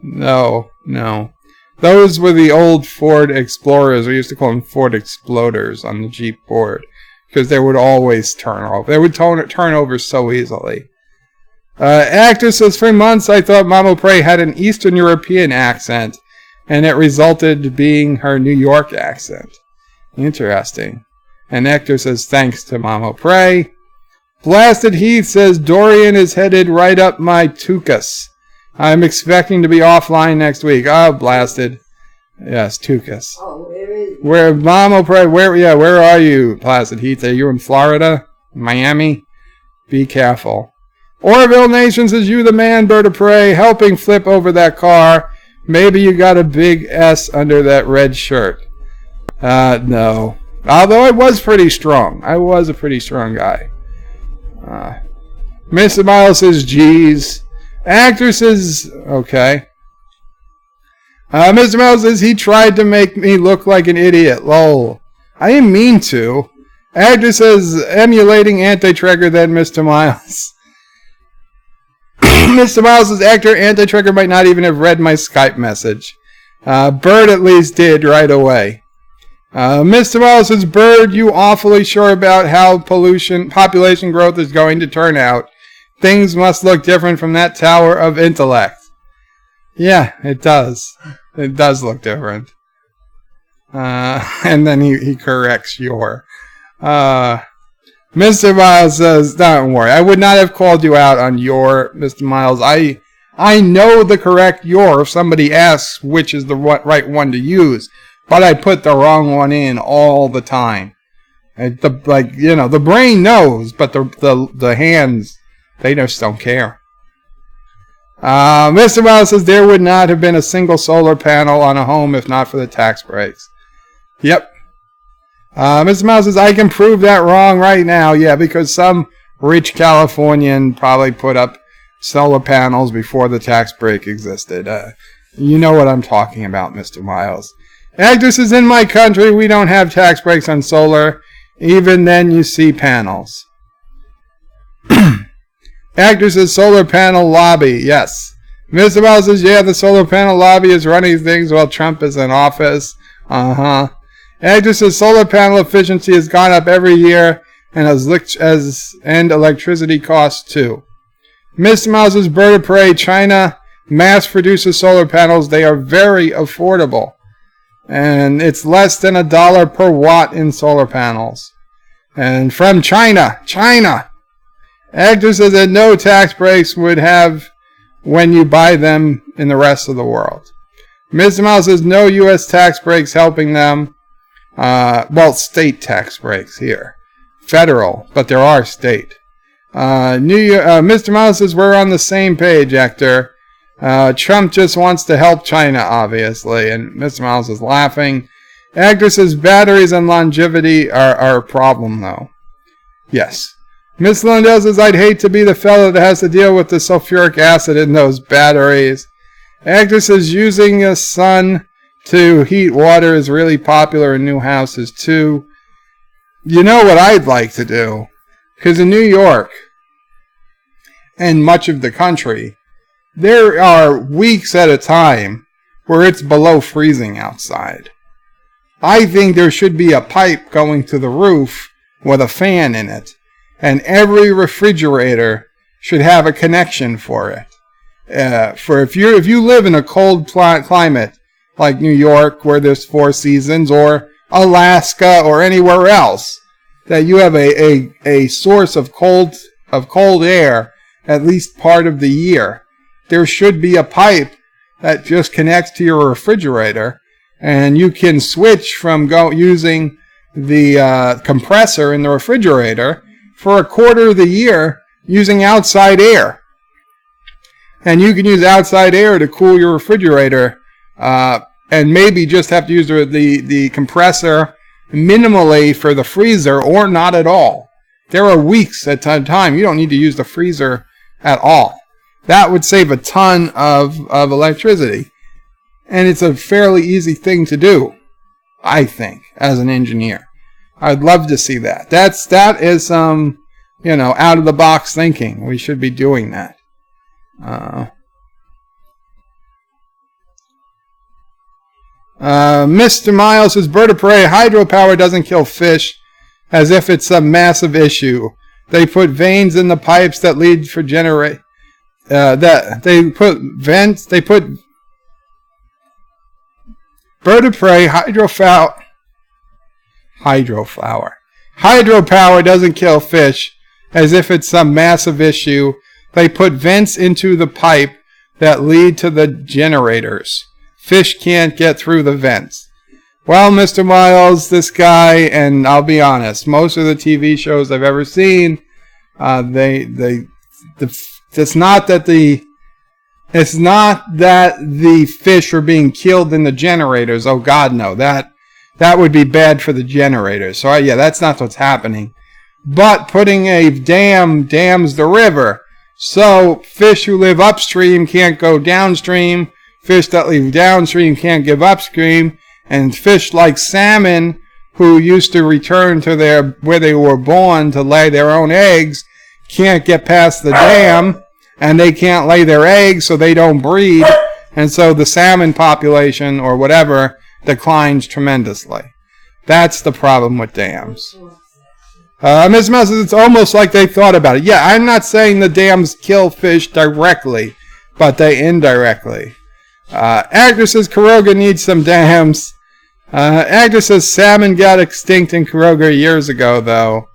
No. Those were the old Ford Explorers. We used to call them Ford Exploders on the Jeep board. Because they would always turn over. They would turn over so easily. Actor says, for months I thought Mama Pray had an Eastern European accent. And it resulted being her New York accent. Interesting. And Actor says, thanks to Mama Pray. Blasted Heath says, Dorian is headed right up my tuchus. I'm expecting to be offline next week. Oh, Blasted. Yes, tuchus. Oh, where is it? Where, Mama Pray, where are you, Blasted Heath? Are you in Florida? Miami? Be careful. Orville Nation says, you the man, Bird of Prey, helping flip over that car. Maybe you got a big S under that red shirt. No. Although I was pretty strong. I was a pretty strong guy. Mr. Miles says, geez. Actor says, okay. Mr. Miles says, he tried to make me look like an idiot. Lol. I didn't mean to. Actor says, emulating anti-trigger then Mr. Miles. Mr. Miles' actor anti-trigger might not even have read my Skype message. Bird at least did right away. Mr. Miles says, Bird, you awfully sure about how population growth is going to turn out. Things must look different from that tower of intellect. Yeah, it does. It does look different. And then he corrects your. Mr. Miles says, don't worry. I would not have called you out on your, Mr. Miles. I know the correct your if somebody asks which is the right one to use. But I put the wrong one in all the time. The brain knows, but the hands, they just don't care. Mr. Miles says, there would not have been a single solar panel on a home if not for the tax breaks. Yep. Mr. Miles says, I can prove that wrong right now. Yeah, because some rich Californian probably put up solar panels before the tax break existed. You know what I'm talking about, Mr. Miles. Actor says, in my country, we don't have tax breaks on solar. Even then, you see panels. Actor says, solar panel lobby. Yes. Mr. Miles says, yeah, the solar panel lobby is running things while Trump is in office. Uh-huh. Actor says solar panel efficiency has gone up every year and electricity costs too. Mr. Miles' Bird of Prey, China mass produces solar panels. They are very affordable. And it's less than $1 per watt in solar panels. And from China. Actor says that no tax breaks would have when you buy them in the rest of the world. Mr. Miles says no U.S. tax breaks helping them. State tax breaks here. Federal, but there are state. Mr. Miles says we're on the same page, Actor. Trump just wants to help China, obviously. And Mr. Miles is laughing. Actor says batteries and longevity are a problem, though. Yes. Miss Lundell says, I'd hate to be the fellow that has to deal with the sulfuric acid in those batteries. Actor says using a sun to heat water is really popular in new houses, too. You know what I'd like to do? Because in New York and much of the country, there are weeks at a time where it's below freezing outside. I think there should be a pipe going to the roof with a fan in it, and every refrigerator should have a connection for it. For if you live in a cold climate like New York, where there's 4 seasons, or Alaska, or anywhere else, that you have a source of cold air at least part of the year, there should be a pipe that just connects to your refrigerator, and you can switch from using the compressor in the refrigerator for a quarter of the year using outside air. And you can use outside air to cool your refrigerator, and maybe just have to use the compressor minimally for the freezer, or not at all. There are weeks at a time you don't need to use the freezer at all. That would save a ton of electricity. And it's a fairly easy thing to do, I think, as an engineer. I'd love to see that. That is some, out of the box thinking. We should be doing that. Mr. Miles says, bird of prey, hydropower doesn't kill fish as if it's a massive issue. They put veins in the pipes that lead for generate. They put vents. They put bird of prey, hydropower doesn't kill fish as if it's some massive issue. They put vents into the pipe that lead to the generators. Fish can't get through the vents. Well, Mr. Miles, this guy, and I'll be honest, most of the TV shows I've ever seen, it's not that the fish are being killed in the generators. Oh God, no. That would be bad for the generators. So yeah, that's not what's happening. But putting a dam dams the river. So fish who live upstream can't go downstream. Fish that live downstream can't give upstream. And fish like salmon who used to return to where they were born to lay their own eggs can't get past the dam. And they can't lay their eggs, so they don't breed. And so the salmon population, or whatever, declines tremendously. That's the problem with dams. Ms. Mouse says it's almost like they thought about it. Yeah, I'm not saying the dams kill fish directly, but they indirectly. Agnes says Karoga needs some dams. Agnes says salmon got extinct in Karoga years ago, though.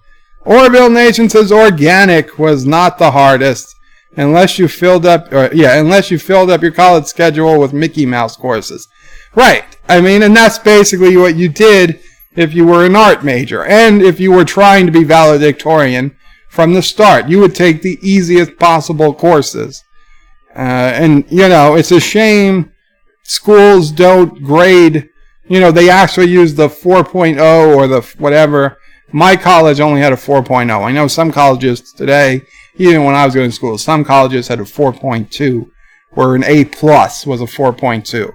Orville Nation says organic was not the hardest. Unless you filled up your college schedule with Mickey Mouse courses. Right. I mean, and that's basically what you did if you were an art major. And if you were trying to be valedictorian from the start, you would take the easiest possible courses. And, it's a shame schools don't grade, they actually use the 4.0 or the whatever. My college only had a 4.0. I know some colleges today, even when I was going to school, some colleges had a 4.2, where an A plus was a 4.2.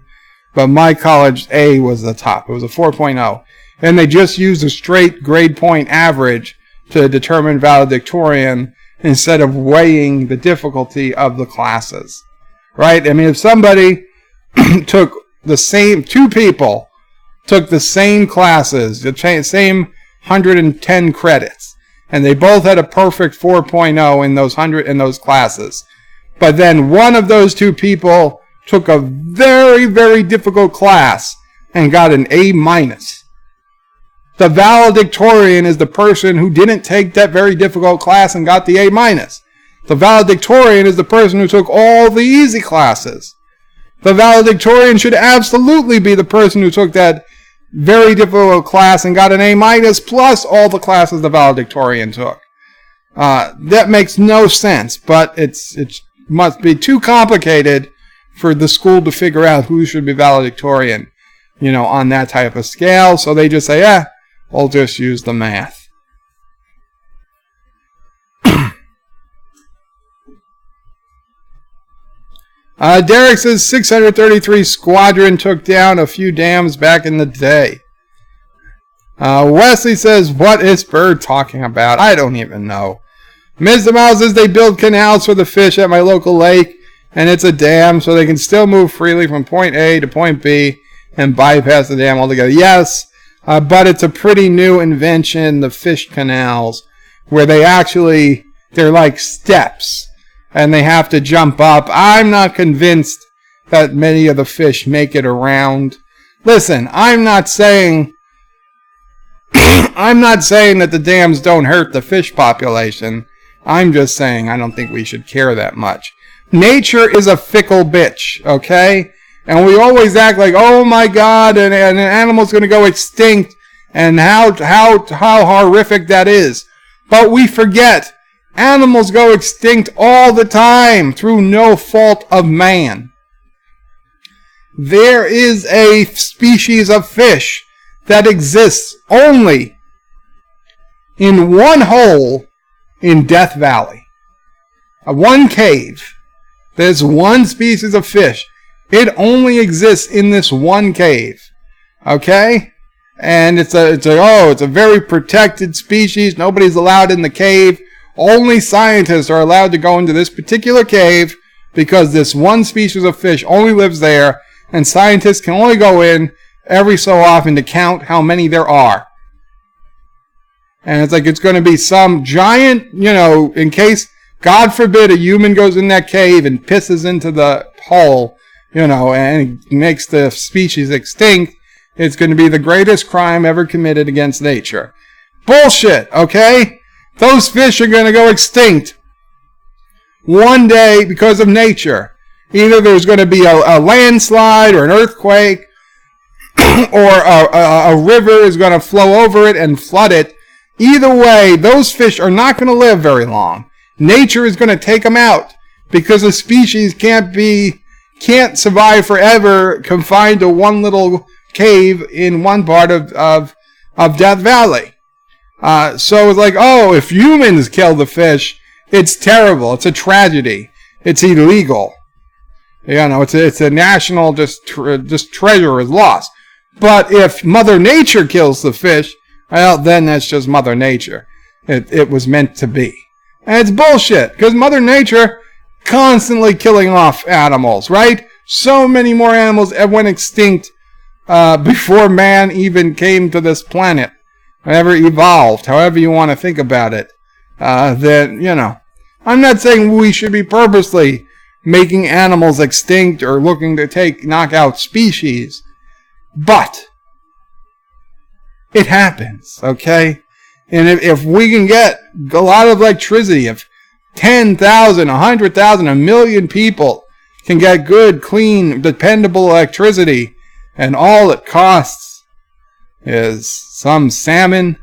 But my college, A was the top. It was a 4.0. And they just used a straight grade point average to determine valedictorian instead of weighing the difficulty of the classes. Right? I mean, if somebody took two people took the same classes, the same 110 credits, and they both had a perfect 4.0 in those classes. But then one of those two people took a very, very difficult class and got an A minus. The valedictorian is the person who didn't take that very difficult class and got the A minus. The valedictorian is the person who took all the easy classes. The valedictorian should absolutely be the person who took that very difficult class and got an A minus plus all the classes the valedictorian took. That makes no sense, but it must be too complicated for the school to figure out who should be valedictorian, on that type of scale. So they just say, we'll just use the math. Derek says 633 Squadron took down a few dams back in the day. Wesley says, what is Bird talking about? I don't even know. Mr. Mouse says they build canals for the fish at my local lake, and it's a dam so they can still move freely from point A to point B and bypass the dam altogether. Yes, but it's a pretty new invention, the fish canals, where they're like steps. And they have to jump up. I'm not convinced that many of the fish make it around. Listen, I'm not saying that the dams don't hurt the fish population. I'm just saying I don't think we should care that much. Nature is a fickle bitch, okay? And we always act like, oh my God, an animal's going to go extinct, and how horrific that is. But we forget. Animals go extinct all the time through no fault of man. There is a species of fish that exists only in one hole in Death Valley. One cave. There's one species of fish. It only exists in this one cave. Okay? And it's a very protected species. Nobody's allowed in the cave. Only scientists are allowed to go into this particular cave because this one species of fish only lives there, and scientists can only go in every so often to count how many there are. And it's like it's going to be some giant, in case, God forbid, a human goes in that cave and pisses into the hole, and makes the species extinct. It's going to be the greatest crime ever committed against nature. Bullshit, okay? Those fish are going to go extinct one day because of nature. Either there's going to be a landslide or an earthquake, or a river is going to flow over it and flood it. Either way, those fish are not going to live very long. Nature is going to take them out because a species can't survive forever confined to one little cave in one part of Death Valley. So it's like, if humans kill the fish, it's terrible. It's a tragedy. It's illegal. It's a national treasure is lost. But if Mother Nature kills the fish, well, then that's just Mother Nature. It was meant to be. And it's bullshit, because Mother Nature constantly killing off animals, right? So many more animals went extinct before man even came to this planet, ever evolved, however you want to think about it. I'm not saying we should be purposely making animals extinct or looking to knock out species, but it happens, okay? And if we can get a lot of electricity, if 10,000, 100,000, a million people can get good, clean, dependable electricity, and all it costs is some salmon,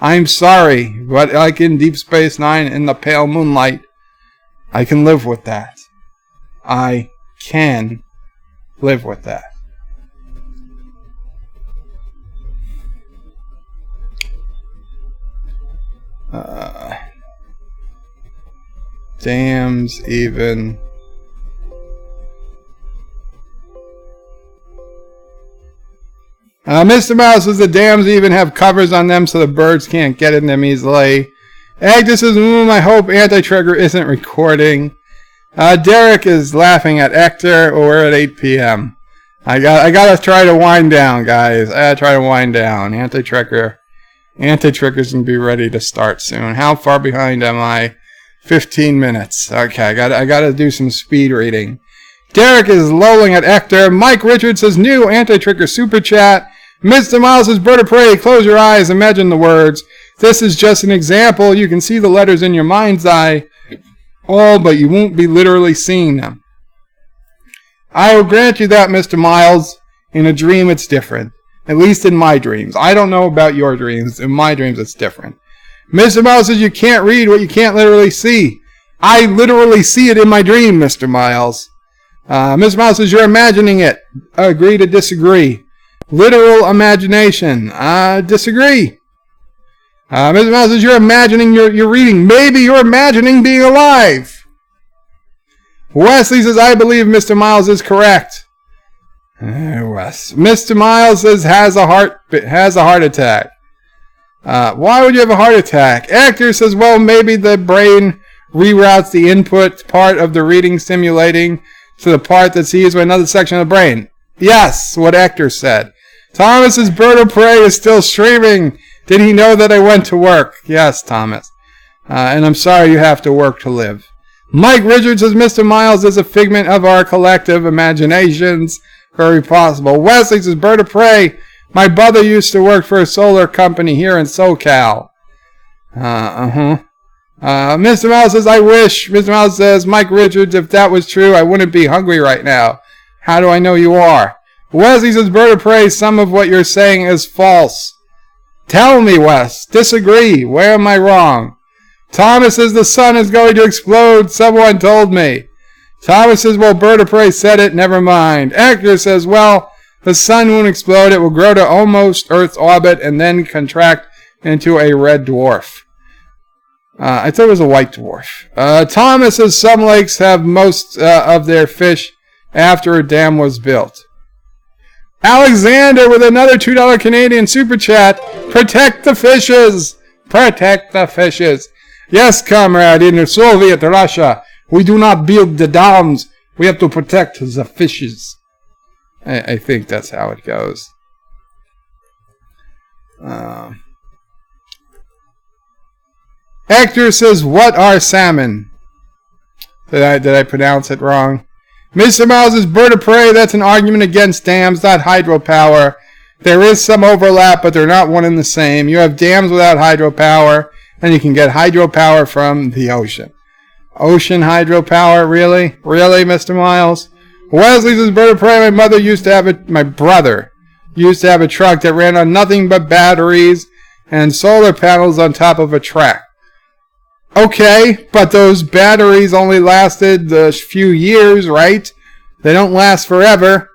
I'm sorry, but like in Deep Space Nine in the pale moonlight, I can live with that. I can live with that. Dams even. Mr. Mouse says the dams even have covers on them so the birds can't get in them easily. Agnes says, I hope Anti-Trigger isn't recording. Derek is laughing at Hector. We're at 8 p.m. I gotta try to wind down, guys. I gotta try to wind down. Anti-Trigger's gonna be ready to start soon. How far behind am I? 15 minutes. Okay, I gotta do some speed reading. Derek is lolling at Hector. Mike Richards says, new Anti-Trigger super chat. Mr. Miles says, bird of prey, close your eyes, imagine the words. This is just an example. You can see the letters in your mind's eye. But you won't be literally seeing them. I will grant you that, Mr. Miles. In a dream, it's different. At least in my dreams. I don't know about your dreams. In my dreams, it's different. Mr. Miles says you can't read what you can't literally see. I literally see it in my dream, Mr. Miles. Mr. Miles says you're imagining it. Agree to disagree. Literal imagination. Disagree. Mr. Miles says you're imagining you're reading. Maybe you're imagining being alive. Wesley says I believe Mr. Miles is correct. Mr. Miles says has a heart attack. Why would you have a heart attack? Actor says, well, maybe the brain reroutes the input part of the reading simulating to the part that sees with another section of the brain. Yes, what Actor said. Thomas's bird of prey is still streaming. Did he know that I went to work? Yes, Thomas. And I'm sorry you have to work to live. Mike Richards says Mr. Miles is a figment of our collective imaginations. Very possible. Wesley says bird of prey. My brother used to work for a solar company here in SoCal. Mr. Miles says, I wish. Mr. Miles says, Mike Richards, if that was true, I wouldn't be hungry right now. How do I know you are? Wesley says, bird of prey, some of what you're saying is false. Tell me, Wes. Disagree. Where am I wrong? Thomas says, the sun is going to explode. Someone told me. Thomas says, well, bird of prey said it. Never mind. Actor says, well, the sun won't explode. It will grow to almost Earth's orbit and then contract into a red dwarf. I thought it was a white dwarf. Thomas says some lakes have most of their fish after a dam was built. Alexander with another $2 Canadian super chat. Protect the fishes. Protect the fishes. Yes, comrade, in Soviet Russia, we do not build the dams. We have to protect the fishes. I think that's how it goes. Hector says, what are salmon? Did I pronounce it wrong? Mr. Miles is bird of prey. That's an argument against dams, not hydropower. There is some overlap, but they're not one and the same. You have dams without hydropower, and you can get hydropower from the ocean. Ocean hydropower? Really? Really, Mr. Miles? Wesley says, bird of prey. My brother used to have a truck that ran on nothing but batteries and solar panels on top of a track. Okay, but those batteries only lasted a few years, right? They don't last forever.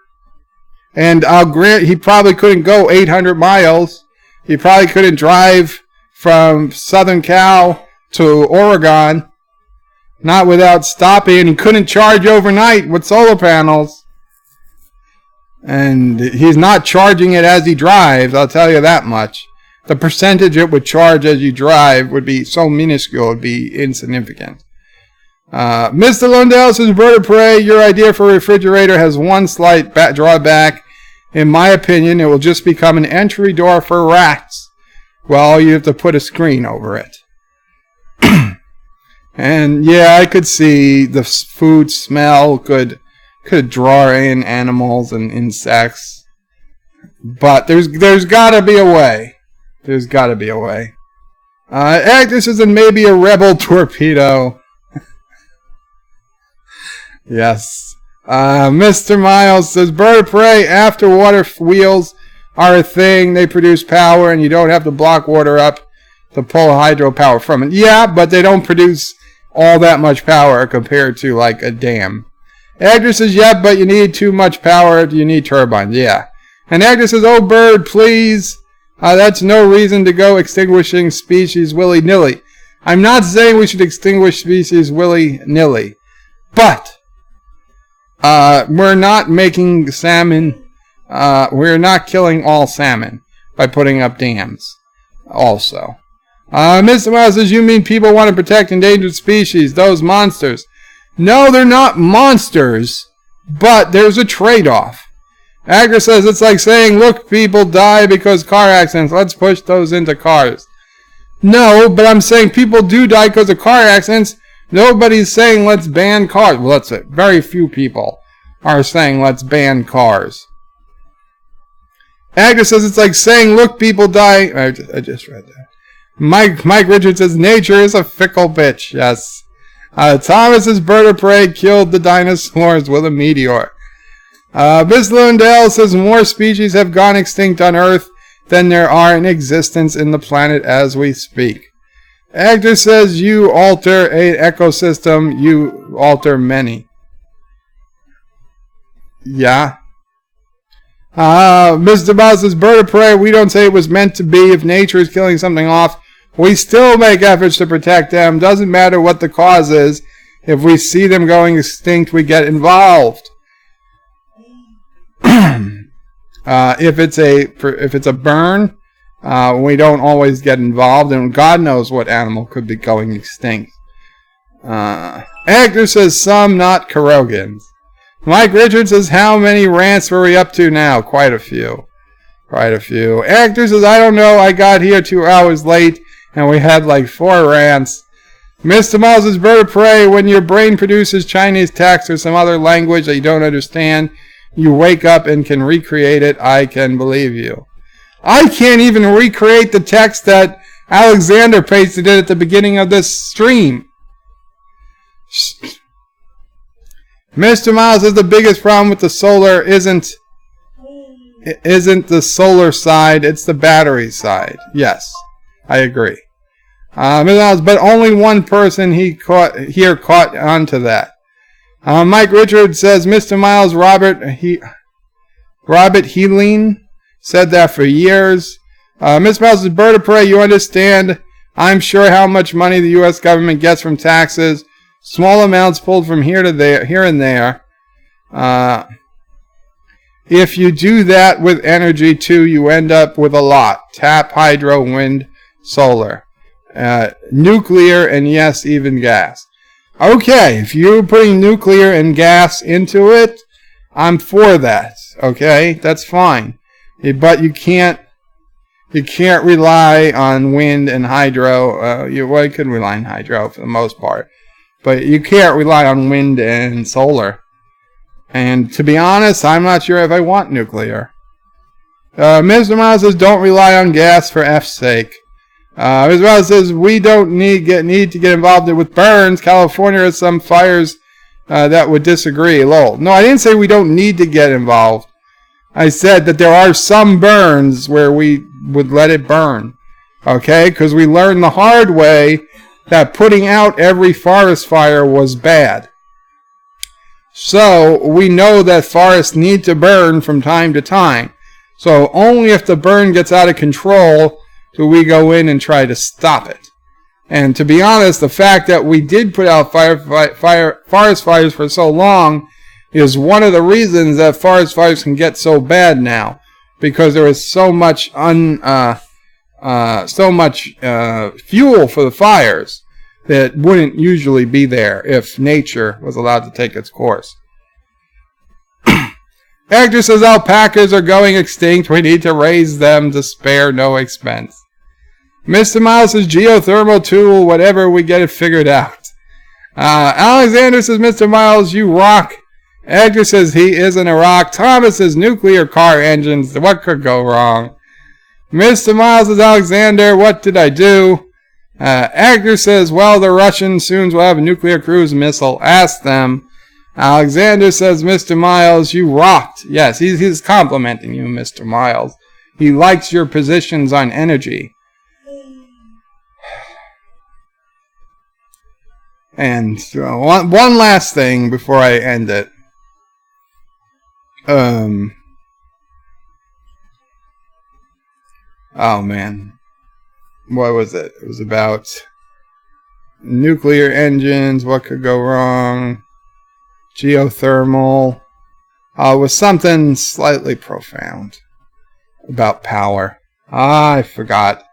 And I'll grant he probably couldn't go 800 miles. He probably couldn't drive from Southern Cal to Oregon, not without stopping. He couldn't charge overnight with solar panels. And he's not charging it as he drives, I'll tell you that much. The percentage it would charge as you drive would be so minuscule, it would be insignificant. Mr. Lundell says, bird of prey, your idea for a refrigerator has one slight drawback. In my opinion, it will just become an entry door for rats. Well, you have to put a screen over it. And yeah, I could see the food smell could draw in animals and insects. But there's got to be a way. There's got to be a way. This is maybe a rebel torpedo. Yes. Mr. Miles says, bird of prey, after water wheels are a thing, they produce power and you don't have to block water up to pull hydropower from it. Yeah, but they don't produce all that much power compared to like a dam. Agnes says, yeah, but you need too much power. You need turbines. Yeah. And Agnes says, oh, bird, please. That's no reason to go extinguishing species willy-nilly. I'm not saying we should extinguish species willy-nilly. But we're not making salmon. We're not killing all salmon by putting up dams. Also. Mr. Miles says, you mean people want to protect endangered species, those monsters. No, they're not monsters, but there's a trade-off. Agra says it's like saying, look, people die because car accidents. Let's push those into cars. No, but I'm saying people do die because of car accidents. Nobody's saying let's ban cars. Well, that's it. Very few people are saying let's ban cars. Agra says it's like saying, look, people die. I just read that. Mike Richards says nature is a fickle bitch. Yes. Thomas's bird of prey killed the dinosaurs with a meteor. Miss Lundell says more species have gone extinct on Earth than there are in existence in the planet as we speak. Actor says you alter an ecosystem, you alter many. Yeah. Mr. Boss says bird of prey, we don't say it was meant to be. If nature is killing something off, we still make efforts to protect them. Doesn't matter what the cause is. If we see them going extinct, we get involved. If it's a burn, we don't always get involved, and God knows what animal could be going extinct. Hector says some, not Kurogans. Mike Richards says, how many rants were we up to now? Quite a few. Hector says, I don't know, I got here 2 hours late, and we had like 4 rants. Mr. Miles says, bird of prey, when your brain produces Chinese text or some other language that you don't understand, you wake up and can recreate it. I can believe you. I can't even recreate the text that Alexander pasted in at the beginning of this stream. Mr. Miles says the biggest problem with the solar isn't the solar side, it's the battery side. Yes, I agree. Mr. Miles, but only one person caught onto that. Mike Richards says, Mr. Miles, Robert Healing said that for years. Mr. Miles is bird of prey, you understand, I'm sure, how much money the U.S. government gets from taxes. Small amounts pulled from here and there. If you do that with energy too, you end up with a lot. Tap, hydro, wind, solar, nuclear, and yes, even gas. Okay, if you're putting nuclear and gas into it, I'm for that. Okay, that's fine. But you can't rely on wind and hydro. You can rely on hydro for the most part, but you can't rely on wind and solar. And to be honest, I'm not sure if I want nuclear. Mr. Miles says, don't rely on gas for F's sake. Mr. Miles says, we don't need to get involved with burns. California has some fires that would disagree. Lol. No, I didn't say we don't need to get involved. I said that there are some burns where we would let it burn. Okay? Because we learned the hard way that putting out every forest fire was bad. So, we know that forests need to burn from time to time. So, only if the burn gets out of control do we go in and try to stop it. And to be honest, the fact that we did put out forest fires for so long is one of the reasons that forest fires can get so bad now. Because there is so much fuel for the fires that wouldn't usually be there if nature was allowed to take its course. Hector says alpacas are going extinct. We need to raise them to spare no expense. Mr. Miles says geothermal tool, whatever, we get it figured out. Alexander says, Mr. Miles, you rock. Hector says he isn't a rock. Thomas says nuclear car engines. What could go wrong? Mr. Miles says, Alexander, what did I do? Hector says, well, the Russians soon will have a nuclear cruise missile. Ask them. Alexander says, Mr. Miles, you rocked. Yes, he's complimenting you, Mr. Miles. He likes your positions on energy. And one last thing before I end it. Oh man. What was it? It was about nuclear engines, what could go wrong, geothermal. It was something slightly profound about power. I forgot.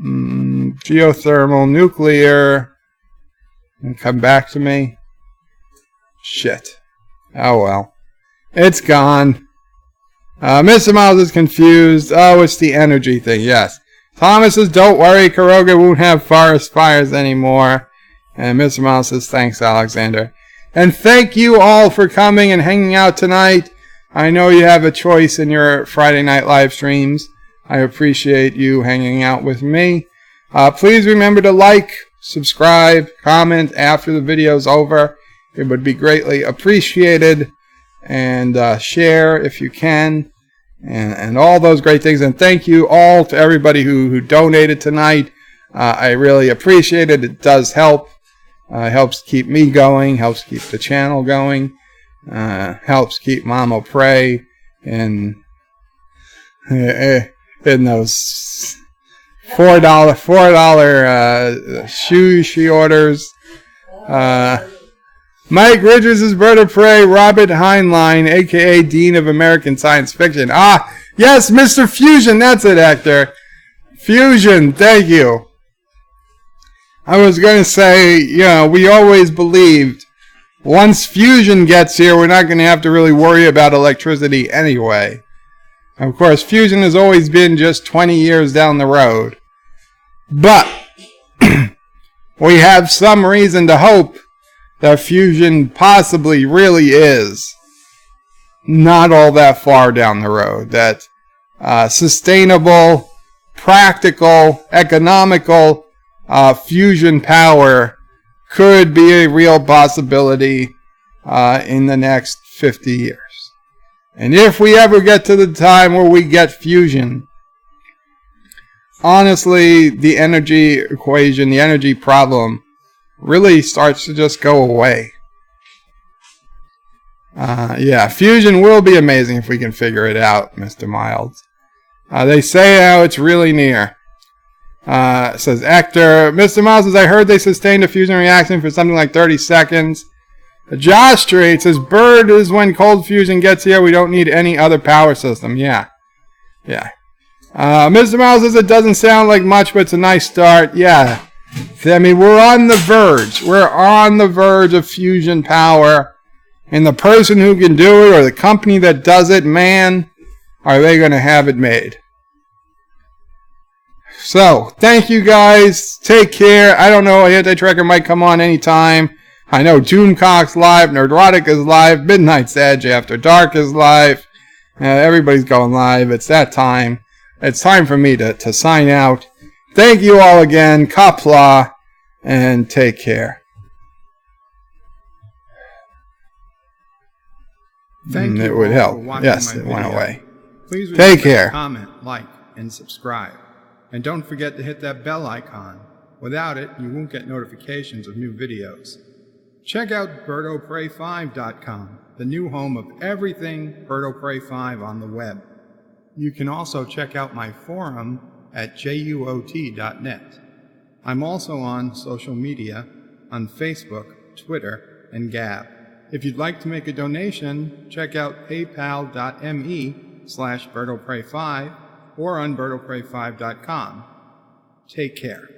Geothermal, nuclear. And come back to me. Shit. Oh well. It's gone. Mr. Miles is confused. Oh, it's the energy thing. Yes. Thomas says, don't worry, Kuroga won't have forest fires anymore. And Mr. Miles says, thanks, Alexander. And thank you all for coming and hanging out tonight. I know you have a choice in your Friday night live streams. I appreciate you hanging out with me. Please remember to like, subscribe, comment after the video's over. It would be greatly appreciated. And share if you can. And all those great things. And thank you all to everybody who donated tonight. I really appreciate it. It does help. Helps keep me going. Helps keep the channel going. Helps keep Mama Pray in those $4 shoes she orders. Mike Richards' Bird of Prey, Robert Heinlein, a.k.a. Dean of American Science Fiction. Ah, yes, Mr. Fusion, that's it, actor. Fusion, thank you. I was going to say, we always believed once Fusion gets here, we're not going to have to really worry about electricity anyway. Of course, Fusion has always been just 20 years down the road. But we have some reason to hope that Fusion possibly really is not all that far down the road. That sustainable, practical, economical fusion power could be a real possibility in the next 50 years. And if we ever get to the time where we get fusion, honestly, the energy equation, the energy problem, really starts to just go away. Yeah, fusion will be amazing if we can figure it out, Mr. Miles. They say how it's really near. Says Ector, Mr. Miles says, I heard they sustained a fusion reaction for something like 30 seconds. Josh Street says, Bird is when cold fusion gets here. We don't need any other power system. Yeah. Mr. Miles says, it doesn't sound like much, but it's a nice start. Yeah. I mean, we're on the verge. We're on the verge of fusion power. And the person who can do it, or the company that does it, man, are they going to have it made. So, thank you guys. Take care. I don't know, Anti-Tracker might come on anytime. I know Doomcock's live, Nerdrotic is live, Midnight's Edge After Dark is live. Everybody's going live. It's that time. It's time for me to sign out. Thank you all again. Qapla, and take care. Thank you. It would all help. for watching Yes, my it went video. away. Please Take remember care. to comment, like, and subscribe. And don't forget to hit that bell icon. Without it, you won't get notifications of new videos. Check out BirdoPrey5.com, the new home of everything Birdo Prey 5 on the web. You can also check out my forum at juot.net. I'm also on social media on Facebook, Twitter, and Gab. If you'd like to make a donation, check out paypal.me/BirdoPrey5 or on BirdoPrey5.com. Take care.